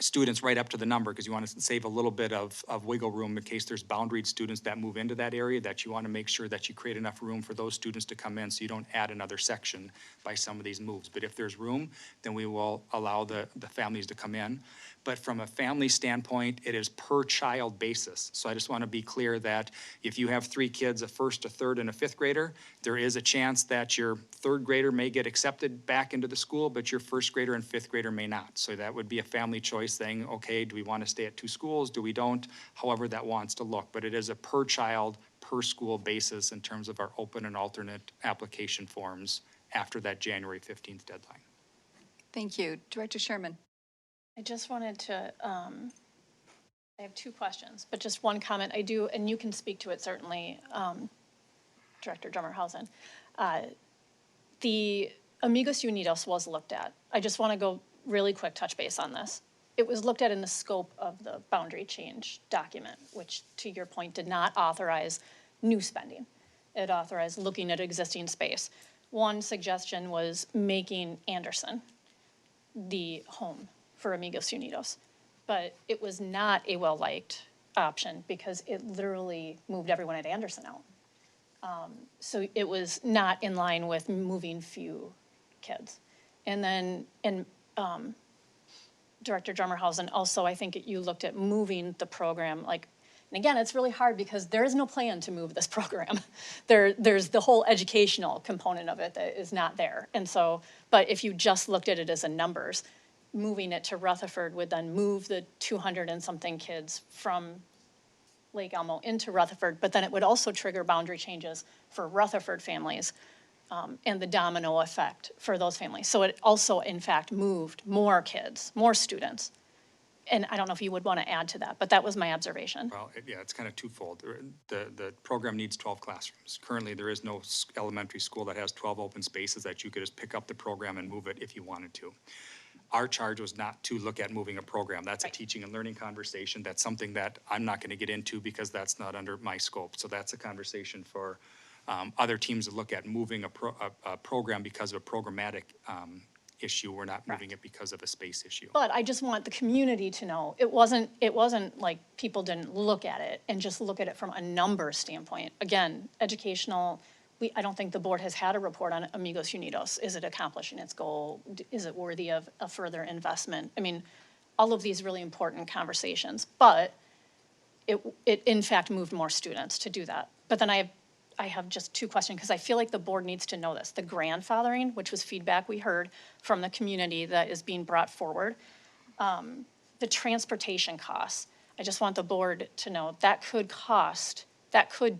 [SPEAKER 10] students right up to the number, because you want to save a little bit of wiggle room in case there's boundaried students that move into that area, that you want to make sure that you create enough room for those students to come in so you don't add another section by some of these moves. But if there's room, then we will allow the families to come in. But from a family standpoint, it is per child basis. So I just want to be clear that if you have 3 kids, a first, a third, and a 5th grader, there is a chance that your 3rd grader may get accepted back into the school, but your 1st grader and 5th grader may not. So that would be a family choice thing. Okay, do we want to stay at 2 schools? Do we don't? However that wants to look. But it is a per child, per school basis in terms of our open and alternate application forms after that January 15th deadline.
[SPEAKER 1] Thank you. Director Sherman.
[SPEAKER 5] I just wanted to, I have 2 questions, but just one comment. I do, and you can speak to it certainly, Director Drummerhausen. The Amigos Unidos was looked at. I just want to go really quick touch base on this. It was looked at in the scope of the boundary change document, which to your point did not authorize new spending. It authorized looking at existing space. One suggestion was making Anderson the home for Amigos Unidos, but it was not a well-liked option because it literally moved everyone at Anderson out. So it was not in line with moving few kids. And then, Director Drummerhausen, also, I think you looked at moving the program, like, and again, it's really hard because there is no plan to move this program. There's the whole educational component of it that is not there. And so, but if you just looked at it as a numbers, moving it to Rutherford would then move the 200 and something kids from Lake Elmo into Rutherford, but then it would also trigger boundary changes for Rutherford families and the domino effect for those families. So it also, in fact, moved more kids, more students, And I don't know if you would want to add to that, but that was my observation.
[SPEAKER 10] Well, yeah, it's kind of twofold. The program needs 12 classrooms. Currently, there is no elementary school that has 12 open spaces that you could just pick up the program and move it if you wanted to. Our charge was not to look at moving a program. That's a teaching and learning conversation. That's something that I'm not going to get into because that's not under my scope. So that's a conversation for other teams to look at moving a program because of a programmatic issue. We're not moving it because of a space issue.
[SPEAKER 5] But I just want the community to know, it wasn't like people didn't look at it and just look at it from a number standpoint. Again, educational, I don't think the board has had a report on Amigos Unidos. Is it accomplishing its goal? Is it worthy of a further investment? I mean, all of these really important conversations, but it in fact moved more students to do that. But then I have just two questions, because I feel like the board needs to know this. The grandfathering, which was feedback we heard from the community that is being brought forward, the transportation costs. I just want the board to know that could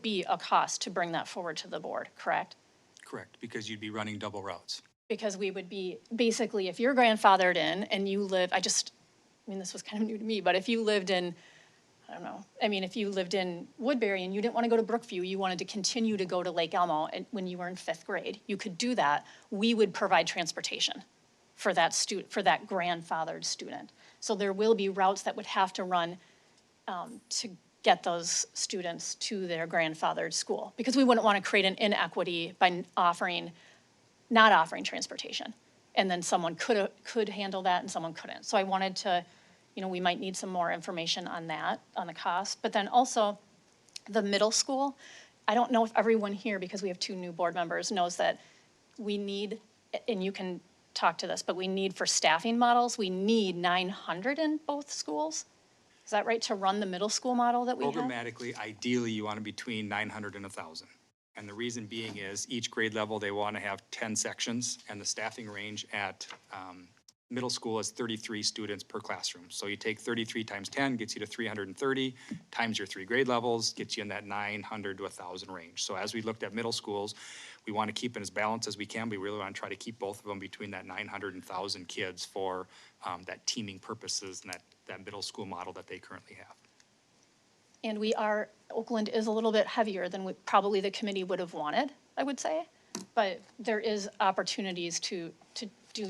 [SPEAKER 5] be a cost to bring that forward to the board, correct?
[SPEAKER 10] Correct, because you'd be running double routes.
[SPEAKER 5] Because we would be, basically, if you're grandfathered in and you live, this was kind of new to me, but if you lived in, I don't know, if you lived in Woodbury and you didn't want to go to Brookview, you wanted to continue to go to Lake Elmo when you were in 5th grade, you could do that. We would provide transportation for that grandfathered student. So there will be routes that would have to run to get those students to their grandfathered school, because we wouldn't want to create an inequity by not offering transportation. And then someone could handle that and someone couldn't. So I wanted to, we might need some more information on that, on the cost. But then also the middle school, I don't know if everyone here, because we have 2 new board members, knows that we need, and you can talk to this, but we need, for staffing models, we need 900 in both schools. Is that right, to run the middle school model that we have?
[SPEAKER 10] Programmatically, ideally, you want to be between 900 and 1,000. And the reason being is each grade level, they want to have 10 sections, and the staffing range at middle school is 33 students per classroom. So you take 33 times 10, gets you to 330, times your 3 grade levels, gets you in that 900 to 1,000 range. So as we looked at middle schools, we want to keep it as balanced as we can. We really want to try to keep both of them between that 900 and 1,000 kids for that teaming purposes and that middle school model that they currently have.
[SPEAKER 5] And Oakland is a little bit heavier than probably the committee would have wanted, I would say. But there is opportunities to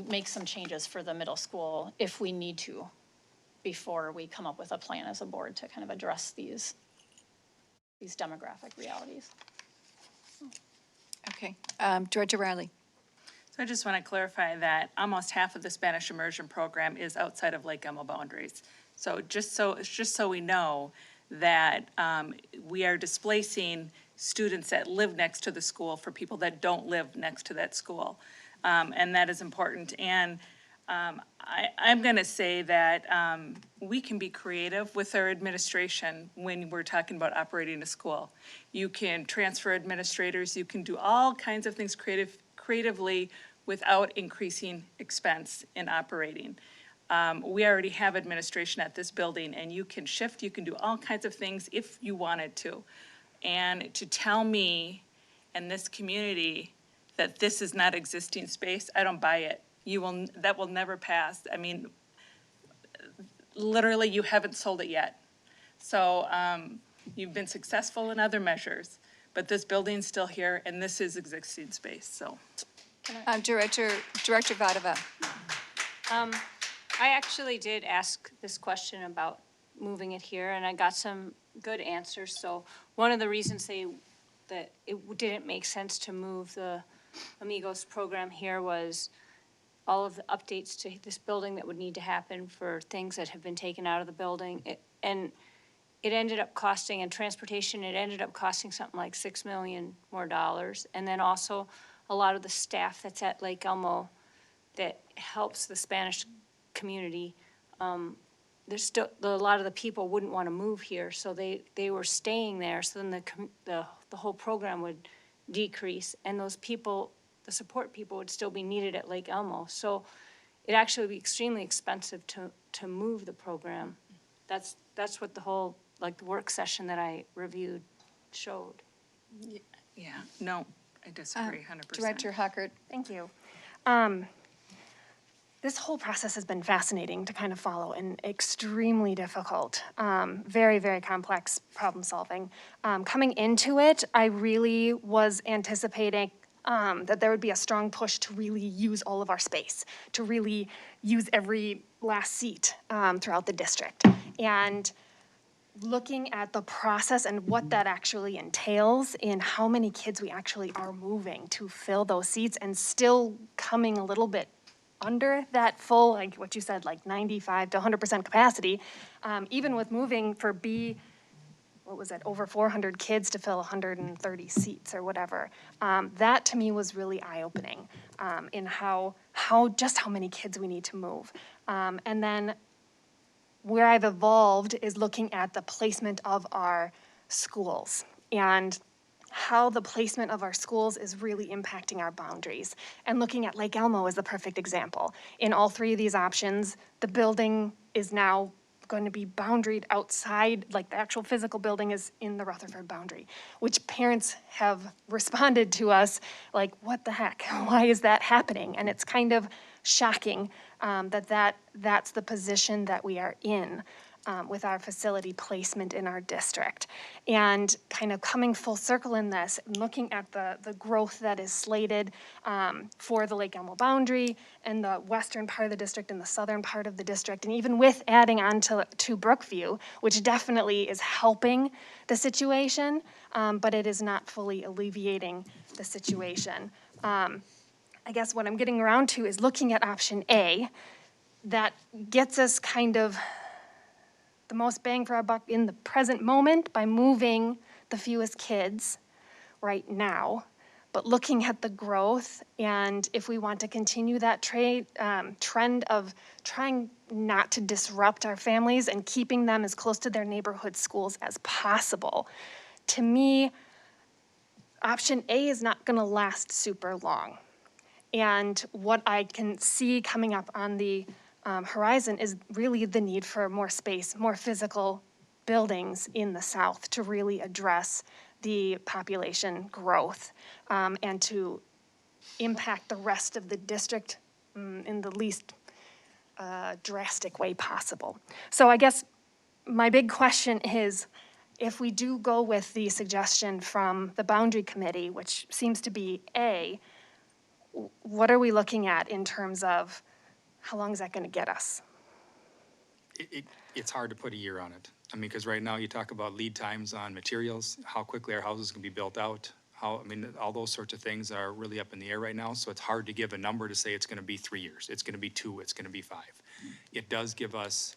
[SPEAKER 5] make some changes for the middle school if we need to, before we come up with a plan as a board to kind of address these demographic realities.
[SPEAKER 1] Okay, Director Riley.
[SPEAKER 6] So I just want to clarify that almost half of the Spanish immersion program is outside of Lake Elmo boundaries. So just so we know that we are displacing students that live next to the school for people that don't live next to that school. And that is important. And I'm going to say that we can be creative with our administration when we're talking about operating a school. You can transfer administrators, you can do all kinds of things creatively without increasing expense in operating. We already have administration at this building, and you can shift, you can do all kinds of things if you wanted to. And to tell me and this community that this is not existing space, I don't buy it. That will never pass. I mean, literally, you haven't sold it yet. So you've been successful in other measures, but this building's still here, and this is existing space, so.
[SPEAKER 1] Director Vadova.
[SPEAKER 4] I actually did ask this question about moving it here, and I got some good answers. So one of the reasons that it didn't make sense to move the Amigos program here was all of the updates to this building that would need to happen for things that have been taken out of the building. And it ended up costing, and transportation, it ended up costing something like $6 million more. And then also a lot of the staff that's at Lake Elmo that helps the Spanish community, there's still, a lot of the people wouldn't want to move here, so they were staying there, so then the whole program would decrease, and those people, the support people, would still be needed at Lake Elmo. So it actually would be extremely expensive to move the program. That's what the whole, like, the work session that I reviewed showed.
[SPEAKER 6] Yeah, no, I disagree 100%.
[SPEAKER 1] Director Huckert.
[SPEAKER 9] Thank you. this whole process has been fascinating to kind of follow and extremely difficult. Very, very complex problem solving. Coming into it, I really was anticipating that there would be a strong push to really use all of our space, to really use every last seat throughout the district. And looking at the process and what that actually entails in how many kids we actually are moving to fill those seats and still coming a little bit under that full, like what you said, like 95 to 100% capacity, even with moving for B, what was it, over 400 kids to fill 130 seats or whatever. That to me was really eye-opening in how many kids we need to move. And then where I've evolved is looking at the placement of our schools and how the placement of our schools is really impacting our boundaries. And looking at Lake Elmo is the perfect example. In all three of these options, the building is now going to be boundaried outside, like the actual physical building is in the Rutherford boundary, which parents have responded to us like, what the heck? Why is that happening? And it's kind of shocking that's the position that we are in with our facility placement in our district. And kind of coming full circle in this, looking at the growth that is slated for the Lake Elmo boundary and the western part of the district and the southern part of the district, and even with adding on to Brookview, which definitely is helping the situation, but it is not fully alleviating the situation. I guess what I'm getting around to is looking at option A that gets us kind of the most bang for our buck in the present moment by moving the fewest kids right now, but looking at the growth and if we want to continue that trend of trying not to disrupt our families and keeping them as close to their neighborhood schools as possible. To me, option A is not going to last super long. And what I can see coming up on the horizon is really the need for more space, more physical buildings in the south to really address the population growth and to impact the rest of the district in the least drastic way possible. So I guess my big question is, if we do go with the suggestion from the boundary committee, which seems to be A, what are we looking at in terms of how long is that going to get us?
[SPEAKER 10] It's hard to put a year on it. I mean, because right now you talk about lead times on materials, how quickly our houses can be built out, all those sorts of things are really up in the air right now. So it's hard to give a number to say it's going to be 3 years, it's going to be 2, it's going to be 5. It does give us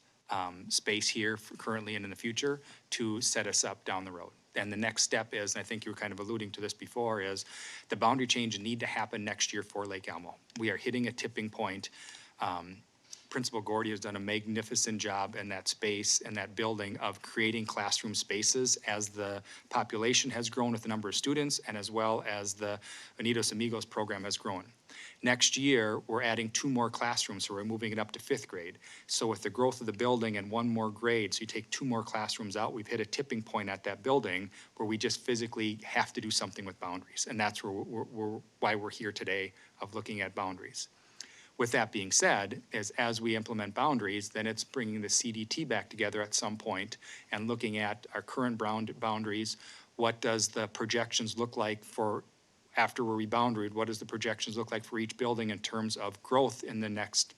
[SPEAKER 10] space here currently and in the future to set us up down the road. And the next step is, and I think you were kind of alluding to this before, is the boundary change need to happen next year for Lake Elmo. We are hitting a tipping point. Principal Gordy has done a magnificent job in that space and that building of creating classroom spaces as the population has grown with the number of students and as well as the Unidos Amigos program has grown. Next year, we're adding 2 more classrooms, so we're moving it up to 5th grade. So with the growth of the building and 1 more grade, so you take 2 more classrooms out, we've hit a tipping point at that building where we just physically have to do something with boundaries. And that's why we're here today of looking at boundaries. With that being said, as we implement boundaries, then it's bringing the CDT back together at some point and looking at our current boundaries. What does the projections look like for after we're reboundaried? What does the projections look like for each building in terms of growth in the next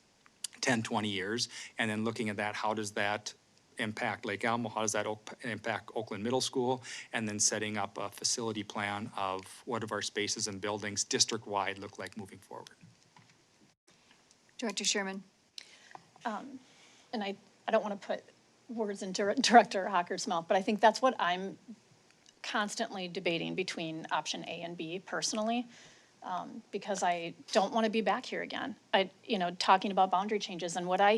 [SPEAKER 10] 10, 20 years? And then looking at that, how does that impact Lake Elmo? How does that impact Oakland Middle School? And then setting up a facility plan of what of our spaces and buildings district-wide look like moving forward.
[SPEAKER 1] Director Sherman.
[SPEAKER 5] And I don't want to put words in Director Hocker's mouth, but I think that's what I'm constantly debating between option A and B personally, because I don't want to be back here again. Talking about boundary changes and what I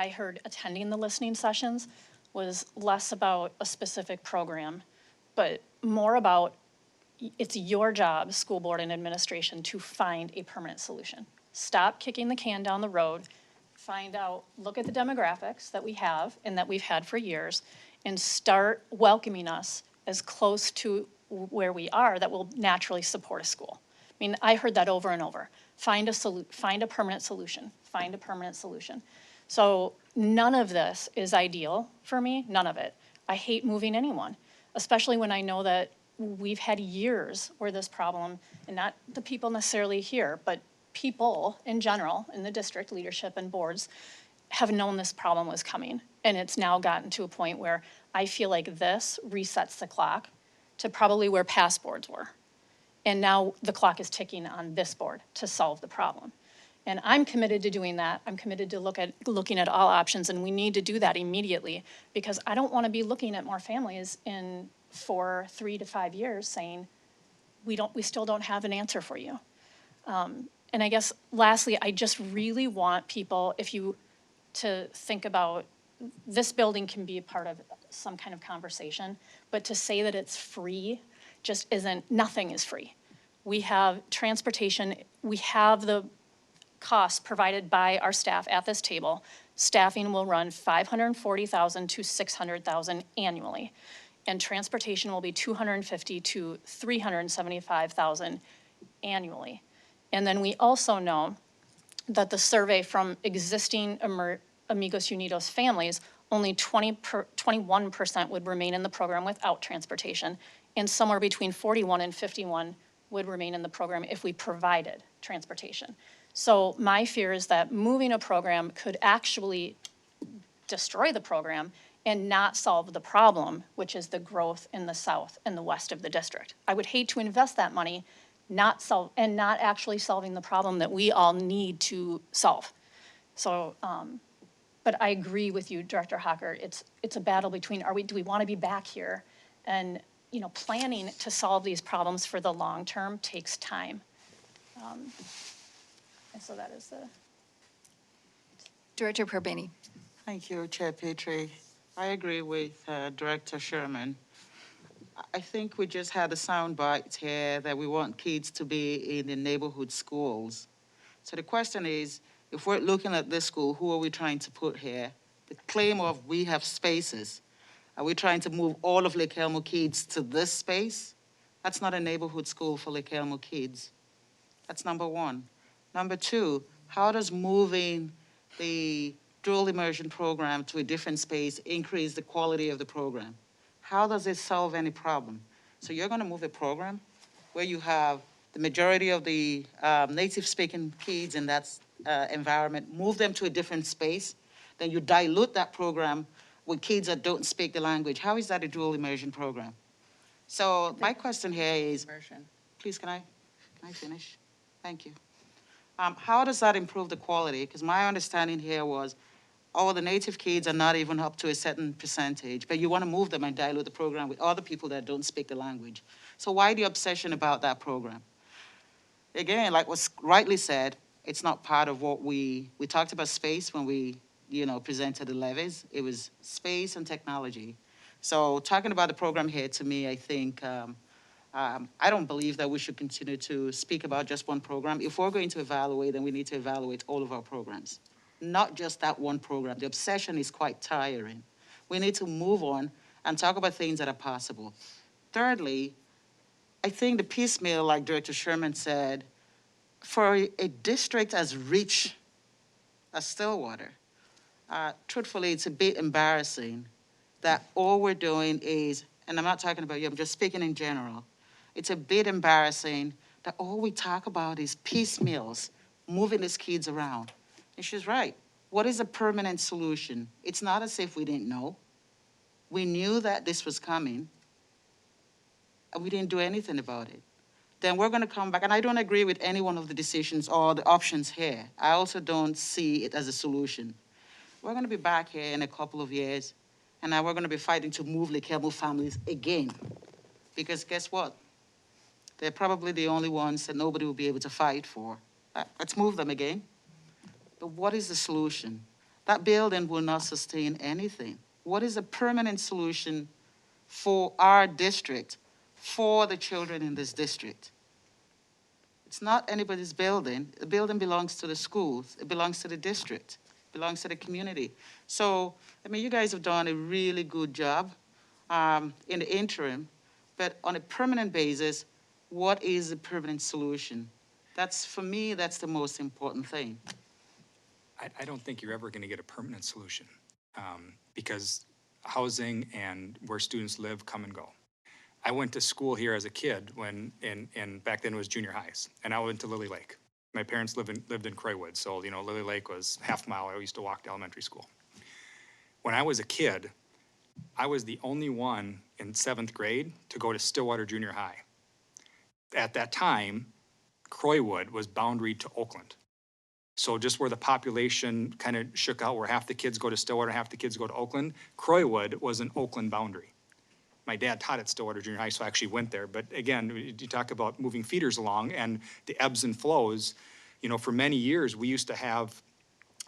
[SPEAKER 5] heard attending the listening sessions was less about a specific program, but more about it's your job, school board and administration, to find a permanent solution. Stop kicking the can down the road, look at the demographics that we have and that we've had for years, and start welcoming us as close to where we are that will naturally support a school. mean, I heard that over and over. Find a permanent solution, find a permanent solution. So none of this is ideal for me, none of it. I hate moving anyone, especially when I know that we've had years where this problem, and not the people necessarily here, but people in general, in the district leadership and boards, have known this problem was coming. And it's now gotten to a point where I feel like this resets the clock to probably where past boards were. And now the clock is ticking on this board to solve the problem. And I'm committed to doing that. I'm committed to looking at all options, and we need to do that immediately, because I don't want to be looking at more families in 3 to 5 years saying, we still don't have an answer for you. And I guess lastly, I just really want people, to think about, this building can be a part of some kind of conversation, but to say that it's free just isn't, nothing is free. We have transportation, we have the costs provided by our staff at this table. Staffing will run $540,000 to $600,000 annually, and transportation will be $250,000 to $375,000 annually. And then we also know that the survey from existing Amigos Unidos families, only 21% would remain in the program without transportation, and somewhere between 41 and 51 would remain in the program if we provided transportation. So my fear is that moving a program could actually destroy the program and not solve the problem, which is the growth in the south and the west of the district. I would hate to invest that money not actually solving the problem that we all need to solve. So, but I agree with you, Director Hocker. It's a battle between, do we want to be back here? And, planning to solve these problems for the long term takes time. And so that is the.
[SPEAKER 1] Director Perbeni.
[SPEAKER 12] Thank you, Chair Petrie. I agree with Director Sherman. I think we just had a sound bite here that we want kids to be in the neighborhood schools. So the question is, if we're looking at this school, who are we trying to put here? The claim of we have spaces. Are we trying to move all of Lake Elmo kids to this space? That's not a neighborhood school for Lake Elmo kids. That's number one. Number two, how does moving the dual immersion program to a different space increase the quality of the program? How does it solve any problem? So you're going to move a program where you have the majority of the native-speaking kids in that environment, move them to a different space, then you dilute that program with kids that don't speak the language. How is that a dual immersion program? So my question here is, please, can I finish? Thank you. How does that improve the quality? Because my understanding here was, the native kids are not even up to a certain percentage, but you want to move them and dilute the program with other people that don't speak the language. So why the obsession about that program? Again, like was rightly said, it's not part of what we talked about space when we, presented the levies. It was space and technology. So talking about the program here, to me, I think, I don't believe that we should continue to speak about just one program. If we're going to evaluate, then we need to evaluate all of our programs, not just that one program. The obsession is quite tiring. We need to move on and talk about things that are possible. Thirdly, I think the piecemeal, like Director Sherman said, for a district as rich as Stillwater, truthfully, it's a bit embarrassing that all we're doing is, and I'm not talking about you, I'm just speaking in general, it's a bit embarrassing that all we talk about is piecemeals, moving these kids around. And she's right. What is a permanent solution? It's not as if we didn't know. We knew that this was coming, and we didn't do anything about it. Then we're going to come back, and I don't agree with any one of the decisions or the options here. I also don't see it as a solution. We're going to be back here in a couple of years, and now we're going to be fighting to move Lake Elmo families again. Because guess what? They're probably the only ones that nobody will be able to fight for. Let's move them again. But what is the solution? That building will not sustain anything. What is a permanent solution for our district, for the children in this district? It's not anybody's building. The building belongs to the schools. It belongs to the district. It belongs to the community. So, you guys have done a really good job in the interim, but on a permanent basis, what is the permanent solution? That's, for me, that's the most important thing.
[SPEAKER 10] I don't think you're ever going to get a permanent solution because housing and where students live come and go. I went to school here as a kid when, and back then it was junior highs, and I went to Lily Lake. My parents lived in Croywood, so, you know, Lily Lake was half a mile. I used to walk to elementary school. When I was a kid, I was the only one in 7th grade to go to Stillwater Junior High. At that time, Croywood was boundaried to Oakland. So just where the population kind of shook out, where half the kids go to Stillwater, half the kids go to Oakland, Croywood was an Oakland boundary. My dad taught at Stillwater Junior High, so I actually went there. But again, you talk about moving feeders along and the ebbs and flows. You know, for many years, we used to have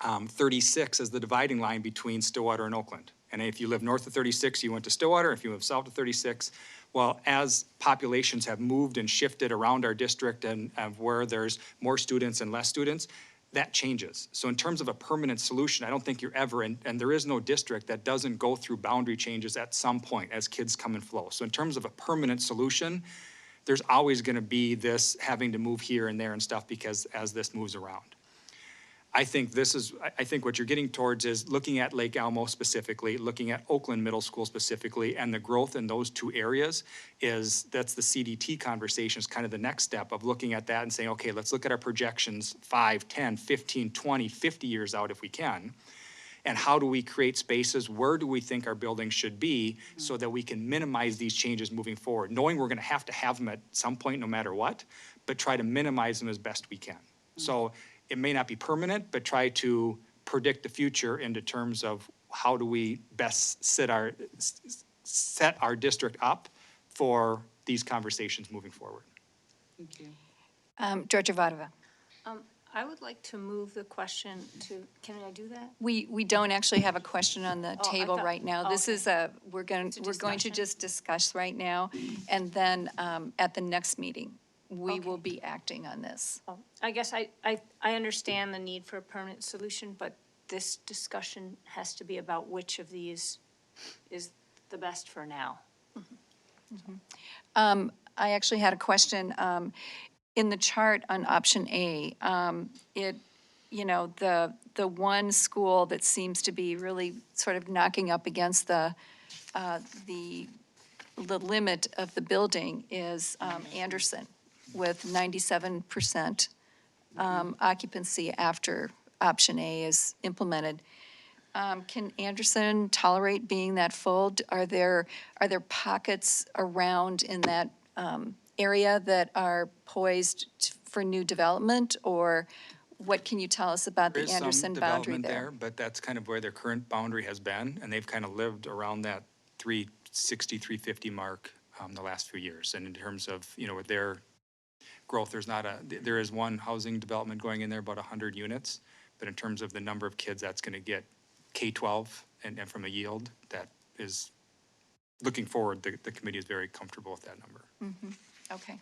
[SPEAKER 10] 36 as the dividing line between Stillwater and Oakland. And if you live north of 36, you went to Stillwater. If you live south of 36, well, as populations have moved and shifted around our district and where there's more students and less students, that changes. So in terms of a permanent solution, I don't think you're ever, and there is no district that doesn't go through boundary changes at some point as kids come and flow. So in terms of a permanent solution, there's always gonna be this having to move here and there and stuff because as this moves around. I think what you're getting towards is looking at Lake Elmo specifically, looking at Oakland Middle School specifically, and the growth in those two areas that's the CDT conversation is kind of the next step of looking at that and saying, okay, let's look at our projections 5, 10, 15, 20, 50 years out if we can. And how do we create spaces? Where do we think our buildings should be so that we can minimize these changes moving forward, knowing we're gonna have to have them at some point no matter what, but try to minimize them as best we can. So it may not be permanent, but try to predict the future into terms of how do we best set our district up for these conversations moving forward.
[SPEAKER 12] Thank you.
[SPEAKER 1] Director Vadova.
[SPEAKER 4] I would like to move the question to, can I do that?
[SPEAKER 1] We don't actually have a question on the
[SPEAKER 4] Oh, I
[SPEAKER 1] table
[SPEAKER 4] thought-
[SPEAKER 1] right now. This
[SPEAKER 4] okay.
[SPEAKER 1] is we're going to
[SPEAKER 4] discussion?
[SPEAKER 1] just discuss right now. And then at the next meeting, we will be acting on this.
[SPEAKER 4] I guess I understand the need for a permanent solution, but this discussion has to be about which of these is the best for now.
[SPEAKER 1] I actually had a question. In the chart on option A, the one school that seems to be really sort of knocking up against the limit of the building is Anderson with 97% occupancy after option A is implemented. Can Anderson tolerate being that full? Are there pockets around in that area that are poised for new development? Or what can you tell us about the Anderson boundary there?
[SPEAKER 10] There is some development there, but that's kind of where their current boundary has been, and they've kind of lived around that 360, 350 mark the last few years. And in terms of, with their growth, there is one housing development going in there, about 100 units, but in terms of the number of kids that's gonna get K-12 and from a yield, that is, looking forward, the committee is very comfortable with that number.
[SPEAKER 1] Okay,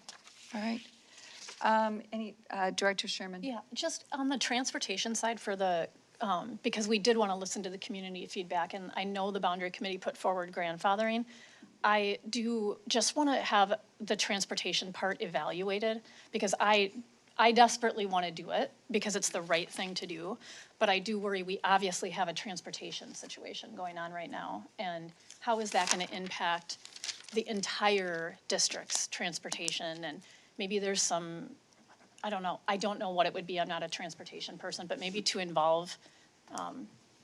[SPEAKER 1] all right. Director Sherman?
[SPEAKER 5] Yeah, just on the transportation side for the, because we did want to listen to the community feedback, and I know the boundary committee put forward grandfathering. I do just want to have the transportation part evaluated, because I desperately want to do it, because it's the right thing to do, but I do worry we obviously have a transportation situation going on right now, and how is that going to impact the entire district's transportation? And maybe there's some, I don't know what it would be, I'm not a transportation person, but maybe to involve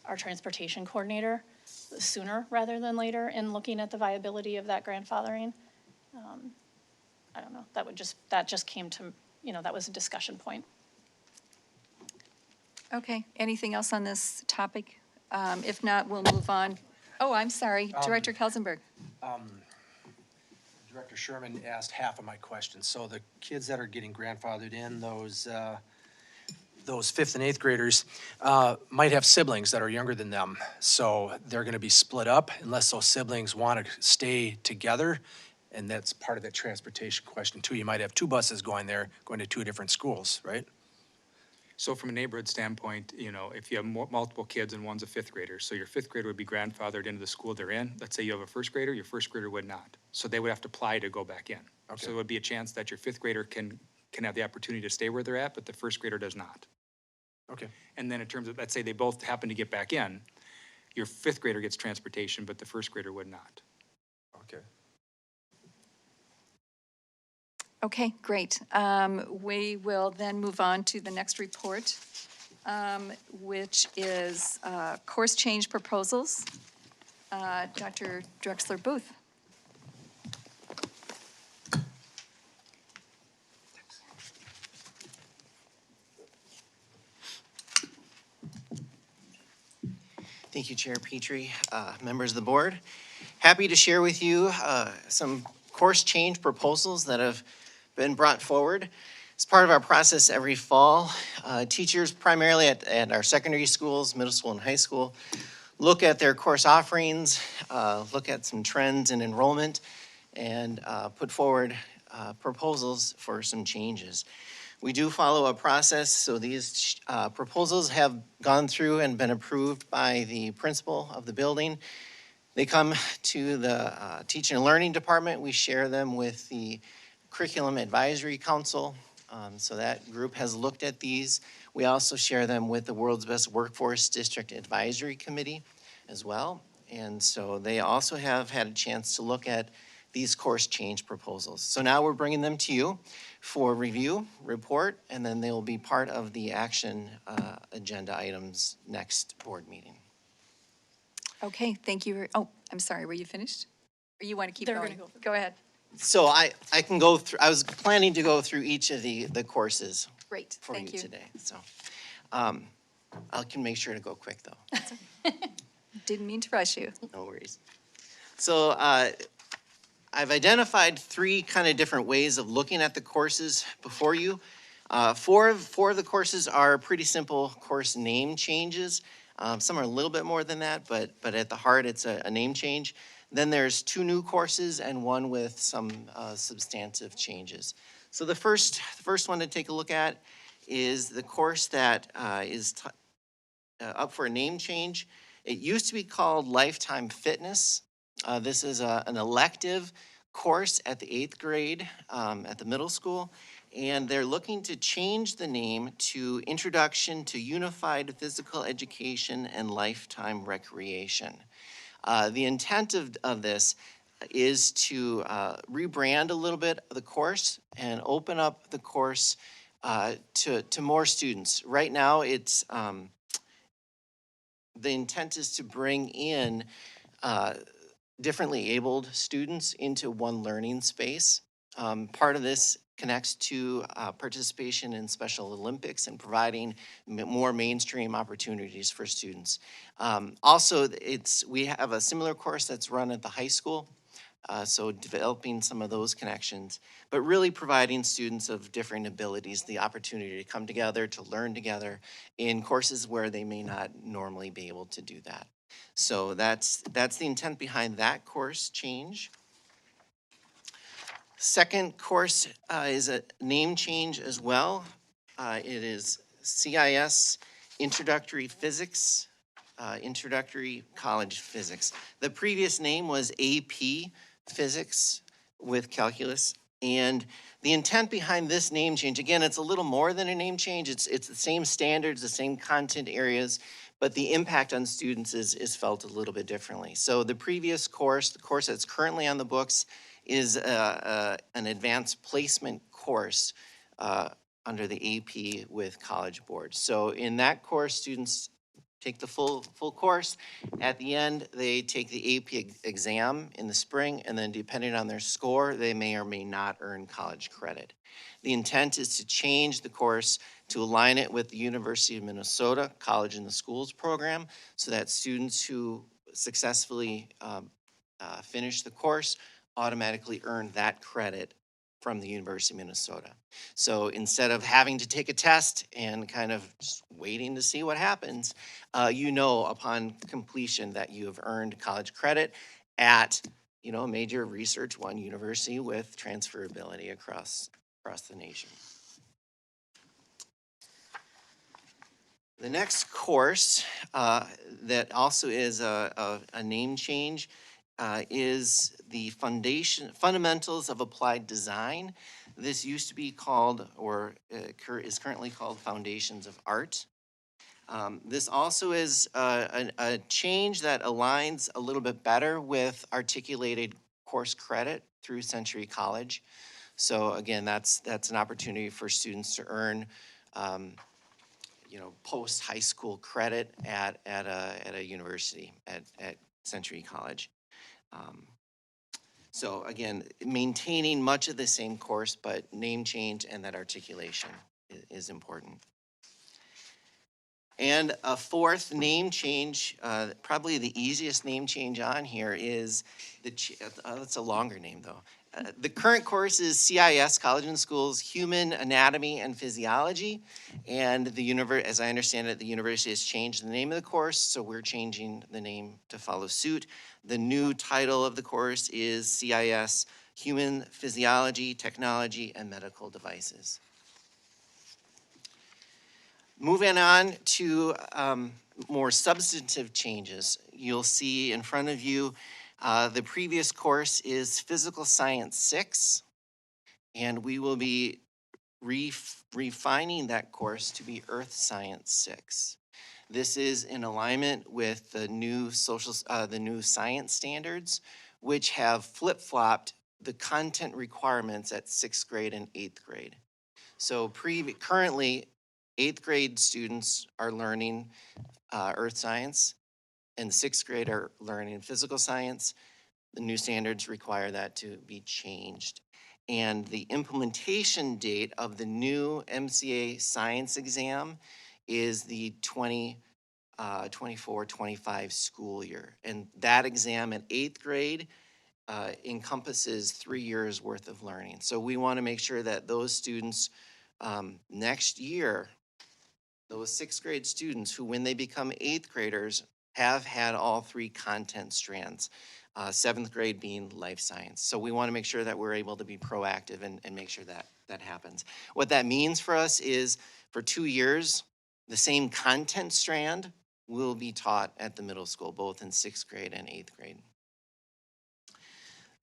[SPEAKER 5] our transportation coordinator sooner rather than later in looking at the viability of that grandfathering. I don't know, that just came to, that was a discussion point.
[SPEAKER 1] Okay, anything else on this topic? If not, we'll move on. Oh, I'm sorry, Director Kelsenberg.
[SPEAKER 20] Director Sherman asked half of my question. So the kids that are getting grandfathered in, those 5th and 8th graders, might have siblings that are younger than them. So they're gonna be split up unless those siblings wanna stay together. And that's part of that transportation question too. You might have 2 buses going there, going to 2 different schools, right?
[SPEAKER 10] So from a neighborhood standpoint, you know, if you have multiple kids and one's a fifth grader, so your fifth grader would be grandfathered into the school they're in. Let's say you have a first grader, your first grader would not. So they would have to apply to go back in.
[SPEAKER 20] Okay.
[SPEAKER 10] So there would be a chance that your fifth grader can have the opportunity to stay where they're at, but the first grader does not.
[SPEAKER 20] Okay.
[SPEAKER 10] And then in terms of, let's say they both happen to get back in, your fifth grader gets transportation, but the first grader would not.
[SPEAKER 20] Okay.
[SPEAKER 1] Okay, great. We will then move on to the next report, which is course change proposals. Dr. Drexler Booth.
[SPEAKER 21] Thank you, Chair Petrie, members of the board. Happy to share with you some course change proposals that have been brought forward. As part of our process every fall, teachers primarily at our secondary schools, middle school and high school, look at their course offerings, look at some trends in enrollment, and put forward proposals for some changes. We do follow a process, so these proposals have gone through and been approved by the principal of the building. They come to the Teaching and Learning Department. We share them with the Curriculum Advisory Council. So that group has looked at these. We also share them with the World's Best Workforce District Advisory Committee as well. And so they also have had a chance to look at these course change proposals. So now we're bringing them to you for review, report, and then they will be part of the action agenda items next board meeting.
[SPEAKER 1] Okay, thank you. Oh, I'm sorry, were you finished? Or you want to keep
[SPEAKER 5] They're
[SPEAKER 1] going?
[SPEAKER 5] gonna go.
[SPEAKER 1] Go ahead.
[SPEAKER 21] So I can go through, I was planning to go through each of the courses
[SPEAKER 1] Great,
[SPEAKER 21] for you
[SPEAKER 1] thank you.
[SPEAKER 21] today. So I can make sure to go quick though.
[SPEAKER 1] Didn't mean to rush you.
[SPEAKER 21] No worries. So I've identified three kind of different ways of looking at the courses before you. Four of the courses are pretty simple course name changes. Some are a little bit more than that, but at the heart, it's a name change. Then there's two new courses and one with some substantive changes. So the first one to take a look at is the course that is up for a name change. It used to be called Lifetime Fitness. This is an elective course at the 8th grade at the middle school, and they're looking to change the name to Introduction to Unified Physical Education and Lifetime Recreation. The intent of this is to rebrand a little bit of the course and open up the course to more students. Right now, it's the intent is to bring in differently abled students into one learning space. Part of this connects to participation in Special Olympics and providing more mainstream opportunities for students. Also, we have a similar course that's run at the high school, so developing some of those connections, but really providing students of different abilities the opportunity to come together, to learn together in courses where they may not normally be able to do that. So that's the intent behind that course change. Second course is a name change as well. It is CIS Introductory Physics, Introductory College Physics. The previous name was AP Physics with Calculus. And the intent behind this name change, again, it's a little more than a name change. It's the same standards, the same content areas, but the impact on students is felt a little bit differently. So the previous course, the course that's currently on the books, is an advanced placement course under the AP with College Board. So in that course, students take the full course. At the end, they take the AP exam in the spring, and then depending on their score, they may or may not earn college credit. The intent is to change the course to align it with the University of Minnesota College in the Schools program so that students who successfully finish the course automatically earn that credit from the University of Minnesota. So instead of having to take a test and kind of just waiting to see what happens, you know upon completion that you have earned college credit at a major Research One university with transferability across the nation. The next course that also is a name change is the Fundamentals of Applied Design. This used to be called, or is currently called, Foundations of Art. This also is a change that aligns a little bit better with articulated course credit through Century College. So again, that's an opportunity for students to earn, post-high school credit at a university, at Century College. So again, maintaining much of the same course, but name change and that articulation is important. And a fourth name change, probably the easiest name change on here is that's a longer name though. The current course is CIS, College and Schools, Human Anatomy and Physiology. And as I understand it, the university has changed the name of the course, so we're changing the name to follow suit. The new title of the course is CIS, Human Physiology, Technology, and Medical Devices. Moving on to more substantive changes, you'll see in front of you the previous course is Physical Science 6, and we will be refining that course to be Earth Science 6. This is in alignment with the new science standards, which have flip-flopped the content requirements at 6th grade and 8th grade. So currently, 8th grade students are learning earth science, and 6th grade are learning physical science. The new standards require that to be changed. And the implementation date of the new MCA science exam is the 24-25 school year. And that exam in 8th grade encompasses 3 years worth of learning. So we want to make sure that those students next year, those 6th grade students who, when they become 8th graders, have had all 3 content strands, 7th grade being life science. So we want to make sure that we're able to be proactive and make sure that happens. What that means for us is for 2 years, the same content strand will be taught at the middle school, both in 6th grade and 8th grade.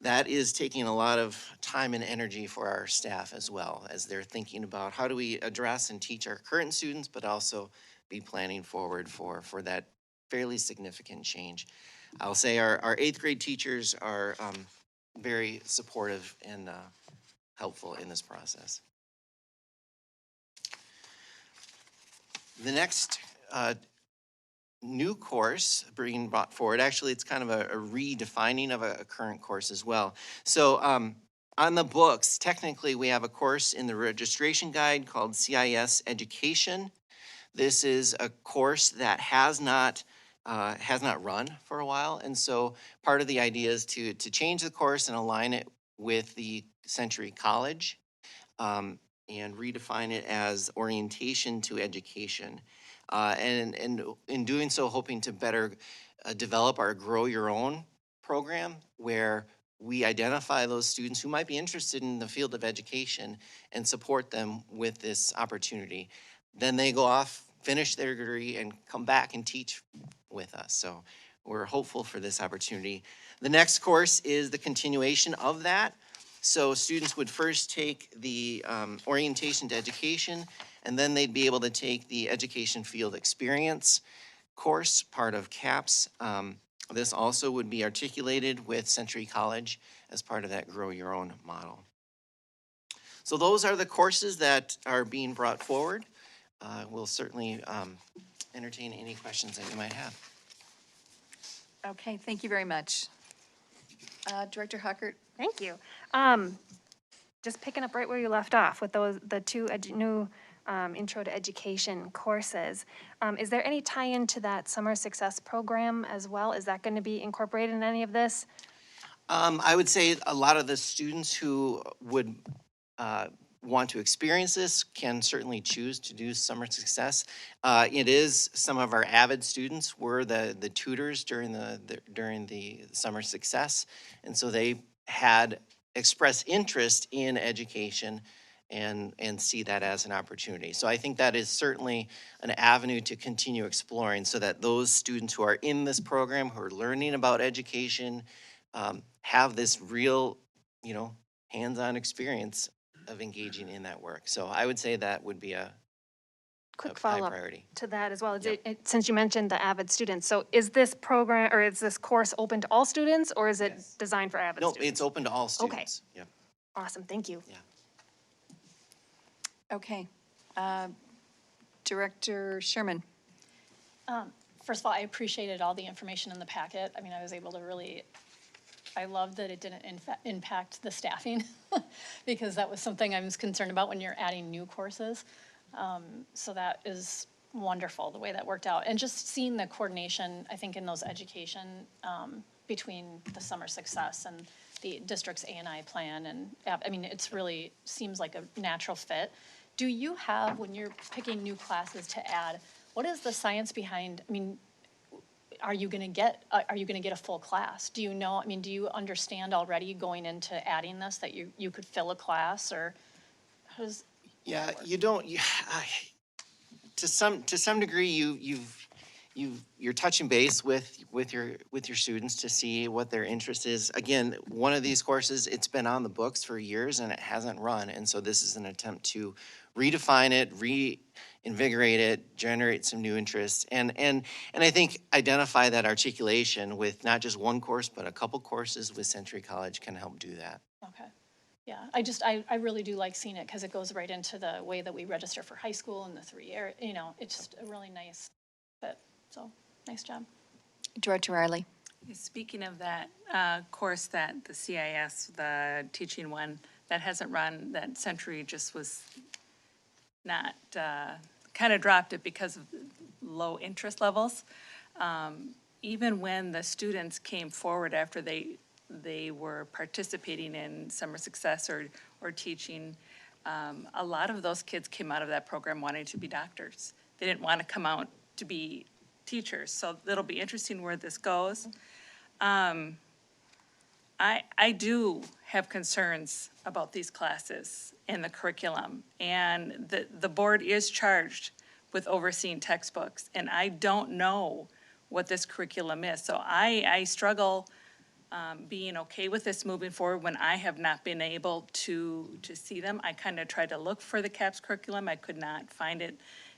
[SPEAKER 21] That is taking a lot of time and energy for our staff as well, as they're thinking about how do we address and teach our current students, but also be planning forward for that fairly significant change. I'll say our 8th grade teachers are very supportive and helpful in this process. The next new course being brought forward, actually it's kind of a redefining of a current course as well. So on the books, technically we have a course in the registration guide called CIS Education. This is a course that has not run for a while, and so part of the idea is to change the course and align it with the Century College and redefine it as orientation to education. And in doing so, hoping to better develop our Grow Your Own program, where we identify those students who might be interested in the field of education and support them with this opportunity. Then they go off, finish their degree, and come back and teach with us. So we're hopeful for this opportunity. The next course is the continuation of that. So students would first take the orientation to education, and then they'd be able to take the education field experience course, part of CAPS. This also would be articulated with Century College as part of that Grow Your Own model. So those are the courses that are being brought forward. We'll certainly entertain any questions that you might have.
[SPEAKER 1] Okay, thank you very much. Director Huckert?
[SPEAKER 9] Thank you. Just picking up right where you left off with the 2 new Intro to Education courses. Is there any tie-in to that Summer Success Program as well? Is that going to be incorporated in any of this?
[SPEAKER 21] I would say a lot of the students who would want to experience this can certainly choose to do Summer Success. It is, some of our avid students were the tutors during the Summer Success, and so they had expressed interest in education and see that as an opportunity. So I think that is certainly an avenue to continue exploring so that those students who are in this program, who are learning about education, have this real, hands-on experience of engaging in that work. So I would say that would be a
[SPEAKER 9] Quick
[SPEAKER 21] high
[SPEAKER 9] follow-up
[SPEAKER 21] priority.
[SPEAKER 9] to that as well. Is
[SPEAKER 21] Yep.
[SPEAKER 9] since you mentioned the avid students, so is this program, or is this course open to all students, or is it designed for avid
[SPEAKER 21] No,
[SPEAKER 9] students?
[SPEAKER 21] it's open to all students. Yep.
[SPEAKER 9] Awesome, thank you.
[SPEAKER 21] Yeah.
[SPEAKER 1] Okay. Director Sherman.
[SPEAKER 5] First of all, I appreciated all the information in the packet. I mean, I was able to really, I love that it didn't impact the staffing because that was something I was concerned about when you're adding new courses. So that is wonderful, the way that worked out. And just seeing the coordination, I think, in those education between the summer success and the district's A&I plan. And I mean, it's really seems like a natural fit. Do you have, when you're picking new classes to add, what is the science behind, I mean, are you gonna get a full class? Do you know, I mean, do you understand already going into adding this that you could fill a class, or how does?
[SPEAKER 21] Yeah, you don't, to some degree, you're touching base with your students to see what their interest is. Again, one of these courses, it's been on the books for years and it hasn't run, and so this is an attempt to redefine it, reinvigorate it, generate some new interests, and I think identify that articulation with not just one course, but a couple courses with Century College can help do that.
[SPEAKER 5] Okay. Yeah, I really do like seeing it because it goes right into the way that we register for high school and the 3 year, it's just a really nice fit. So, nice job.
[SPEAKER 1] Director Riley.
[SPEAKER 6] Speaking of that course, that the CIS, the teaching one, that hasn't run, that Century just was not, kind of dropped it because of low interest levels. Even when the students came forward after they were participating in summer success or teaching, a lot of those kids came out of that program wanting to be doctors. They didn't want to come out to be teachers, so it'll be interesting where this goes. I do have concerns about these classes and the curriculum, and the board is charged with overseeing textbooks, and I don't know what this curriculum is. So I struggle being okay with this moving forward when I have not been able to see them. I kind of tried to look for the CAPS curriculum. I could not find it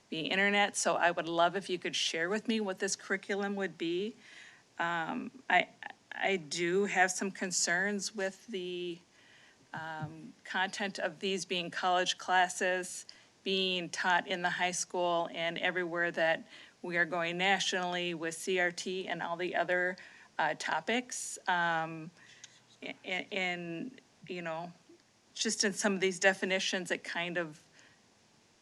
[SPEAKER 6] via internet, so I would love if you could share with me what this curriculum would be. I do have some concerns with the content of these being college classes, being taught in the high school and everywhere that we are going nationally with CRT and all the other topics. Just in some of these definitions, it kind of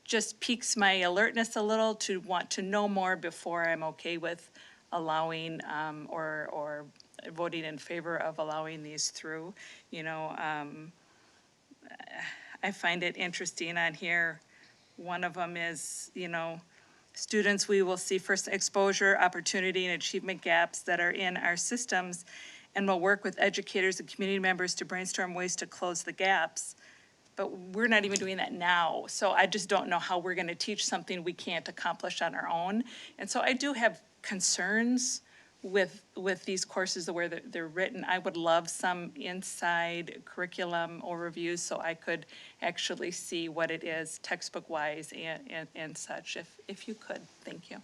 [SPEAKER 6] just piques my alertness a little to want to know more before I'm okay with allowing or voting in favor of allowing these through. I find it interesting on here. One of them is, students, we will see first exposure, opportunity, and achievement gaps that are in our systems, and will work with educators and community members to brainstorm ways to close the gaps. But we're not even doing that now, so I just don't know how we're gonna teach something we can't accomplish on our own. And so I do have concerns with these courses, the way that they're written. I would love some inside curriculum overviews so I could actually see what it is textbook-wise and such, if you could. Thank you.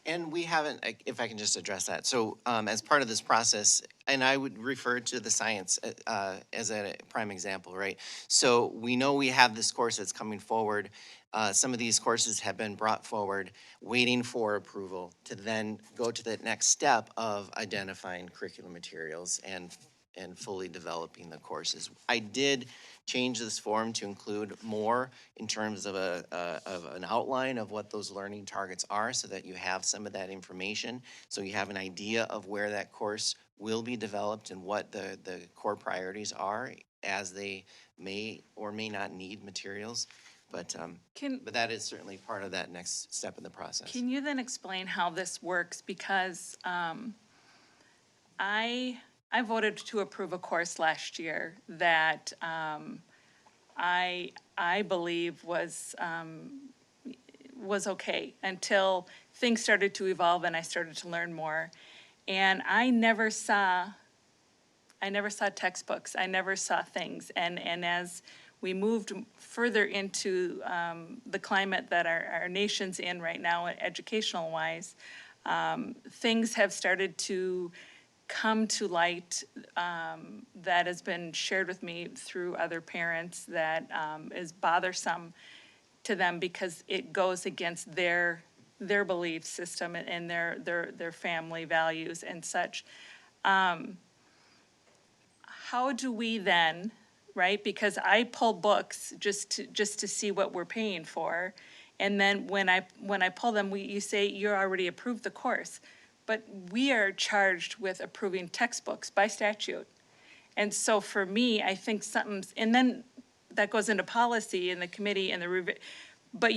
[SPEAKER 21] And we haven't, if I can just address that. So as part of this process, and I would refer to the science as a prime example, right? So we know we have this course that's coming forward. Some of these courses have been brought forward, waiting for approval to then go to the next step of identifying curriculum materials and fully developing the courses. I did change this form to include more in terms of an outline of what those learning targets are so that you have some of that information, so you have an idea of where that course will be developed and what the core priorities are as they may or may not need materials. But that is certainly part of that next step in the process.
[SPEAKER 6] Can you then explain how this works? Because I voted to approve a course last year that I believe was okay until things started to evolve and I started to learn more. And I never saw textbooks. I never saw things. And as we moved further into the climate that our nation's in right now, educational wise, things have started to come to light that has been shared with me through other parents that is bothersome to them because it goes against their belief system and their family values and such. How do we then, right? Because I pull books just to see what we're paying for. And then when I pull them, you say you already approved the course. But we are charged with approving textbooks by statute. And so for me, I think something's, and then that goes into policy and the committee and the but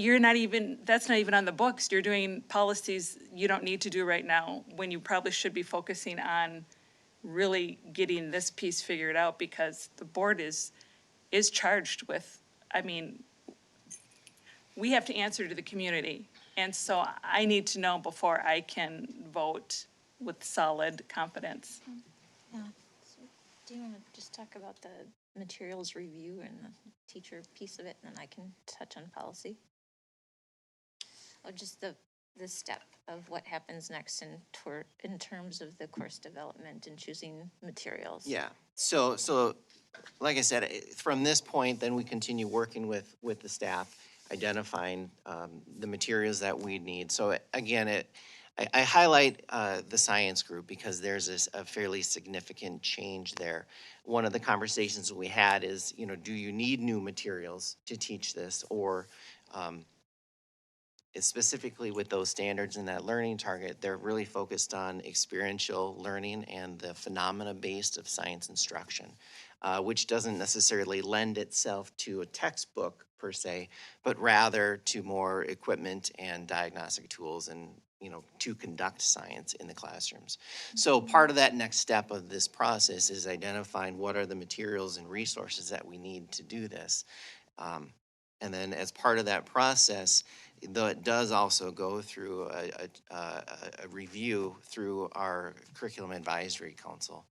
[SPEAKER 6] that's not even on the books. You're doing policies you don't need to do right now when you probably should be focusing on really getting this piece figured out because the board is charged with, I mean, we have to answer to the community. And so I need to know before I can vote with solid confidence.
[SPEAKER 7] Yeah. So do you want to just talk about the materials review and the teacher piece of it, and then I can touch on policy? Oh, just the step of what happens next in terms of the course development and choosing materials.
[SPEAKER 21] Yeah, so like I said, from this point, then we continue working with the staff, identifying the materials that we need. So again, I highlight the science group because there's a fairly significant change there. One of the conversations we had is, do you need new materials to teach this, or specifically with those standards and that learning target, they're really focused on experiential learning and the phenomena based of science instruction, which doesn't necessarily lend itself to a textbook per se, but rather to more equipment and diagnostic tools and, to conduct science in the classrooms. So part of that next step of this process is identifying what are the materials and resources that we need to do this. And then as part of that process, though it does also go through a review through our Curriculum Advisory Council.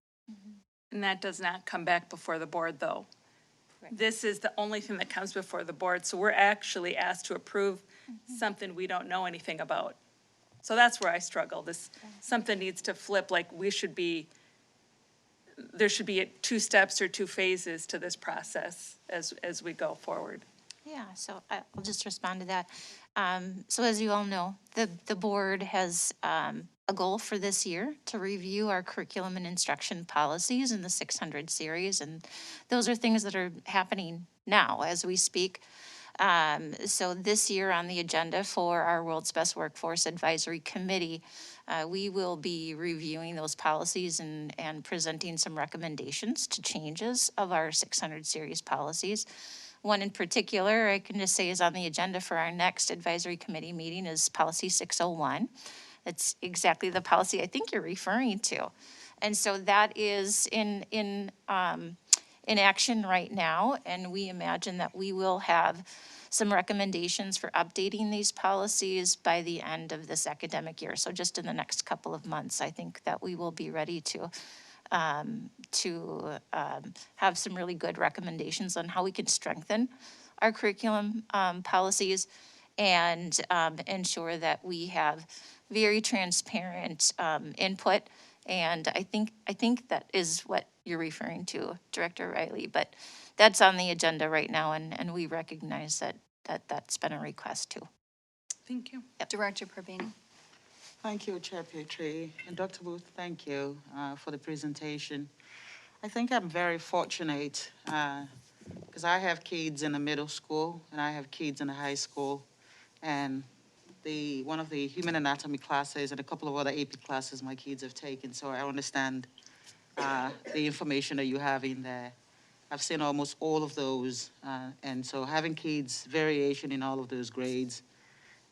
[SPEAKER 6] And that does not come back before the board, though. This is the only thing that comes before the board, so we're actually asked to approve something we don't know anything about. So that's where I struggle. Something needs to flip, like there should be 2 steps or 2 phases to this process as we go forward.
[SPEAKER 7] Yeah, so I'll just respond to that. So as you all know, the board has a goal for this year to review our curriculum and instruction policies in the 600 series, and those are things that are happening now as we speak. So this year on the agenda for our World's Best Workforce Advisory Committee, we will be reviewing those policies and presenting some recommendations to changes of our 600 series policies. One in particular, I can just say is on the agenda for our next advisory committee meeting is policy 601. It's exactly the policy I think you're referring to. And so that is in action right now, and we imagine that we will have some recommendations for updating these policies by the end of this academic year. So just in the next couple of months, I think that we will be ready to have some really good recommendations on how we can strengthen our curriculum policies and ensure that we have very transparent input. And I think that is what you're referring to, Director Riley, but that's on the agenda right now, and we recognize that's been a request too.
[SPEAKER 6] Thank you.
[SPEAKER 7] Yep.
[SPEAKER 1] Director Perbini.
[SPEAKER 12] Thank you, Chair Petrie. And Dr. Booth, thank you for the presentation. I think I'm very fortunate because I have kids in the middle school and I have kids in the high school. And one of the human anatomy classes and a couple of other AP classes my kids have taken, so I understand the information that you have in there. I've seen almost all of those, and so having kids, variation in all of those grades,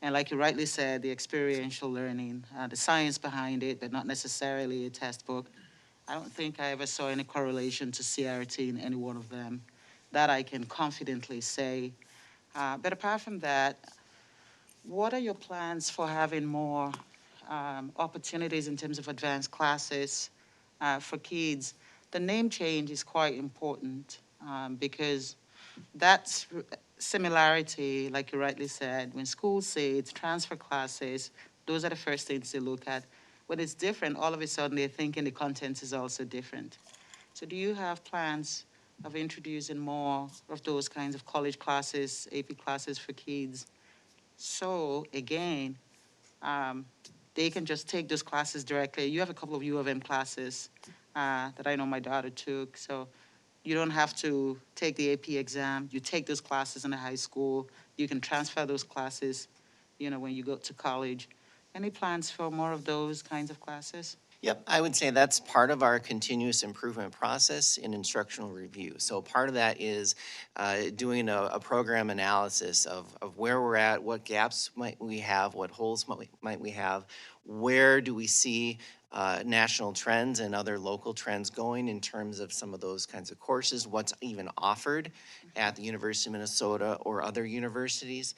[SPEAKER 12] and like you rightly said, the experiential learning, the science behind it, but not necessarily a textbook. I don't think I ever saw any correlation to CRT in any one of them. That I can confidently say. But apart from that, what are your plans for having more opportunities in terms of advanced classes for kids? The name change is quite important because that's similarity, like you rightly said, when schools say it's transfer classes, those are the first things they look at. When it's different, all of a sudden they're thinking the content is also different. So do you have plans of introducing more of those kinds of college classes, AP classes for kids? So again, they can just take those classes directly. You have a couple of U of M classes that I know my daughter took, so you don't have to take the AP exam. You take those classes in the high school. You can transfer those classes, when you go to college. Any plans for more of those kinds of classes?
[SPEAKER 21] Yep, I would say that's part of our continuous improvement process in instructional review. So part of that is doing a program analysis of where we're at, what gaps might we have, what holes might we have, where do we see national trends and other local trends going in terms of some of those kinds of courses, what's even offered at the University of Minnesota or other universities.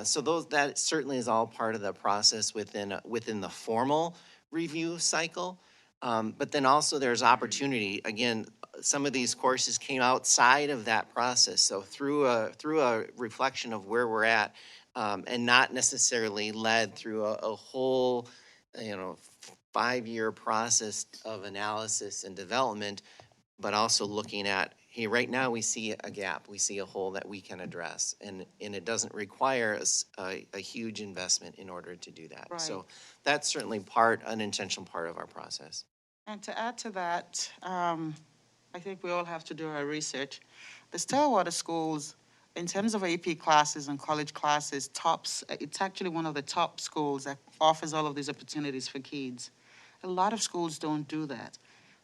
[SPEAKER 21] So that certainly is all part of the process within the formal review cycle. But then also there's opportunity. Again, some of these courses came outside of that process. So through a reflection of where we're at, and not necessarily led through a whole, 5-year process of analysis and development, but also looking at, hey, right now we see a gap, we see a hole that we can address, and it doesn't require a huge investment in order to do that.
[SPEAKER 12] Right.
[SPEAKER 21] So that's certainly an intentional part of our process.
[SPEAKER 12] And to add to that, I think we all have to do our research. The Stillwater schools, in terms of AP classes and college classes, it's actually one of the top schools that offers all of these opportunities for kids. A lot of schools don't do that.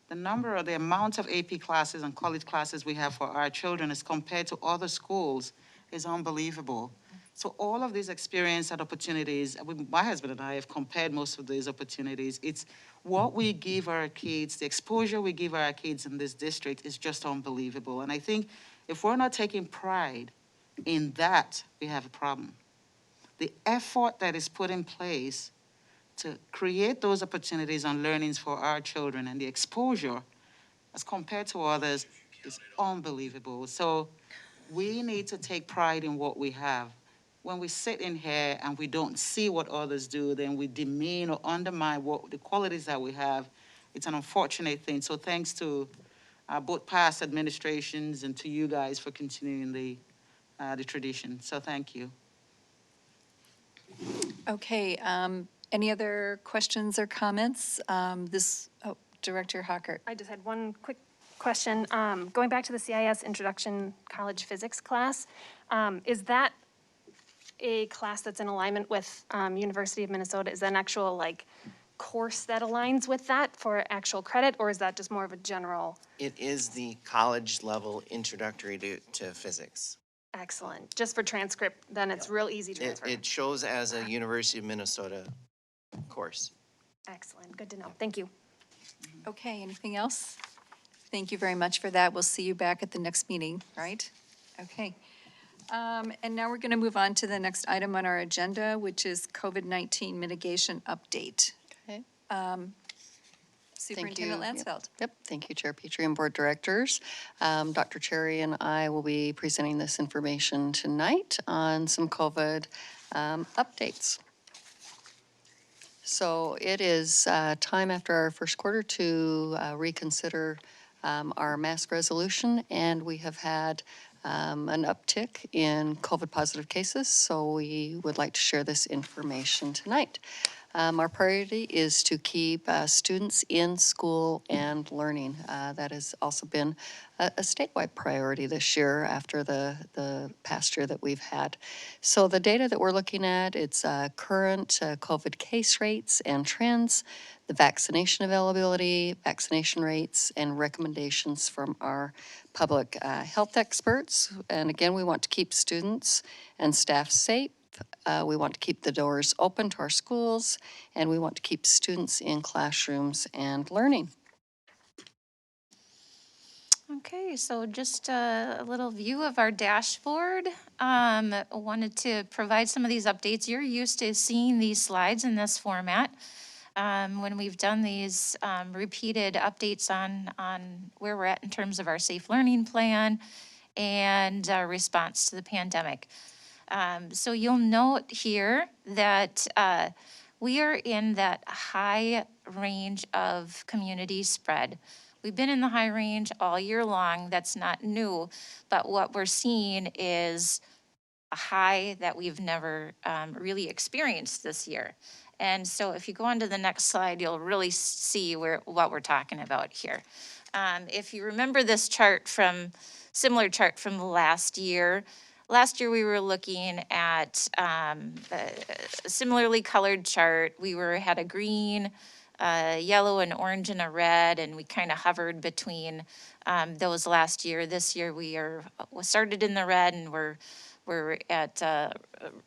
[SPEAKER 12] The amount of AP classes and college classes we have for our children as compared to other schools is unbelievable. So all of these experience and opportunities, my husband and I have compared most of these opportunities. It's what we give our kids, the exposure we give our kids in this district is just unbelievable. And I think if we're not taking pride in that, we have a problem. The effort that is put in place to create those opportunities and learnings for our children and the exposure as compared to others is unbelievable. So we need to take pride in what we have. When we sit in here and we don't see what others do, then we demean or undermine the qualities that we have. It's an unfortunate thing. So thanks to both past administrations and to you guys for continuing the tradition. So thank you.
[SPEAKER 1] Okay, any other questions or comments? Director Hockert.
[SPEAKER 9] I just had one quick question. Going back to the CIS Introduction College Physics class, is that a class that's in alignment with University of Minnesota? Is that an actual course that aligns with that for actual credit, or is that just more of a general?
[SPEAKER 21] It is the college level introductory to physics.
[SPEAKER 9] Excellent. Just for transcript, then it's real easy transfer.
[SPEAKER 21] It shows as a University of Minnesota course.
[SPEAKER 9] Excellent. Good to know. Thank you.
[SPEAKER 1] Okay, anything else? Thank you very much for that. We'll see you back at the next meeting, right? Okay. And now we're going to move on to the next item on our agenda, which is COVID-19 mitigation update.
[SPEAKER 2] Okay.
[SPEAKER 1] Superintendent Lansfeld.
[SPEAKER 2] Yep, thank you, Chair Petrie and Board Directors. Dr. Cherry and I will be presenting this information tonight on some COVID updates. So it is time after our first quarter to reconsider our mask resolution, and we have had an uptick in COVID positive cases, so we would like to share this information tonight. Our priority is to keep students in school and learning. That has also been a statewide priority this year after the past year that we've had. So the data that we're looking at, it's current COVID case rates and trends, the vaccination availability, vaccination rates, and recommendations from our public health experts. And again, we want to keep students and staff safe. We want to keep the doors open to our schools, and we want to keep students in classrooms and learning.
[SPEAKER 7] Okay, so just a little view of our dashboard. Wanted to provide some of these updates. You're used to seeing these slides in this format. When we've done these repeated updates on where we're at in terms of our safe learning plan and our response to the pandemic. So you'll note here that we are in that high range of community spread. We've been in the high range all year long. That's not new, but what we're seeing is a high that we've never really experienced this year. And so if you go on to the next slide, you'll really see what we're talking about here. If you remember this chart similar chart from last year we were looking at a similarly colored chart. We had a green, yellow and orange and a red, and we kind of hovered between those last year. This year we started in the red and we're at a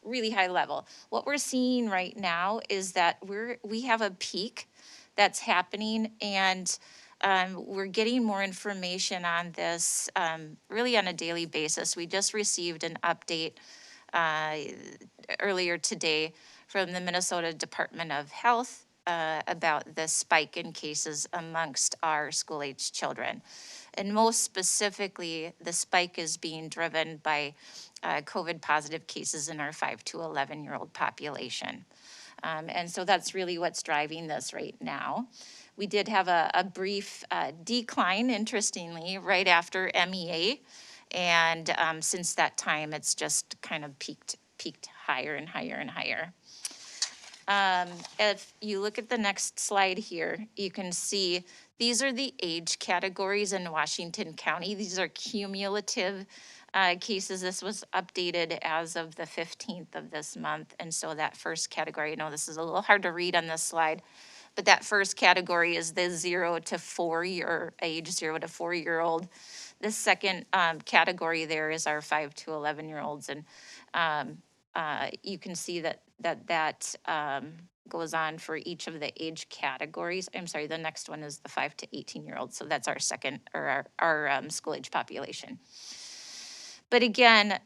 [SPEAKER 7] really high level. What we're seeing right now is that we have a peak that's happening, and we're getting more information on this really on a daily basis. We just received an update earlier today from the Minnesota Department of Health about the spike in cases amongst our school-age children. And most specifically, the spike is being driven by COVID positive cases in our 5 to 11-year-old population. And so that's really what's driving this right now. We did have a brief decline, interestingly, right after MEA. And since that time, it's just kind of peaked higher and higher and higher. If you look at the next slide here, you can see these are the age categories in Washington County. These are cumulative cases. This was updated as of the 15th of this month. And so that first category, I know this is a little hard to read on this slide, but that first category is the 0 to 4 year age, 0 to 4 year old. The second category there is our 5 to 11-year-olds. And you can see that goes on for each of the age categories. I'm sorry, the next one is the 5 to 18-year-olds. So that's our second, or our school age population. But again,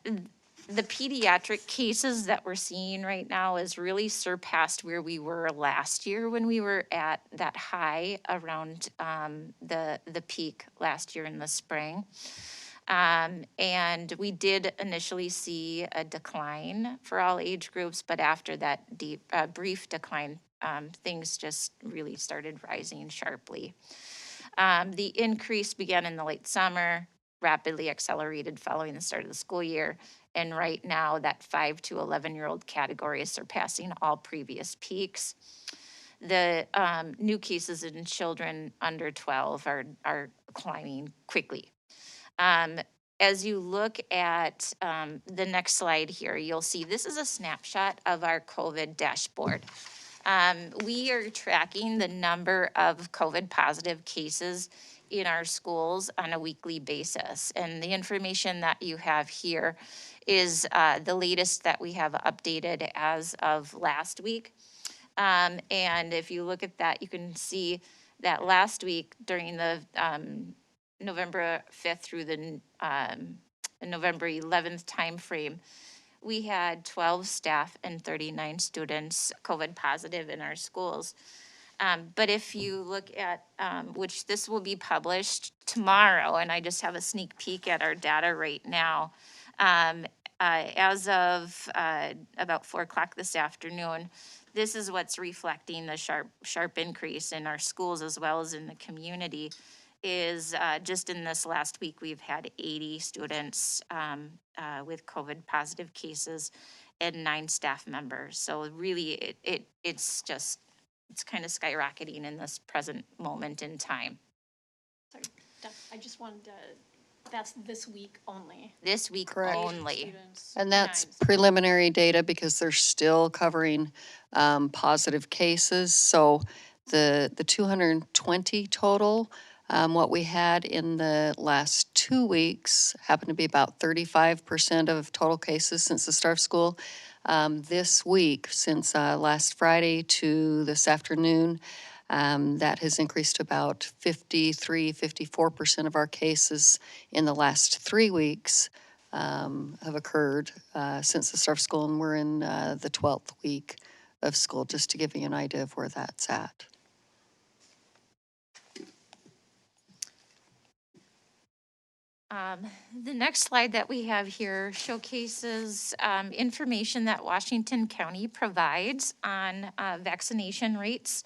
[SPEAKER 7] the pediatric cases that we're seeing right now is really surpassed where we were last year when we were at that high around the peak last year in the spring. And we did initially see a decline for all age groups, but after that brief decline, things just really started rising sharply. The increase began in the late summer, rapidly accelerated following the start of the school year. And right now, that 5 to 11-year-old category is surpassing all previous peaks. The new cases in children under 12 are climbing quickly. As you look at the next slide here, you'll see this is a snapshot of our COVID dashboard. We are tracking the number of COVID positive cases in our schools on a weekly basis. And the information that you have here is the latest that we have updated as of last week. And if you look at that, you can see that last week during the November 5th through the November 11th timeframe, we had 12 staff and 39 students COVID positive in our schools. But if you look at, which this will be published tomorrow, and I just have a sneak peek at our data right now, as of about 4 o'clock this afternoon, this is what's reflecting the sharp increase in our schools as well as in the community. Is just in this last week, we've had 80 students with COVID positive cases and 9 staff members. So really, it's kind of skyrocketing in this present moment in time.
[SPEAKER 5] Sorry, I just wanted to, that's this week only.
[SPEAKER 7] This week
[SPEAKER 2] Correct.
[SPEAKER 7] only.
[SPEAKER 2] And that's preliminary data because they're still covering positive cases. So the 220 total, what we had in the last 2 weeks happened to be about 35% of total cases since the start of school. This week, since last Friday to this afternoon, That has increased to about 54% of our cases in the last 3 weeks have occurred since the start of school, and we're in the 12th week of school, just to give you an idea of where that's at.
[SPEAKER 7] The next slide that we have here showcases information that Washington County provides on vaccination rates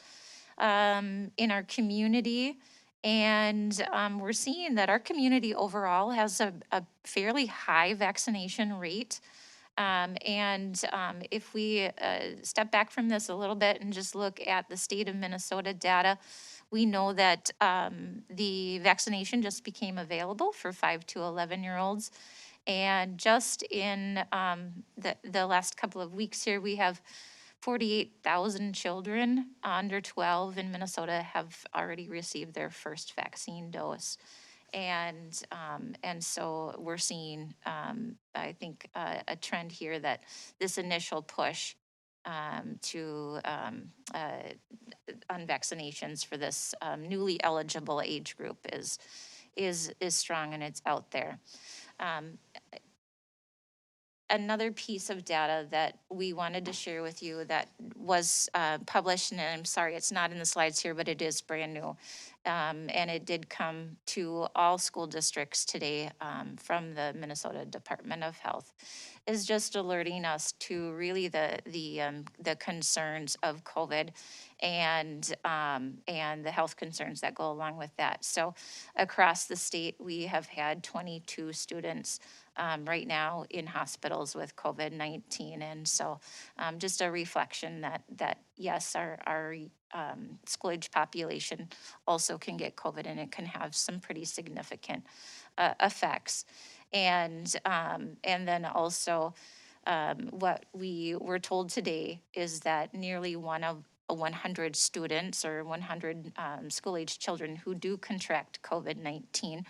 [SPEAKER 7] in our community. And we're seeing that our community overall has a fairly high vaccination rate. If we step back from this a little bit and just look at the state of Minnesota data, we know that the vaccination just became available for 5 to 11-year-olds. And just in the last couple of weeks here, we have 48,000 children under 12 in Minnesota have already received their first vaccine dose. And so we're seeing, I think, a trend here that this initial push on vaccinations for this newly eligible age group is strong, and it's out there. Another piece of data that we wanted to share with you that was published, and I'm sorry, it's not in the slides here, but it is brand new. And it did come to all school districts today from the Minnesota Department of Health, is just alerting us to really the concerns of COVID and the health concerns that go along with that. So across the state, we have had 22 students right now in hospitals with COVID-19. And so just a reflection that yes, our school age population also can get COVID, and it can have some pretty significant effects. And then also what we were told today is that nearly 1 of 100 students or 100 school-age children who do contract COVID-19,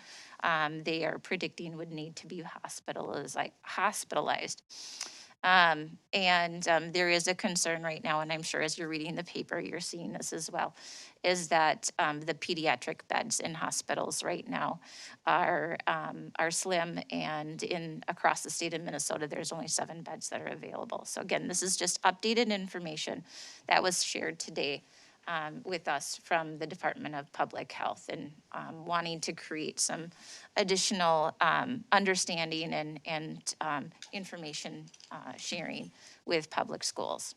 [SPEAKER 7] they are predicting would need to be hospitalized. There is a concern right now, and I'm sure as you're reading the paper, you're seeing this as well, is that the pediatric beds in hospitals right now are slim, and across the state of Minnesota, there's only 7 beds that are available. So again, this is just updated information that was shared today with us from the Department of Public Health, and wanting to create some additional understanding and information sharing with public schools.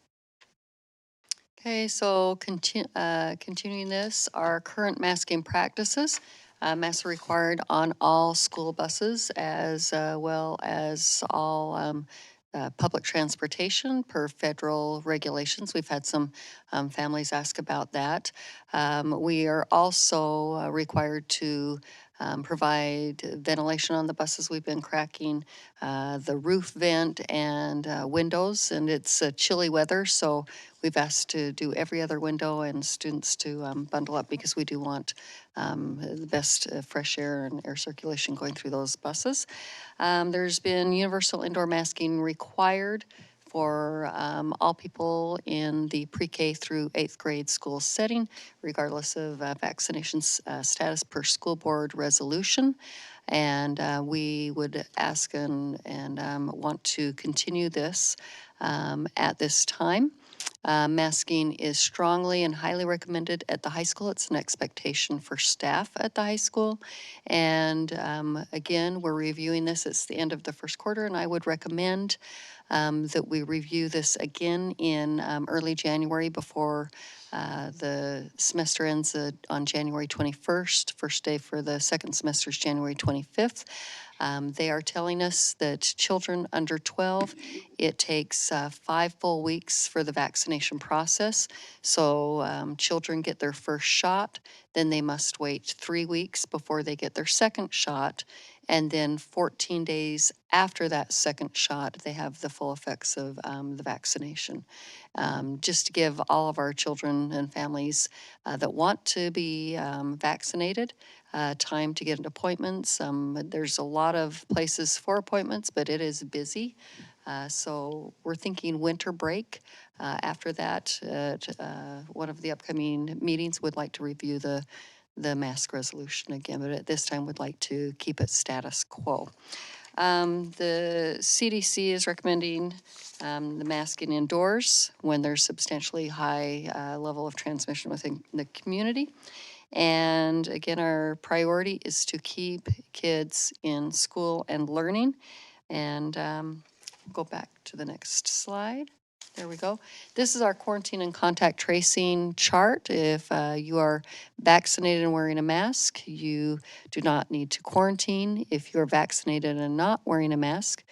[SPEAKER 2] Okay, so continuing this, our current masking practices. Masks are required on all school buses as well as all public transportation per federal regulations. We've had some families ask about that. We are also required to provide ventilation on the buses. We've been cracking the roof vent and windows, and it's chilly weather, so we've asked to do every other window and students to bundle up because we do want the best fresh air and air circulation going through those buses. There's been universal indoor masking required for all people in the pre-K through 8th grade school setting, regardless of vaccination status per school board resolution. And we would ask and want to continue this at this time. Masking is strongly and highly recommended at the high school. It's an expectation for staff at the high school. And again, we're reviewing this. It's the end of the first quarter, and I would recommend that we review this again in early January before the semester ends on January 21st. First day for the second semester is January 25th. They are telling us that children under 12, it takes 5 full weeks for the vaccination process. So children get their first shot, then they must wait 3 weeks before they get their second shot. And then 14 days after that second shot, they have the full effects of the vaccination. Just to give all of our children and families that want to be vaccinated time to get an appointment. There's a lot of places for appointments, but it is busy. So we're thinking winter break. After that, one of the upcoming meetings would like to review the mask resolution again, but at this time would like to keep it status quo. The CDC is recommending the masking indoors when there's substantially high level of transmission within the community. And again, our priority is to keep kids in school and learning. And go back to the next slide. There we go. This is our quarantine and contact tracing chart. If you are vaccinated and wearing a mask, you do not need to quarantine. If you're vaccinated and not wearing a mask,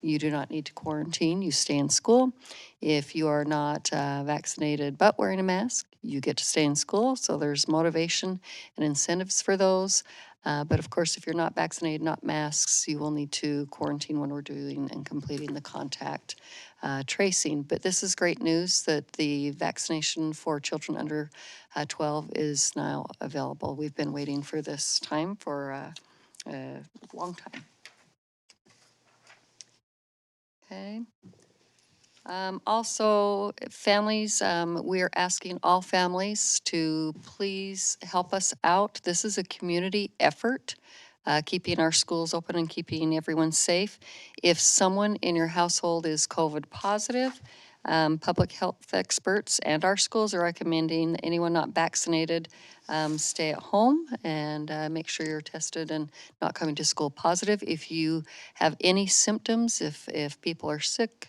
[SPEAKER 2] you do not need to quarantine. You stay in school. If you are not vaccinated but wearing a mask, you get to stay in school. So there's motivation and incentives for those. But of course, if you're not vaccinated, not masks, you will need to quarantine when we're doing and completing the contact tracing. But this is great news that the vaccination for children under 12 is now available. We've been waiting for this time for a long time. Okay. Also, families, we are asking all families to please help us out. This is a community effort, keeping our schools open and keeping everyone safe. If someone in your household is COVID positive, public health experts and our schools are recommending anyone not vaccinated stay at home and make sure you're tested and not coming to school positive. If you have any symptoms, if people are sick,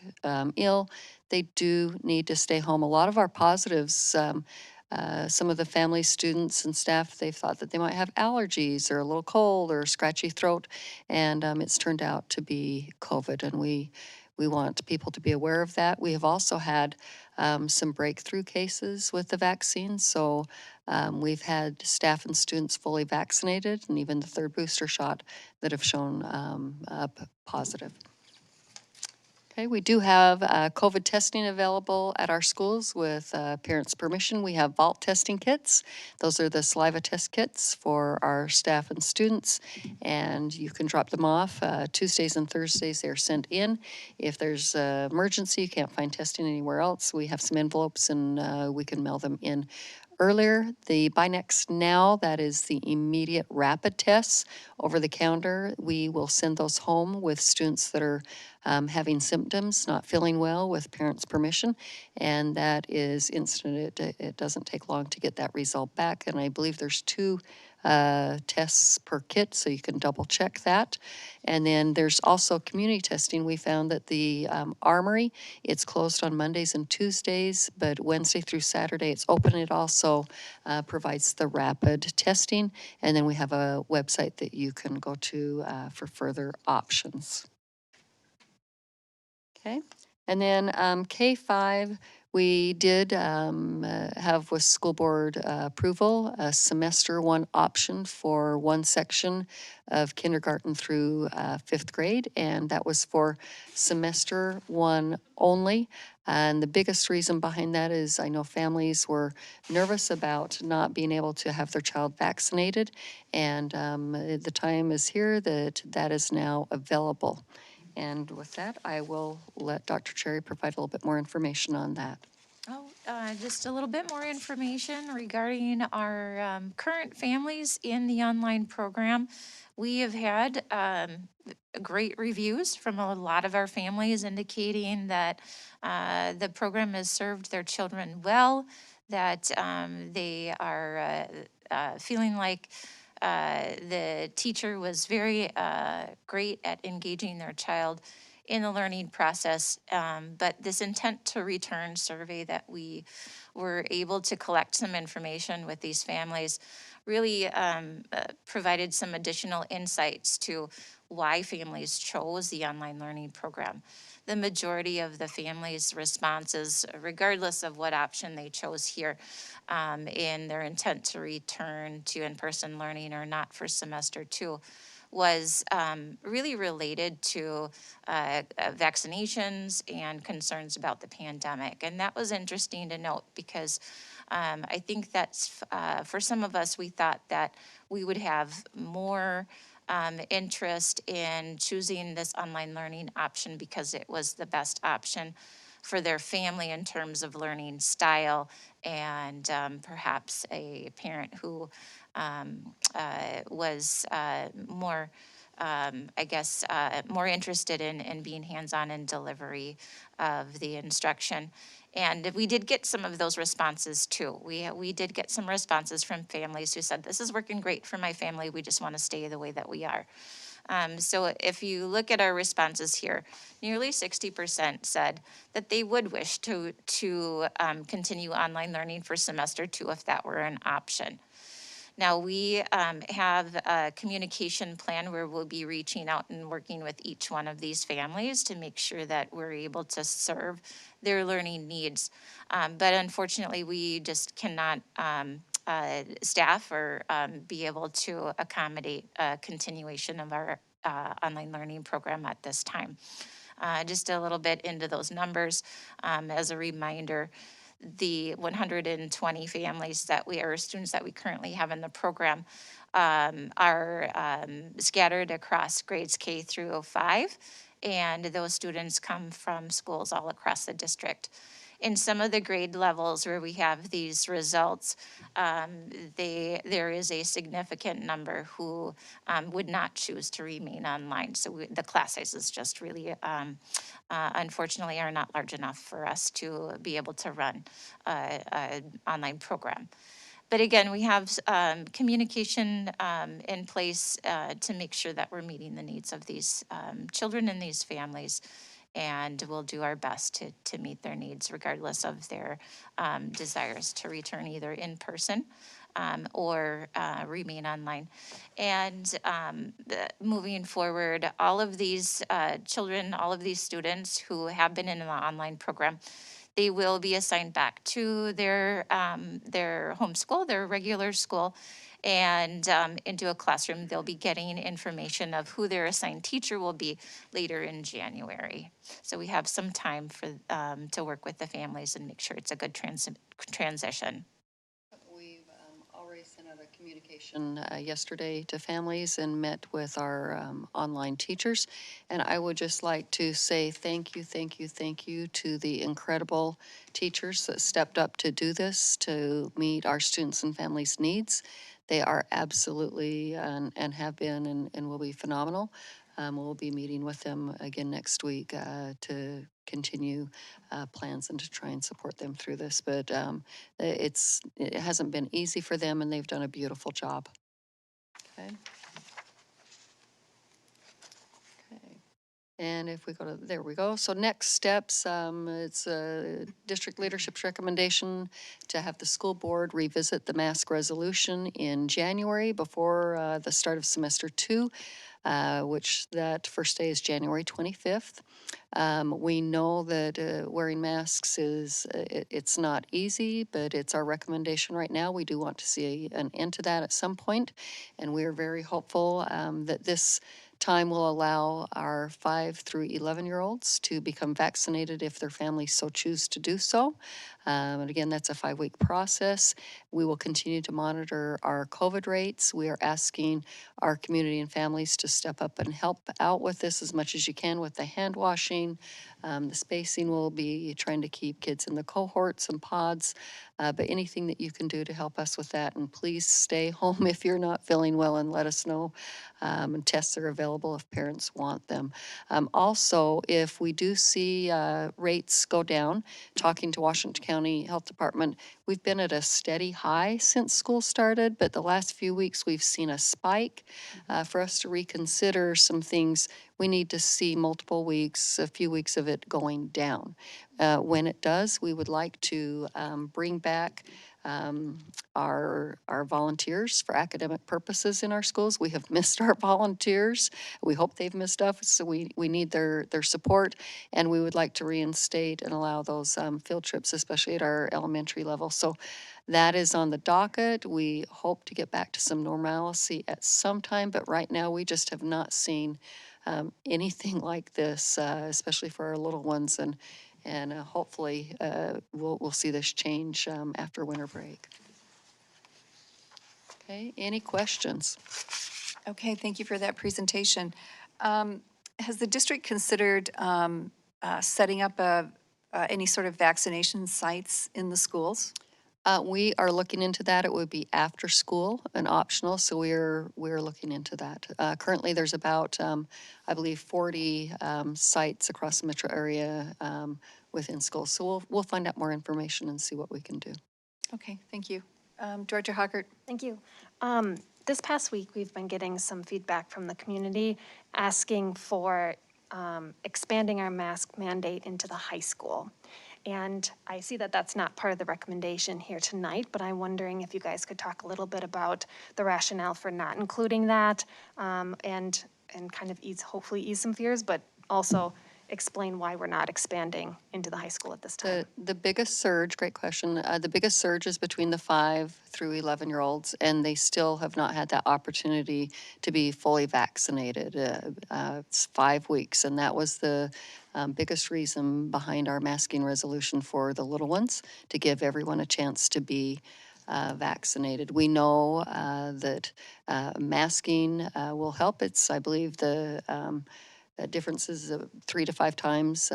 [SPEAKER 2] ill, they do need to stay home. A lot of our positives, some of the family, students, and staff, they've thought that they might have allergies or a little cold or a scratchy throat, and it's turned out to be COVID, and we want people to be aware of that. We have also had some breakthrough cases with the vaccine, so we've had staff and students fully vaccinated, and even the third booster shot that have shown up positive. Okay, we do have COVID testing available at our schools with parents' permission. We have vault testing kits. Those are the saliva test kits for our staff and students, and you can drop them off. Tuesdays and Thursdays, they're sent in. If there's an emergency, you can't find testing anywhere else, we have some envelopes and we can mail them in earlier. The Buy Next Now, that is the immediate rapid tests over the counter. We will send those home with students that are having symptoms, not feeling well, with parents' permission, and that is instant. It doesn't take long to get that result back, and I believe there's 2 tests per kit, so you can double check that. And then there's also community testing. We found that the Armory, it's closed on Mondays and Tuesdays, but Wednesday through Saturday it's open. It also provides the rapid testing, and then we have a website that you can go to for further options. Okay, and then K-5, we did have with school board approval a semester 1 option for one section of kindergarten through 5th grade, and that was for semester 1 only. And the biggest reason behind that is I know families were nervous about not being able to have their child vaccinated, and the time is here that is now available. And with that, I will let Dr. Cherry provide a little bit more information on that.
[SPEAKER 7] Just a little bit more information regarding our current families in the online program. We have had great reviews from a lot of our families indicating that the program has served their children well, that they are feeling like the teacher was very great at engaging their child in the learning process. But this intent to return survey that we were able to collect some information with these families really provided some additional insights to why families chose the online learning program. The majority of the families' responses, regardless of what option they chose here, in their intent to return to in-person learning or not for semester 2, was really related to vaccinations and concerns about the pandemic. And that was interesting to note because I think that's, for some of us, we thought that we would have more interest in choosing this online learning option because it was the best option for their family in terms of learning style and perhaps a parent who was more, I guess, more interested in being hands-on in delivery of the instruction. And we did get some of those responses too. We did get some responses from families who said, this is working great for my family. We just want to stay the way that we are. So if you look at our responses here, nearly 60% said that they would wish to continue online learning for semester 2 if that were an option. Now, we have a communication plan where we'll be reaching out and working with each one of these families to make sure that we're able to serve their learning needs. But unfortunately, we just cannot staff or be able to accommodate a continuation of our online learning program at this time. Just a little bit into those numbers as a reminder. The 120 families that or students that we currently have in the program are scattered across grades K through 5, and those students come from schools all across the district. In some of the grade levels where we have these results, there is a significant number who would not choose to remain online. So the class sizes just really, unfortunately, are not large enough for us to be able to run an online program. But again, we have communication in place to make sure that we're meeting the needs of these children and these families. And we'll do our best to meet their needs regardless of their desires to return either in person or remain online. And moving forward, all of these children, all of these students who have been in the online program, they will be assigned back to their home school, their regular school, and into a classroom. They'll be getting information of who their assigned teacher will be later in January. So we have some time for to work with the families and make sure it's a good transition.
[SPEAKER 2] We've already sent out a communication yesterday to families and met with our online teachers. And I would just like to say thank you to the incredible teachers that stepped up to do this, to meet our students and families' needs. They are absolutely and have been and will be phenomenal. We'll be meeting with them again next week to continue plans and to try and support them through this. But it hasn't been easy for them, and they've done a beautiful job. Okay. Okay. And if we go to, there we go. So next steps, it's a district leadership's recommendation to have the school board revisit the mask resolution in January before the start of semester 2. Which that first day is January 25th. We know that wearing masks it's not easy, but it's our recommendation right now. We do want to see an end to that at some point, and we are very hopeful that this time will allow our 5 through 11-year-olds to become vaccinated if their families so choose to do so. And again, that's a 5-week process. We will continue to monitor our COVID rates. We are asking our community and families to step up and help out with this as much as you can with the hand washing. The spacing will be trying to keep kids in the cohorts and pods, but anything that you can do to help us with that. And please stay home if you're not feeling well and let us know. And tests are available if parents want them. Also, if we do see rates go down, talking to Washington County Health Department, we've been at a steady high since school started, but the last few weeks we've seen a spike. For us to reconsider some things, we need to see multiple weeks, a few weeks of it going down. When it does, we would like to bring back our volunteers for academic purposes in our schools. We have missed our volunteers. We hope they've missed us, so we need their support, and we would like to reinstate and allow those field trips, especially at our elementary level. So that is on the docket. We hope to get back to some normalcy at some time, but right now we just have not seen anything like this, especially for our little ones, and hopefully we'll see this change after winter break. Okay, any questions?
[SPEAKER 1] Okay, thank you for that presentation. Has the district considered setting up any sort of vaccination sites in the schools?
[SPEAKER 2] We are looking into that. It would be after school and optional, so we're looking into that. Currently, there's about, I believe, 40 sites across the metro area within schools. So we'll find out more information and see what we can do.
[SPEAKER 1] Okay, thank you. Director Hockert?
[SPEAKER 9] Thank you. This past week, we've been getting some feedback from the community asking for expanding our mask mandate into the high school. And I see that that's not part of the recommendation here tonight, but I'm wondering if you guys could talk a little bit about the rationale for not including that, and kind of hopefully ease some fears, but also explain why we're not expanding into the high school at this time.
[SPEAKER 2] The biggest surge, great question, the biggest surge is between the 5 through 11-year-olds, and they still have not had that opportunity to be fully vaccinated. It's 5 weeks, and that was the biggest reason behind our masking resolution for the little ones, to give everyone a chance to be vaccinated. We know that masking will help. It's, I believe, the differences of 3 to 5 times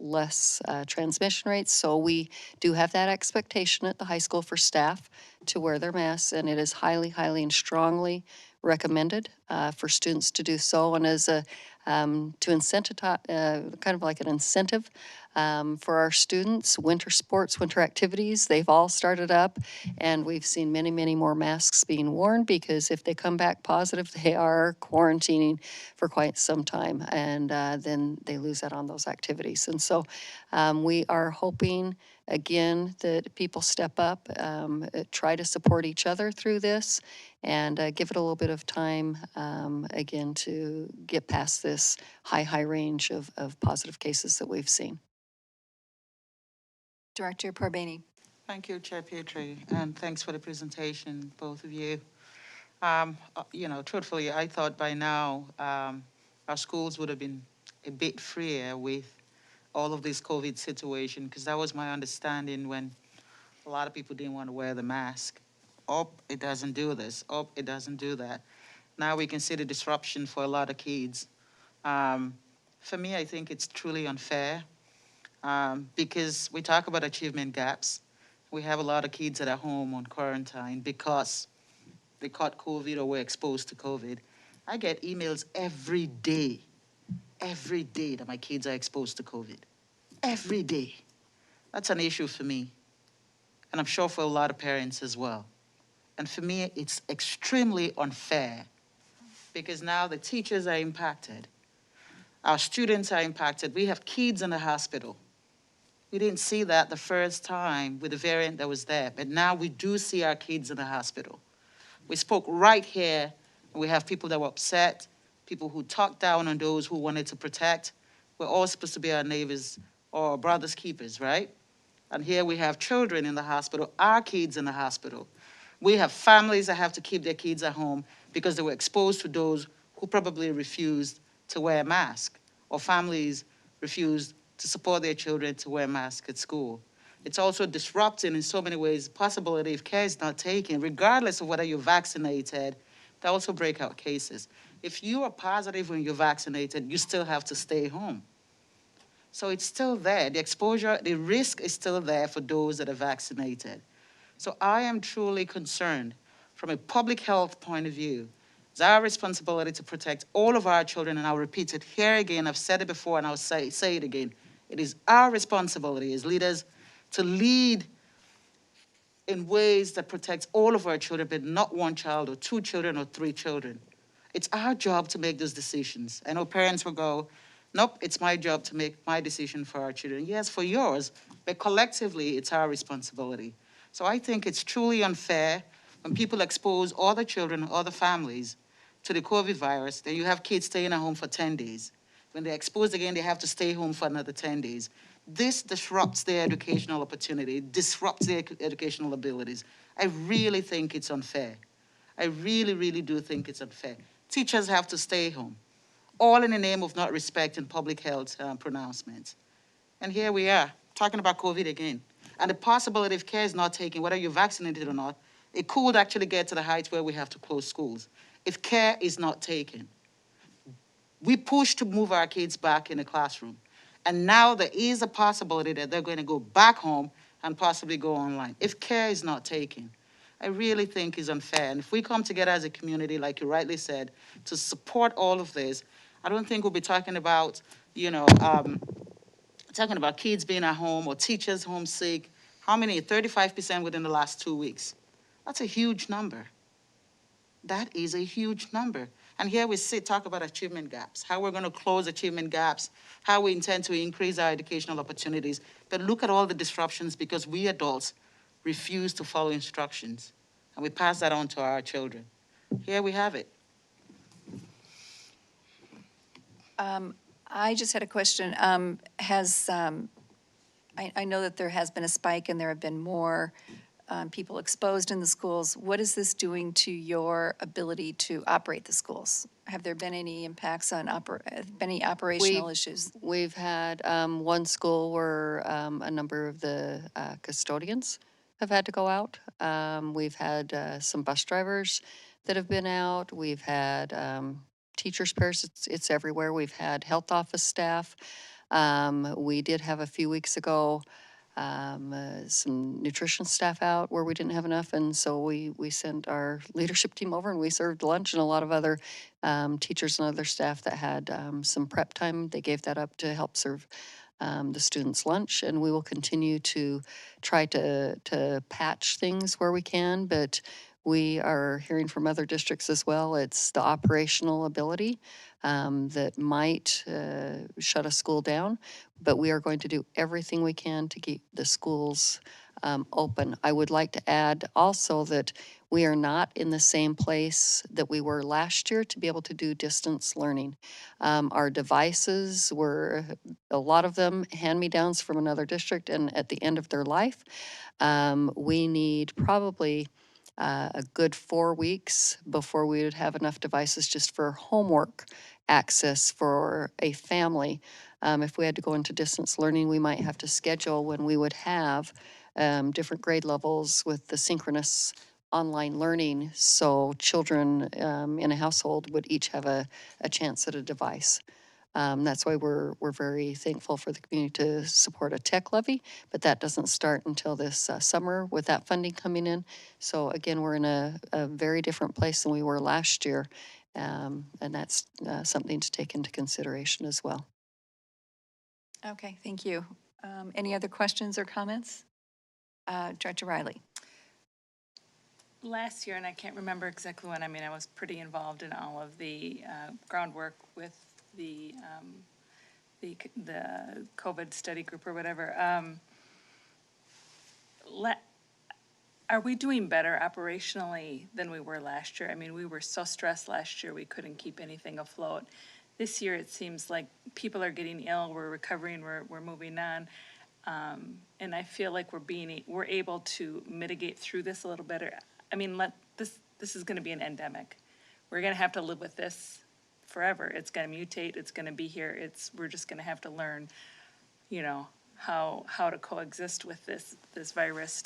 [SPEAKER 2] less transmission rates. So we do have that expectation at the high school for staff to wear their masks, and it is highly, highly and strongly recommended for students to do so. And as a to incentivize, kind of like an incentive for our students, winter sports, winter activities, they've all started up, and we've seen many, many more masks being worn, because if they come back positive, they are quarantining for quite some time, and then they lose out on those activities. And so we are hoping, again, that people step up, try to support each other through this, and give it a little bit of time, again, to get past this high range of positive cases that we've seen.
[SPEAKER 1] Director Parbaney?
[SPEAKER 12] Thank you, Chair Petrie, and thanks for the presentation, both of you. You know, truthfully, I thought by now our schools would have been a bit freer with all of this COVID situation, because that was my understanding when a lot of people didn't want to wear the mask. Oh, it doesn't do this. Oh, it doesn't do that. Now we can see the disruption for a lot of kids. For me, I think it's truly unfair because we talk about achievement gaps. We have a lot of kids that are home on quarantine because they caught COVID or were exposed to COVID. I get emails every day that my kids are exposed to COVID. Every day. That's an issue for me. And I'm sure for a lot of parents as well. And for me, it's extremely unfair because now the teachers are impacted. Our students are impacted. We have kids in the hospital. We didn't see that the first time with the variant that was there, but now we do see our kids in the hospital. We spoke right here, and we have people that were upset, people who talked down on those who wanted to protect. We're all supposed to be our neighbors or our brothers' keepers, right? And here we have children in the hospital, our kids in the hospital. We have families that have to keep their kids at home because they were exposed to those who probably refused to wear a mask, or families refused to support their children to wear masks at school. It's also disrupting in so many ways the possibility if care is not taken, regardless of whether you're vaccinated, they also break out cases. If you are positive when you're vaccinated, you still have to stay home. So it's still there. The exposure, the risk is still there for those that are vaccinated. So I am truly concerned from a public health point of view. It's our responsibility to protect all of our children, and I'll repeat it here again. I've said it before, and I'll say it again. It is our responsibility as leaders to lead in ways that protects all of our children, but not one child or 2 children or 3 children. It's our job to make those decisions. I know parents will go, nope, it's my job to make my decision for our children. Yes, for yours, but collectively, it's our responsibility. So I think it's truly unfair when people expose all the children, all the families to the COVID virus, then you have kids staying at home for 10 days. When they're exposed again, they have to stay home for another 10 days. This disrupts their educational opportunity, disrupts their educational abilities. I really think it's unfair. I really, really do think it's unfair. Teachers have to stay home, all in the name of not respecting public health pronouncements. And here we are, talking about COVID again. And the possibility if care is not taken, whether you're vaccinated or not, it could actually get to the height where we have to close schools. if care is not taken. We push to move our kids back in the classroom. And now there is a possibility that they're going to go back home and possibly go online. If care is not taken, I really think is unfair. And if we come together as a community, like you rightly said, to support all of this, I don't think we'll be talking about, talking about kids being at home or teachers homesick. How many? 35% within the last 2 weeks. That's a huge number. That is a huge number. And here we sit, talk about achievement gaps, how we're going to close achievement gaps, how we intend to increase our educational opportunities. But look at all the disruptions because we adults refuse to follow instructions. And we pass that on to our children. Here we have it.
[SPEAKER 1] I just had a question. I know that there has been a spike and there have been more people exposed in the schools. What is this doing to your ability to operate the schools? Have there been any impacts on any operational issues?
[SPEAKER 2] We've had one school where a number of the custodians have had to go out. We've had some bus drivers that have been out. We've had teachers' pairs. It's everywhere. We've had health office staff. We did have a few weeks ago some nutrition staff out where we didn't have enough, and so we sent our leadership team over and we served lunch, and a lot of other teachers and other staff that had some prep time, they gave that up to help serve the students lunch, and we will continue to try to patch things where we can, but we are hearing from other districts as well. It's the operational ability that might shut a school down, but we are going to do everything we can to keep the schools open. I would like to add also that we are not in the same place that we were last year to be able to do distance learning. Our devices were, a lot of them, hand-me-downs from another district and at the end of their life. We need probably a good 4 weeks before we would have enough devices just for homework access for a family. If we had to go into distance learning, we might have to schedule when we would have different grade levels with the synchronous online learning, so children in a household would each have a chance at a device. That's why we're very thankful for the community to support a tech levy, but that doesn't start until this summer with that funding coming in. So again, we're in a very different place than we were last year, and that's something to take into consideration as well.
[SPEAKER 1] Okay, thank you. Any other questions or comments? Director Riley.
[SPEAKER 6] Last year, and I can't remember exactly when, I mean, I was pretty involved in all of the groundwork with the COVID study group or whatever. Are we doing better operationally than we were last year? I mean, we were so stressed last year, we couldn't keep anything afloat. This year, it seems like people are getting ill, we're recovering, we're moving on. And I feel like we're able to mitigate through this a little better. I mean, this is gonna be an endemic. We're gonna have to live with this forever. It's gonna mutate, it's gonna be here, we're just gonna have to learn, how to coexist with this virus.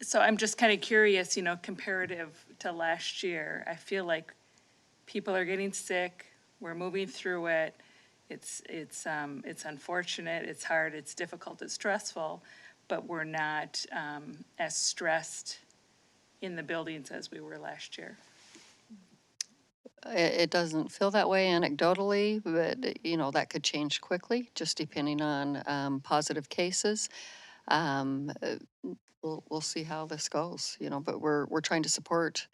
[SPEAKER 6] So I'm just kind of curious, comparative to last year, I feel like people are getting sick, we're moving through it. It's unfortunate, it's hard, it's difficult, it's stressful, but we're not as stressed in the buildings as we were last year.
[SPEAKER 2] It doesn't feel that way anecdotally, but that could change quickly, just depending on positive cases. We'll see how this goes, but we're trying to support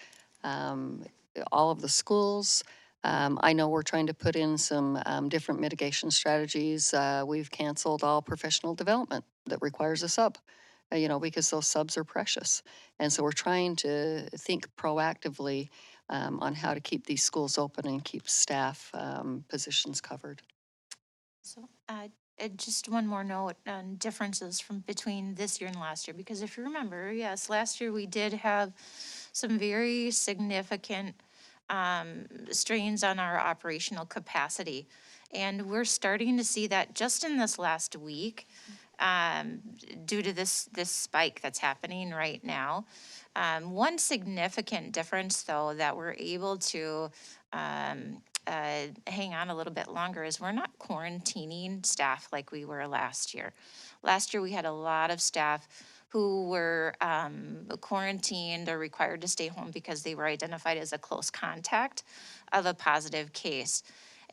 [SPEAKER 2] all of the schools. I know we're trying to put in some different mitigation strategies. We've canceled all professional development that requires a sub, because those subs are precious. And so we're trying to think proactively on how to keep these schools open and keep staff positions covered.
[SPEAKER 7] So just one more note on differences from between this year and last year, because if you remember, yes, last year we did have some very significant strains on our operational capacity. And we're starting to see that just in this last week. due to this spike that's happening right now. One significant difference, though, that we're able to hang on a little bit longer is we're not quarantining staff like we were last year. Last year, we had a lot of staff who were quarantined or required to stay home because they were identified as a close contact of a positive case.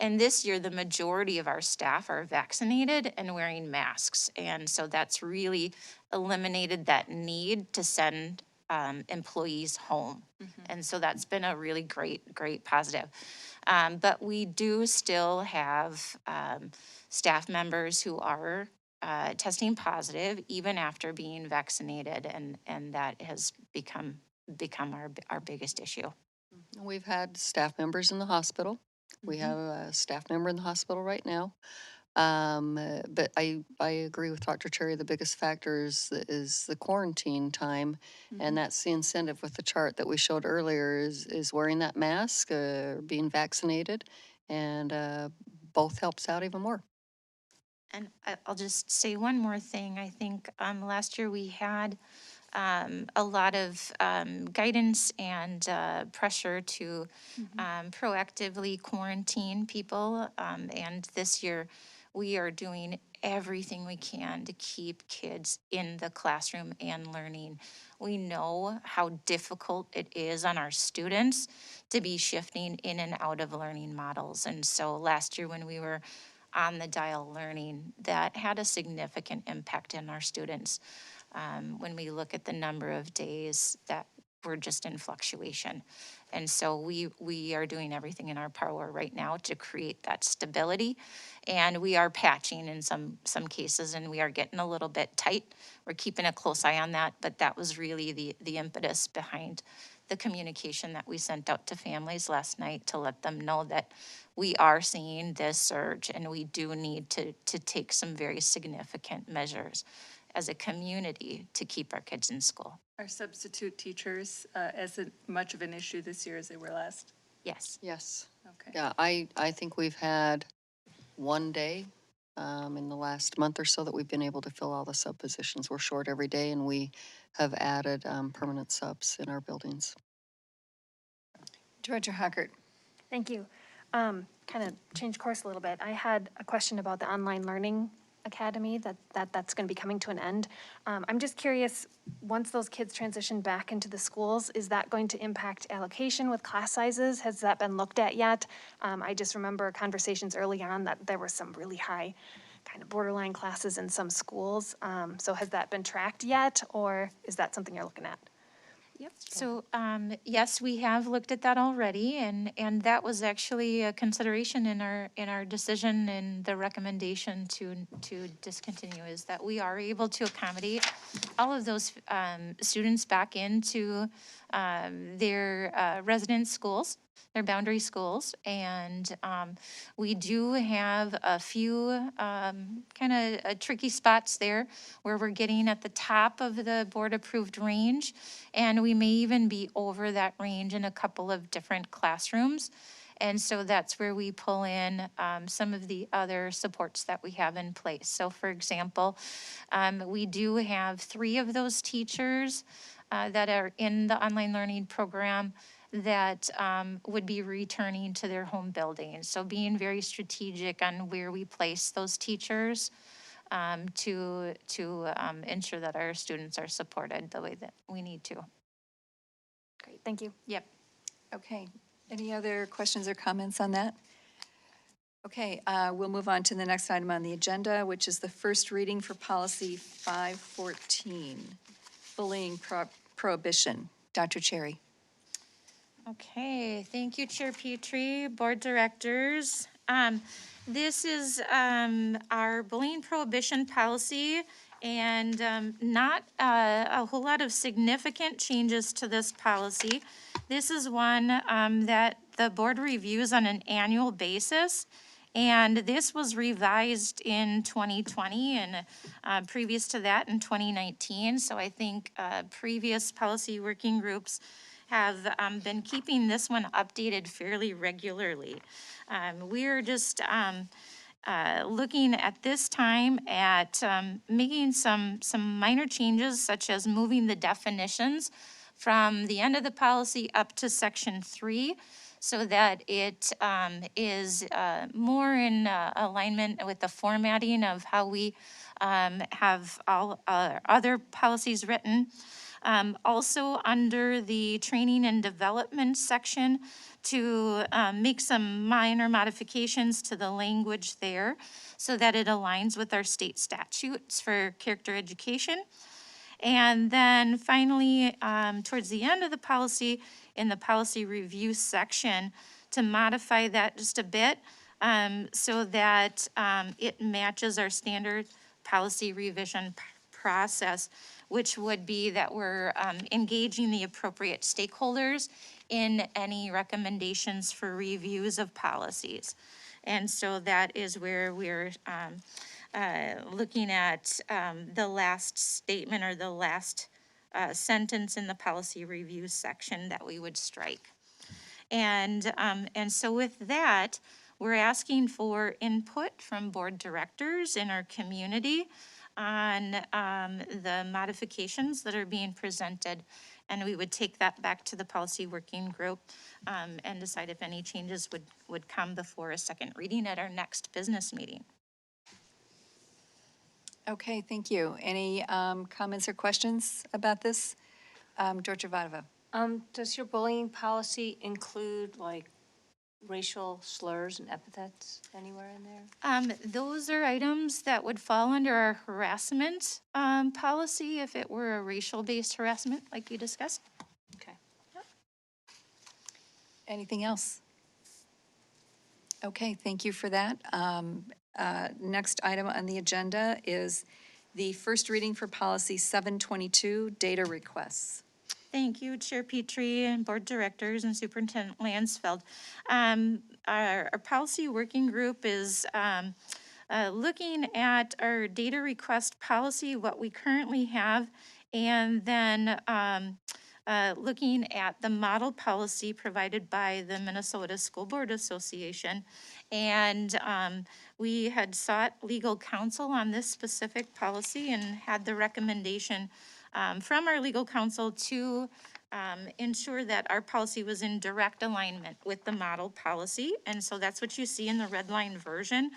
[SPEAKER 7] And this year, the majority of our staff are vaccinated and wearing masks. And so that's really eliminated that need to send employees home. And so that's been a really great positive. But we do still have staff members who are testing positive even after being vaccinated, and that has become our biggest issue.
[SPEAKER 2] We've had staff members in the hospital. We have a staff member in the hospital right now. But I agree with Dr. Cherry. The biggest factor is the quarantine time, and that's the incentive with the chart that we showed earlier is wearing that mask, being vaccinated, and both helps out even more.
[SPEAKER 7] And I'll just say one more thing. I think last year we had a lot of guidance and pressure to proactively quarantine people. And this year, we are doing everything we can to keep kids in the classroom and learning. We know how difficult it is on our students to be shifting in and out of learning models. And so last year when we were on the dial learning, that had a significant impact in our students. When we look at the number of days that we're just in fluctuation. And so we are doing everything in our power right now to create that stability. And we are patching in some cases, and we are getting a little bit tight. We're keeping a close eye on that, but that was really the impetus behind the communication that we sent out to families last night to let them know that we are seeing this surge and we do need to take some very significant measures as a community to keep our kids in school.
[SPEAKER 1] Are substitute teachers as much of an issue this year as they were last?
[SPEAKER 7] Yes.
[SPEAKER 2] Yes.
[SPEAKER 1] Okay.
[SPEAKER 2] Yeah, I think we've had one day in the last month or so that we've been able to fill all the sub positions. We're short every day, and we have added permanent subs in our buildings.
[SPEAKER 1] Director Hockert.
[SPEAKER 9] Thank you. Kind of change course a little bit. I had a question about the online learning academy that's going to be coming to an end. I'm just curious, once those kids transition back into the schools, is that going to impact allocation with class sizes? Has that been looked at yet? I just remember conversations early on that there were some really high kind of borderline classes in some schools. So has that been tracked yet, or is that something you're looking at?
[SPEAKER 7] Yep. So, yes, we have looked at that already, and that was actually a consideration in our decision and the recommendation to discontinue, is that we are able to accommodate all of those students back into their residence schools, their boundary schools, and we do have a few kind of tricky spots there where we're getting at the top of the board-approved range, and we may even be over that range in a couple of different classrooms. And so that's where we pull in some of the other supports that we have in place. So for example, we do have 3 of those teachers that are in the online learning program that would be returning to their home building. So being very strategic on where we place those teachers to ensure that our students are supported the way that we need to.
[SPEAKER 9] Great, thank you.
[SPEAKER 1] Yep. Okay. Any other questions or comments on that? Okay, we'll move on to the next item on the agenda, which is the first reading for policy 514, bullying prohibition. Dr. Cherry.
[SPEAKER 7] Okay, thank you, Chair Petrie, board directors. This is our bullying prohibition policy, and not a whole lot of significant changes to this policy. This is one that the board reviews on an annual basis, and this was revised in 2020 and previous to that in 2019. So I think previous policy working groups have been keeping this one updated fairly regularly. We're just looking at this time at making some minor changes, such as moving the definitions from the end of the policy up to section 3, so that it is more in alignment with the formatting of how we have all other policies written. Also, under the training and development section, to make some minor modifications to the language there so that it aligns with our state statutes for character education. And then finally, towards the end of the policy, in the policy review section, to modify that just a bit so that it matches our standard policy revision process, which would be that we're engaging the appropriate stakeholders in any recommendations for reviews of policies. And so that is where we're looking at the last statement or the last sentence in the policy review section that we would strike. And so with that, we're asking for input from board directors in our community on the modifications that are being presented. And we would take that back to the policy working group and decide if any changes would come before a second reading at our next business meeting.
[SPEAKER 1] Okay, thank you. Any comments or questions about this? Director Vadova.
[SPEAKER 4] Does your bullying policy include like racial slurs and epithets anywhere in there?
[SPEAKER 7] Those are items that would fall under our harassment policy if it were a racial-based harassment like you discussed.
[SPEAKER 4] Okay.
[SPEAKER 1] Anything else? Okay, thank you for that. Next item on the agenda is the first reading for policy 722, data requests.
[SPEAKER 7] Thank you, Chair Petrie and Board Directors and Superintendent Lansfeld. Our policy working group is looking at our data request policy, what we currently have, and then looking at the model policy provided by the Minnesota School Board Association. And we had sought legal counsel on this specific policy and had the recommendation from our legal counsel to ensure that our policy was in direct alignment with the model policy. And so that's what you see in the red line version.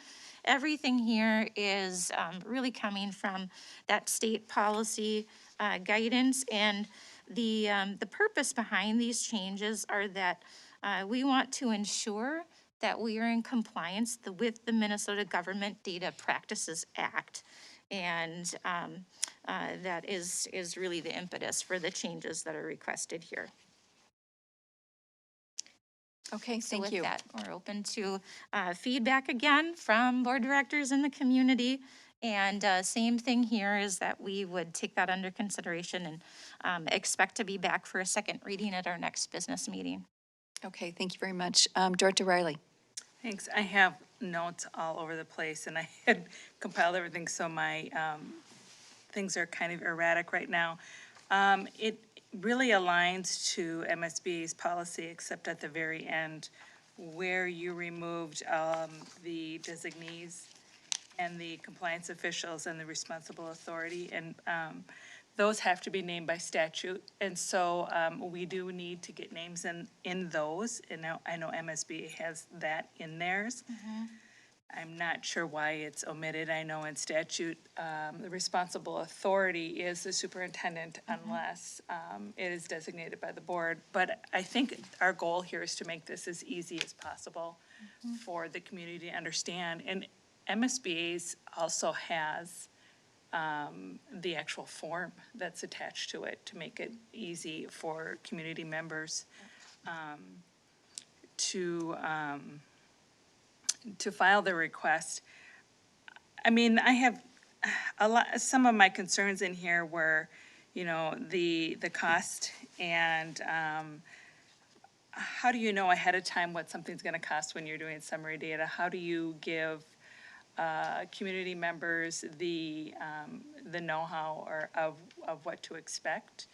[SPEAKER 7] Everything here is really coming from that state policy guidance. And the purpose behind these changes are that we want to ensure that we are in compliance with the Minnesota Government Data Practices Act. And that is really the impetus for the changes that are requested here.
[SPEAKER 1] Okay, thank
[SPEAKER 7] So
[SPEAKER 1] you.
[SPEAKER 7] with that, we're open to feedback again from board directors in the community. And same thing here is that we would take that under consideration and expect to be back for a second reading at our next business meeting.
[SPEAKER 1] Okay, thank you very much. Director Riley.
[SPEAKER 6] Thanks. I have notes all over the place, and I had compiled everything, so my things are kind of erratic right now. It really aligns to MSBA's policy, except at the very end, where you removed the designees and the compliance officials and the responsible authority, and those have to be named by statute. And so we do need to get names in those, and now I know MSBA has that in theirs. I'm not sure why it's omitted. I know in statute, the responsible authority is the superintendent unless it is designated by the board. But I think our goal here is to make this as easy as possible for the community to understand. And MSBA's also has the actual form that's attached to it to make it easy for community members to file the request. I mean, I have some of my concerns in here were, you know, the cost and how do you know ahead of time what something's gonna cost when you're doing summary data? How do you give community members the know-how or of what to expect?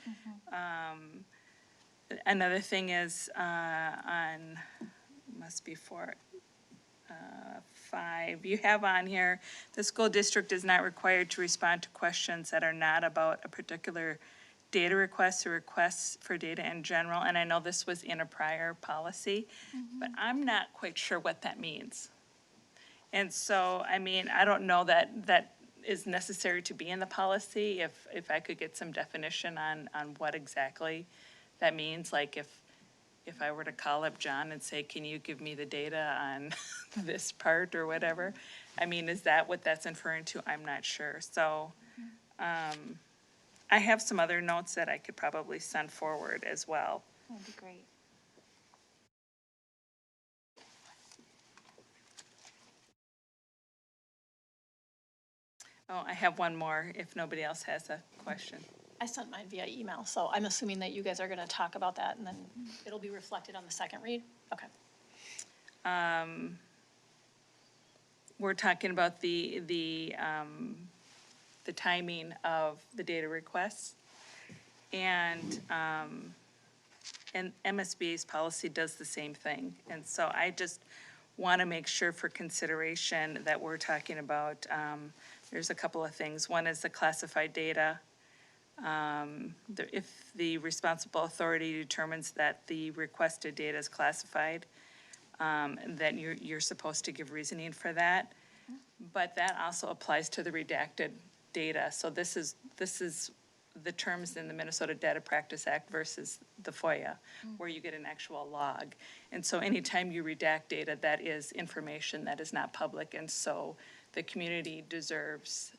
[SPEAKER 6] Another thing is must be for 5, you have on here, the school district is not required to respond to questions that are not about a particular data request or requests for data in general. And I know this was in a prior policy, but I'm not quite sure what that means. And so, I mean, I don't know that that is necessary to be in the policy. If I could get some definition on what exactly that means, like if I were to call up John and say, can you give me the data on this part or whatever? I mean, is that what that's referring to? I'm not sure. So, I have some other notes that I could probably send forward as well.
[SPEAKER 9] That'd be great.
[SPEAKER 6] Oh, I have one more if nobody else has a question.
[SPEAKER 5] I sent mine via email, so I'm assuming that you guys are gonna talk about that and then it'll be reflected on the second read? Okay.
[SPEAKER 6] We're talking about the timing of the data requests. And MSBA's policy does the same thing. And so I just want to make sure for consideration that we're talking about, there's a couple of things. One is the classified data. If the responsible authority determines that the requested data is classified, then you're supposed to give reasoning for that. But that also applies to the redacted data. So this is the terms in the Minnesota Data Practice Act versus the FOIA, where you get an actual log. And so anytime you redact data, that is information that is not public. And so the community deserves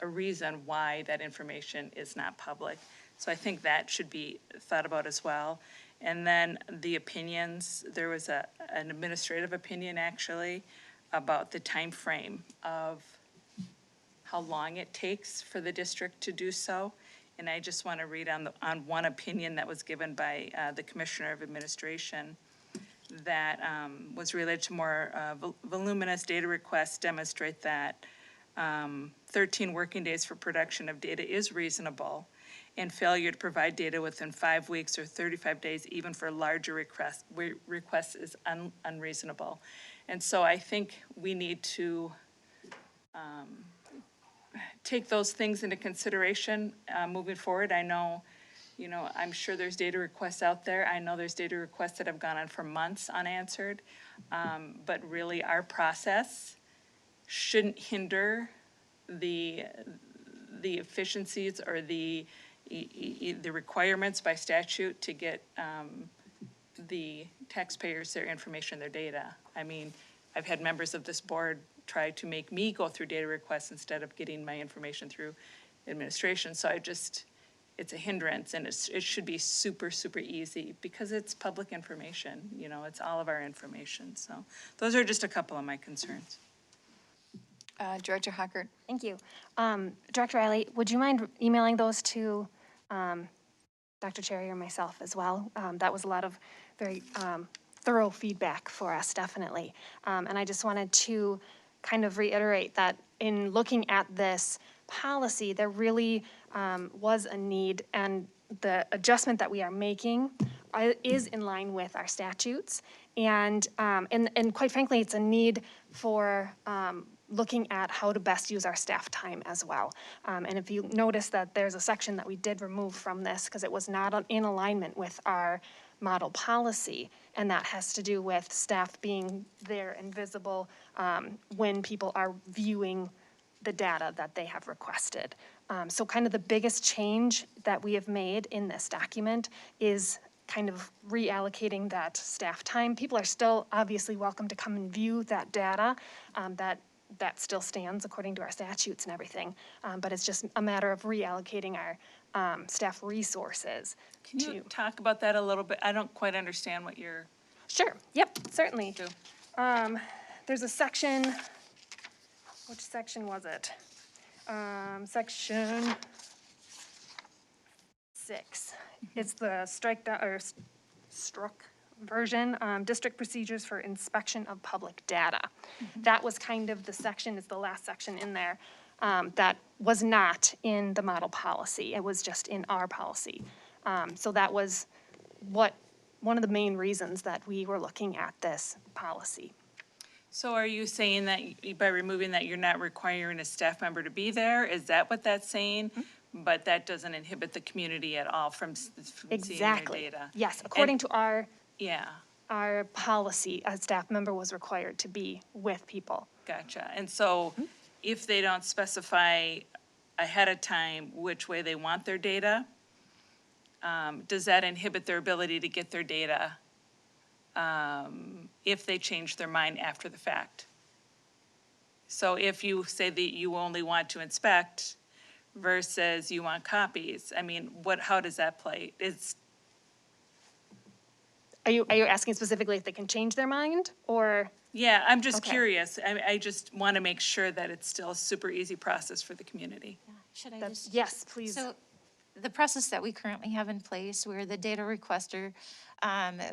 [SPEAKER 6] a reason why that information is not public. So I think that should be thought about as well. And then the opinions, there was an administrative opinion actually about the time frame of how long it takes for the district to do so. And I just want to read on one opinion that was given by the Commissioner of Administration that was related to more voluminous data requests demonstrate that 13 working days for production of data is reasonable, and failure to provide data within 5 weeks or 35 days, even for larger requests is unreasonable. And so I think we need to take those things into consideration moving forward. I know, I'm sure there's data requests out there. I know there's data requests that have gone on for months unanswered. But really our process shouldn't hinder the efficiencies or the requirements by statute to get the taxpayers their information, their data. I mean, I've had members of this board try to make me go through data requests instead of getting my information through administration. So it's a hindrance, and it should be super, super easy because it's public information. It's all of our information. So those are just a couple of my concerns.
[SPEAKER 1] Director Hockert.
[SPEAKER 9] Thank you. Director Riley, would you mind emailing those to Dr. Cherry or myself as well? That was a lot of very thorough feedback for us, definitely. And I just wanted to kind of reiterate that in looking at this policy, there really was a need, and the adjustment that we are making is in line with our statutes. And quite frankly, it's a need for looking at how to best use our staff time as well. And if you notice that there's a section that we did remove from this because it was not in alignment with our model policy, and that has to do with staff being there and visible when people are viewing the data that they have requested. So kind of the biggest change that we have made in this document is kind of reallocating that staff time. People are still obviously welcome to come and view that data. That still stands according to our statutes and everything. But it's just a matter of reallocating our staff resources.
[SPEAKER 6] Can you talk about that a little bit? I don't quite understand what you're...
[SPEAKER 9] Sure, yep, certainly. There's a section, which section was it? Section 6. It's the struck version, district procedures for inspection of public data. That was kind of the section, is the last section in there, that was not in the model policy. It was just in our policy. So that was one of the main reasons that we were looking at this policy.
[SPEAKER 6] So are you saying that by removing that, you're not requiring a staff member to be there? Is that what that's saying? But that doesn't inhibit the community at all from seeing their
[SPEAKER 9] Exactly.
[SPEAKER 6] data?
[SPEAKER 9] Yes, according
[SPEAKER 6] And-
[SPEAKER 9] to our
[SPEAKER 6] Yeah,
[SPEAKER 9] policy, a staff member was required to be with people.
[SPEAKER 6] gotcha. And so if they don't specify ahead of time which way they want their data, does that inhibit their ability to get their data if they change their mind after the fact? So if you say that you only want to inspect versus you want copies, I mean, how does that play?
[SPEAKER 9] Are you asking specifically if they can change their mind, or?
[SPEAKER 6] Yeah, I'm just
[SPEAKER 9] Okay.
[SPEAKER 6] curious. I just want to make sure that it's still a super easy process for the community.
[SPEAKER 7] Should I
[SPEAKER 9] That's-
[SPEAKER 7] just?
[SPEAKER 9] yes, please.
[SPEAKER 7] So the process that we currently have in place where the data requester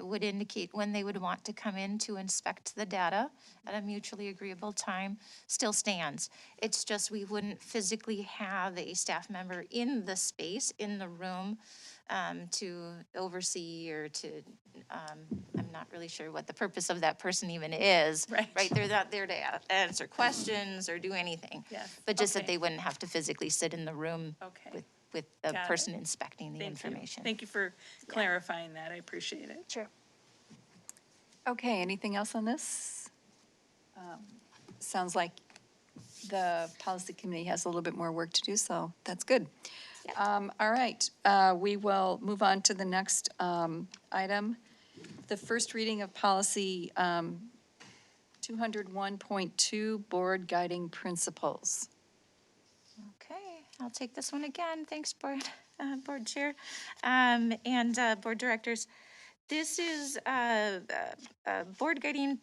[SPEAKER 7] would indicate when they would want to come in to inspect the data at a mutually agreeable time still stands. It's just we wouldn't physically have a staff member in the space, in the room, to oversee or to, I'm not really sure what the purpose of that person even is.
[SPEAKER 6] Right.
[SPEAKER 7] They're not there to answer questions or do anything.
[SPEAKER 6] Yes,
[SPEAKER 7] But just that
[SPEAKER 6] okay.
[SPEAKER 7] they wouldn't have to physically sit in the room
[SPEAKER 6] Okay.
[SPEAKER 7] with the
[SPEAKER 6] Got it.
[SPEAKER 7] person inspecting the
[SPEAKER 6] Thank you.
[SPEAKER 7] information.
[SPEAKER 6] Thank you for clarifying that. I appreciate it.
[SPEAKER 9] Sure.
[SPEAKER 1] Okay, anything else on this? Sounds like the policy committee has a little bit more work to do, so that's good. All right, we will move on to the next item. The first reading of policy 201.2, board guiding principles.
[SPEAKER 7] Okay, I'll take this one again. Thanks, Board Chair, and Board Directors. This is board guiding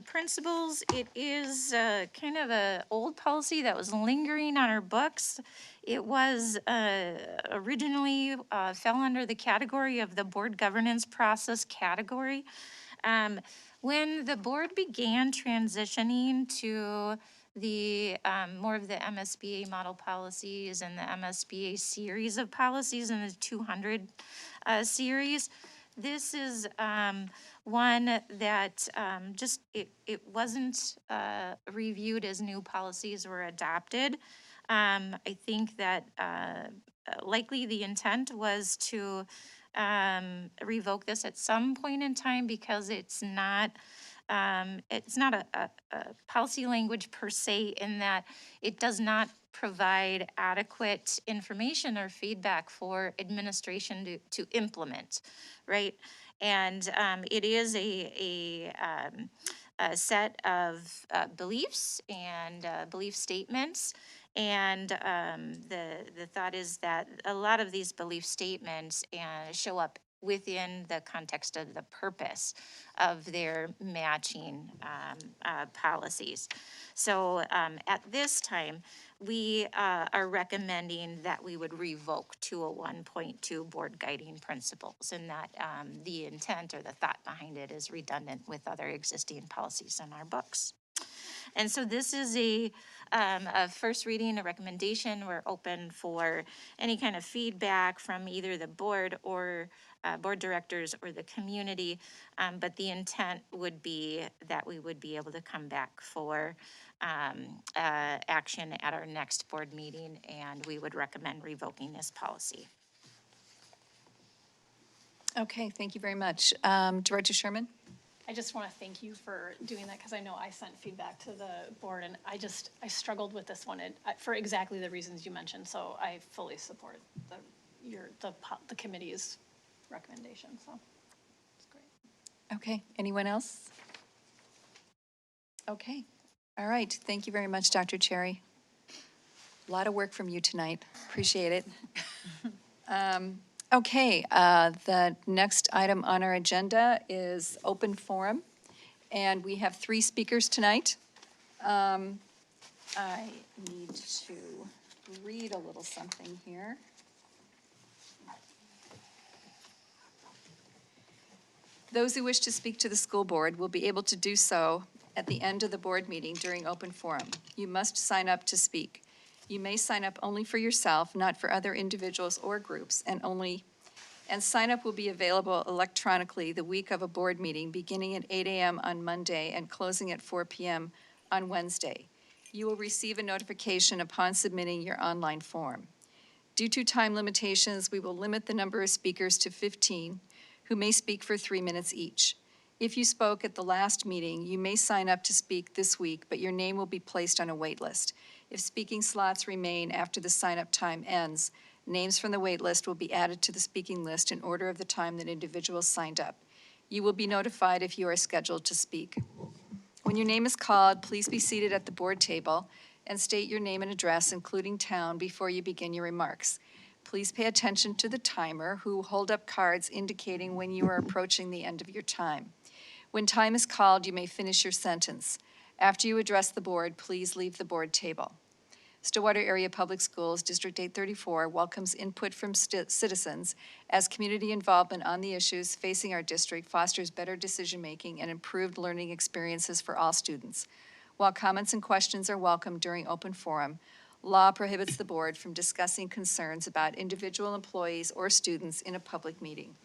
[SPEAKER 7] principles. It is kind of an old policy that was lingering on our books. It was originally fell under the category of the board governance process category. When the board began transitioning to the more of the MSBA model policies and the MSBA series of policies in the 200 series, this is one that just, it wasn't reviewed as new policies were adopted. I think that likely the intent was to revoke this at some point in time because it's not a policy language per se in that it does not provide adequate information or feedback for administration to implement, right? And it is a set of beliefs and belief statements. And the thought is that a lot of these belief statements show up within the context of the purpose of their matching policies. So at this time, we are recommending that we would revoke 201.2 board guiding principles, and that the intent or the thought behind it is redundant with other existing policies in our books. And so this is a first reading, a recommendation. We're open for any kind of feedback from either the board or board directors or the community. But the intent would be that we would be able to come back for action at our next board meeting, and we would recommend revoking this policy.
[SPEAKER 1] Okay, thank you very much. Director Sherman?
[SPEAKER 5] I just want to thank you for doing that, because I know I sent feedback to the board, and I struggled with this one for exactly the reasons you mentioned, so I fully support the committee's recommendation, so it's great.
[SPEAKER 1] Okay, anyone else? Okay, all right, thank you very much, Dr. Cherry. A lot of work from you tonight, appreciate it. Okay, the next item on our agenda is open forum, and we have 3 speakers tonight. I need to read a little something here. Those who wish to speak to the school board will be able to do so at the end of the board meeting during open forum. You must sign up to speak. You may sign up only for yourself, not for other individuals or groups, and only And sign-up will be available electronically the week of a board meeting, beginning at 8 a.m. on Monday and closing at 4 p.m. on Wednesday. You will receive a notification upon submitting your online form. Due to time limitations, we will limit the number of speakers to 15, who may speak for 3 minutes each. If you spoke at the last meeting, you may sign up to speak this week, but your name will be placed on a wait list. If speaking slots remain after the sign-up time ends, names from the wait list will be added to the speaking list in order of the time that individuals signed up. You will be notified if you are scheduled to speak. When your name is called, please be seated at the board table and state your name and address, including town, before you begin your remarks. Please pay attention to the timer, who will hold up cards indicating when you are approaching the end of your time. When time is called, you may finish your sentence. After you address the board, please leave the board table. Stillwater Area Public Schools, District 834, welcomes input from citizens as community involvement on the issues facing our district fosters better decision-making and improved learning experiences for all students. While comments and questions are welcome during open forum, law prohibits the board from discussing concerns about individual employees or students in a public meeting.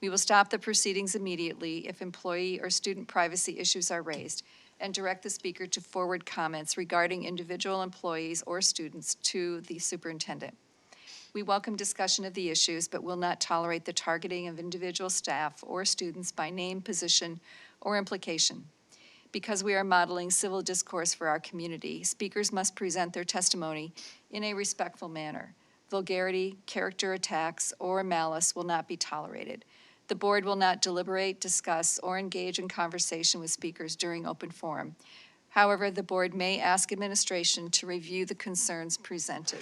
[SPEAKER 1] We will stop the proceedings immediately if employee or student privacy issues are raised, and direct the speaker to forward comments regarding individual employees or students to the superintendent. We welcome discussion of the issues, but will not tolerate the targeting of individual staff or students by name, position, or implication. Because we are modeling civil discourse for our community, speakers must present their testimony in a respectful manner. Vulgarity, character attacks, or malice will not be tolerated. The board will not deliberate, discuss, or engage in conversation with speakers during open forum. However, the board may ask administration to review the concerns presented.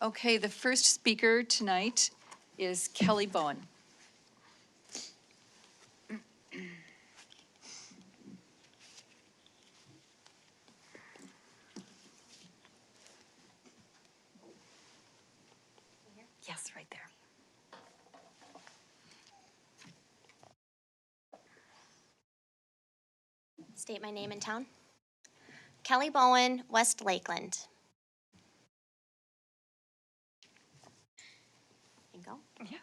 [SPEAKER 1] Okay, the first speaker tonight is Kelly Bowen. Yes, right there.
[SPEAKER 3] State my name and town. Kelly Bowen, West Lakeland. There you go.
[SPEAKER 1] Yeah.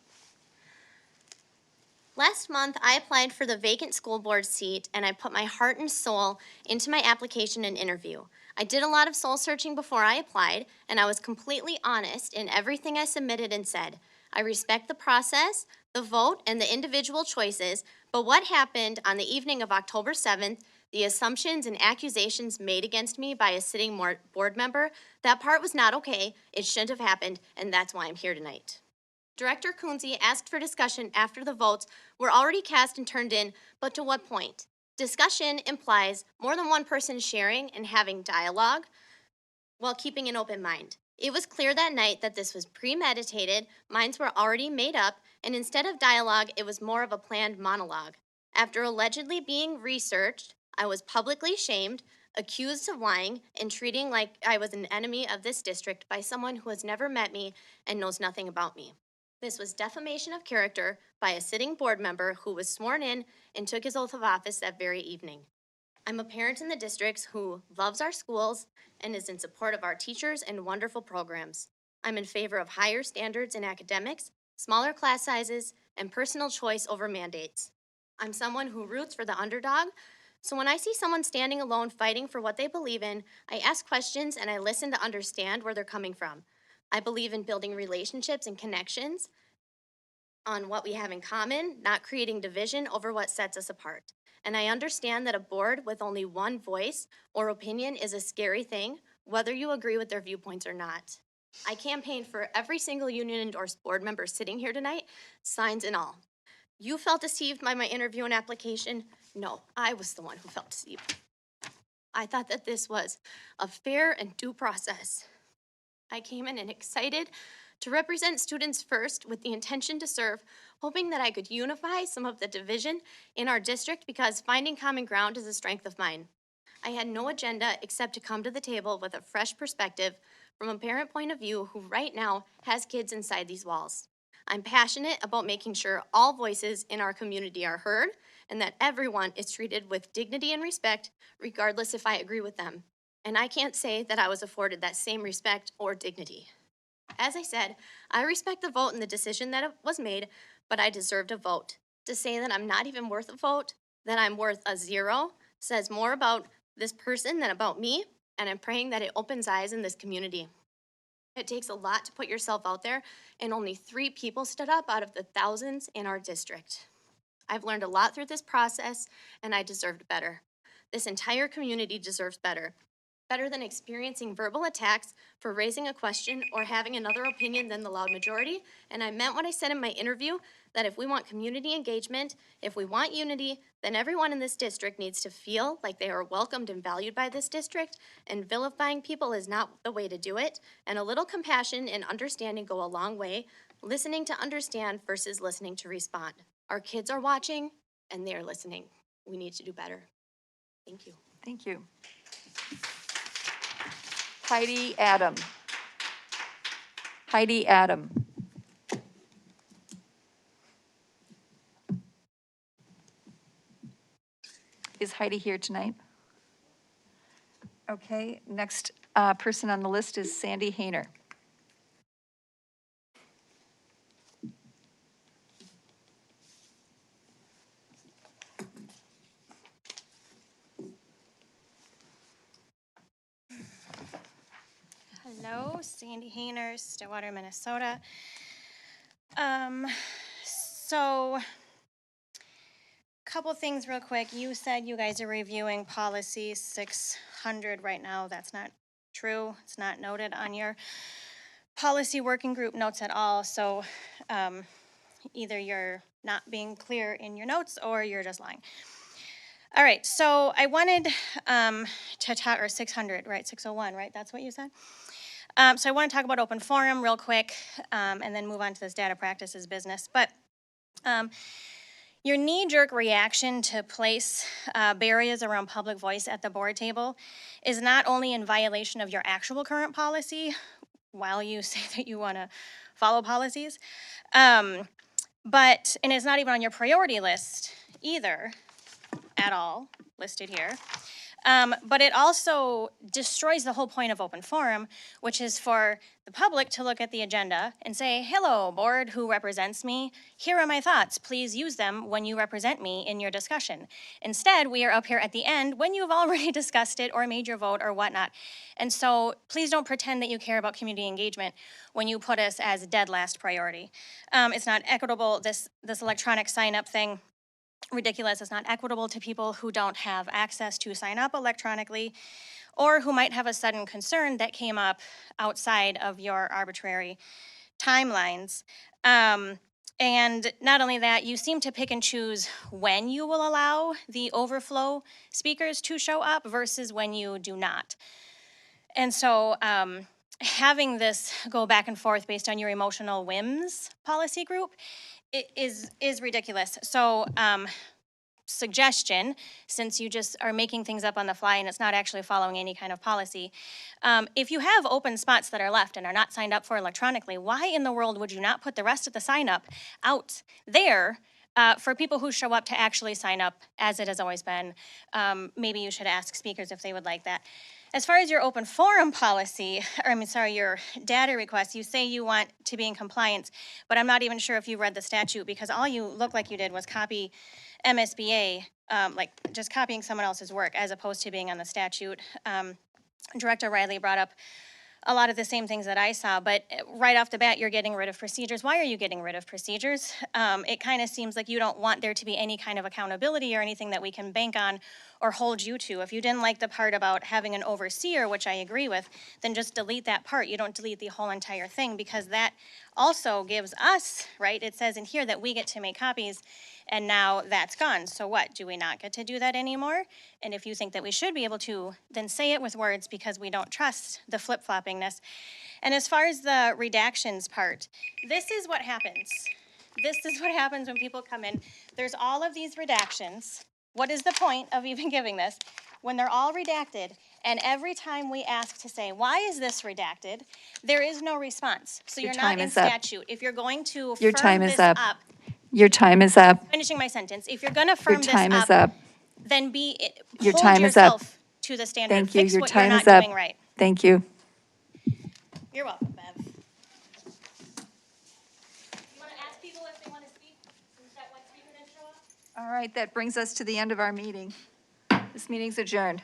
[SPEAKER 3] Last month, I applied for the vacant school board seat, and I put my heart and soul into my application and interview. I did a lot of soul searching before I applied, and I was completely honest in everything I submitted and said. I respect the process, the vote, and the individual choices, but what happened on the evening of October 7th, the assumptions and accusations made against me by a sitting board member, that part was not okay, it shouldn't have happened, and that's why I'm here tonight. Director Kunze asked for discussion after the votes were already cast and turned in, but to what point? Discussion implies more than one person sharing and having dialogue while keeping an open mind. It was clear that night that this was premeditated, minds were already made up, and instead of dialogue, it was more of a planned monologue. After allegedly being researched, I was publicly shamed, accused of lying, and treating like I was an enemy of this district by someone who has never met me and knows nothing about me. This was defamation of character by a sitting board member who was sworn in and took his oath of office that very evening. I'm a parent in the district who loves our schools and is in support of our teachers and wonderful programs. I'm in favor of higher standards in academics, smaller class sizes, and personal choice over mandates. I'm someone who roots for the underdog, so when I see someone standing alone fighting for what they believe in, I ask questions and I listen to understand where they're coming from. I believe in building relationships and connections on what we have in common, not creating division over what sets us apart. And I understand that a board with only one voice or opinion is a scary thing, whether you agree with their viewpoints or not. I campaigned for every single union-endorsed board member sitting here tonight, signs and all. You felt deceived by my interview and application? No, I was the one who felt deceived. I thought that this was a fair and due process. I came in and excited to represent students first with the intention to serve, hoping that I could unify some of the division in our district because finding common ground is a strength of mine. I had no agenda except to come to the table with a fresh perspective from a parent point of view who right now has kids inside these walls. I'm passionate about making sure all voices in our community are heard and that everyone is treated with dignity and respect, regardless if I agree with them. And I can't say that I was afforded that same respect or dignity. As I said, I respect the vote and the decision that was made, but I deserved a vote. To say that I'm not even worth a vote, that I'm worth a 0, says more about this person than about me, and I'm praying that it opens eyes in this community. It takes a lot to put yourself out there, and only 3 people stood up out of the thousands in our district. I've learned a lot through this process, and I deserved better. This entire community deserves better. Better than experiencing verbal attacks for raising a question or having another opinion than the loud majority. And I meant what I said in my interview, that if we want community engagement, if we want unity, then everyone in this district needs to feel like they are welcomed and valued by this district, and vilifying people is not the way to do it. And a little compassion and understanding go a long way, listening to understand versus listening to respond. Our kids are watching and they're listening. We need to do better. Thank you.
[SPEAKER 1] Thank you. Heidi Adam. Heidi Adam. Is Heidi here tonight? Okay, next person on the list is Sandy Hayner.
[SPEAKER 8] Hello, Sandy Hayner, Stillwater, Minnesota. So, couple things real quick. You said you guys are reviewing policy 600 right now. That's not true. It's not noted on your policy working group notes at all. So, either you're not being clear in your notes or you're just lying. All right, so I wanted to talk, or 600, right, 601, right? That's what you said? So I want to talk about open forum real quick, and then move on to this data practices business. But your knee-jerk reaction to place barriers around public voice at the board table is not only in violation of your actual current policy, while you say that you want to follow policies, and it's not even on your priority list either, at all, listed here. But it also destroys the whole point of open forum, which is for the public to look at the agenda and say, hello, board who represents me. Here are my thoughts. Please use them when you represent me in your discussion. Instead, we are up here at the end when you've already discussed it or made your vote or whatnot. And so please don't pretend that you care about community engagement when you put us as dead last priority. It's not equitable, this electronic sign-up thing. Ridiculous. It's not equitable to people who don't have access to sign up electronically or who might have a sudden concern that came up outside of your arbitrary timelines. And not only that, you seem to pick and choose when you will allow the overflow speakers to show up versus when you do not. And so having this go back and forth based on your emotional whims policy group is ridiculous. So suggestion, since you just are making things up on the fly and it's not actually following any kind of policy, if you have open spots that are left and are not signed up for electronically, why in the world would you not put the rest of the sign up out there for people who show up to actually sign up, as it has always been? Maybe you should ask speakers if they would like that. As far as your open forum policy, your data request, you say you want to be in compliance, but I'm not even sure if you read the statute, because all you look like you did was copy MSBA, like just copying someone else's work as opposed to being on the statute. Director Riley brought up a lot of the same things that I saw, but right off the bat, you're getting rid of procedures. Why are you getting rid of procedures? It kind of seems like you don't want there to be any kind of accountability or anything that we can bank on or hold you to. If you didn't like the part about having an overseer, which I agree with, then just delete that part. You don't delete the whole entire thing, because that also gives us, right? It says in here that we get to make copies, and now that's gone. So what? Do we not get to do that anymore? And if you think that we should be able to, then say it with words, because we don't trust the flip-floppingness. And as far as the redactions part, this is what happens. This is what happens when people come in. There's all of these redactions. What is the point of even giving this when they're all redacted? And every time we ask to say, why is this redacted? There is no response. So you're not in statute. If you're going to firm this up.
[SPEAKER 1] Your time is up.
[SPEAKER 8] Finishing my sentence. If you're going to firm this up.
[SPEAKER 1] Your time is up.
[SPEAKER 8] Then
[SPEAKER 1] Your
[SPEAKER 8] hold
[SPEAKER 1] time is up.
[SPEAKER 8] yourself to the standard.
[SPEAKER 1] Thank you.
[SPEAKER 8] Fix
[SPEAKER 1] Your
[SPEAKER 8] what
[SPEAKER 1] time
[SPEAKER 8] you're
[SPEAKER 1] is
[SPEAKER 8] not
[SPEAKER 1] up.
[SPEAKER 8] doing right.
[SPEAKER 1] Thank you.
[SPEAKER 8] You're welcome, Bev.
[SPEAKER 1] All right, that brings us to the end of our meeting. This meeting's adjourned.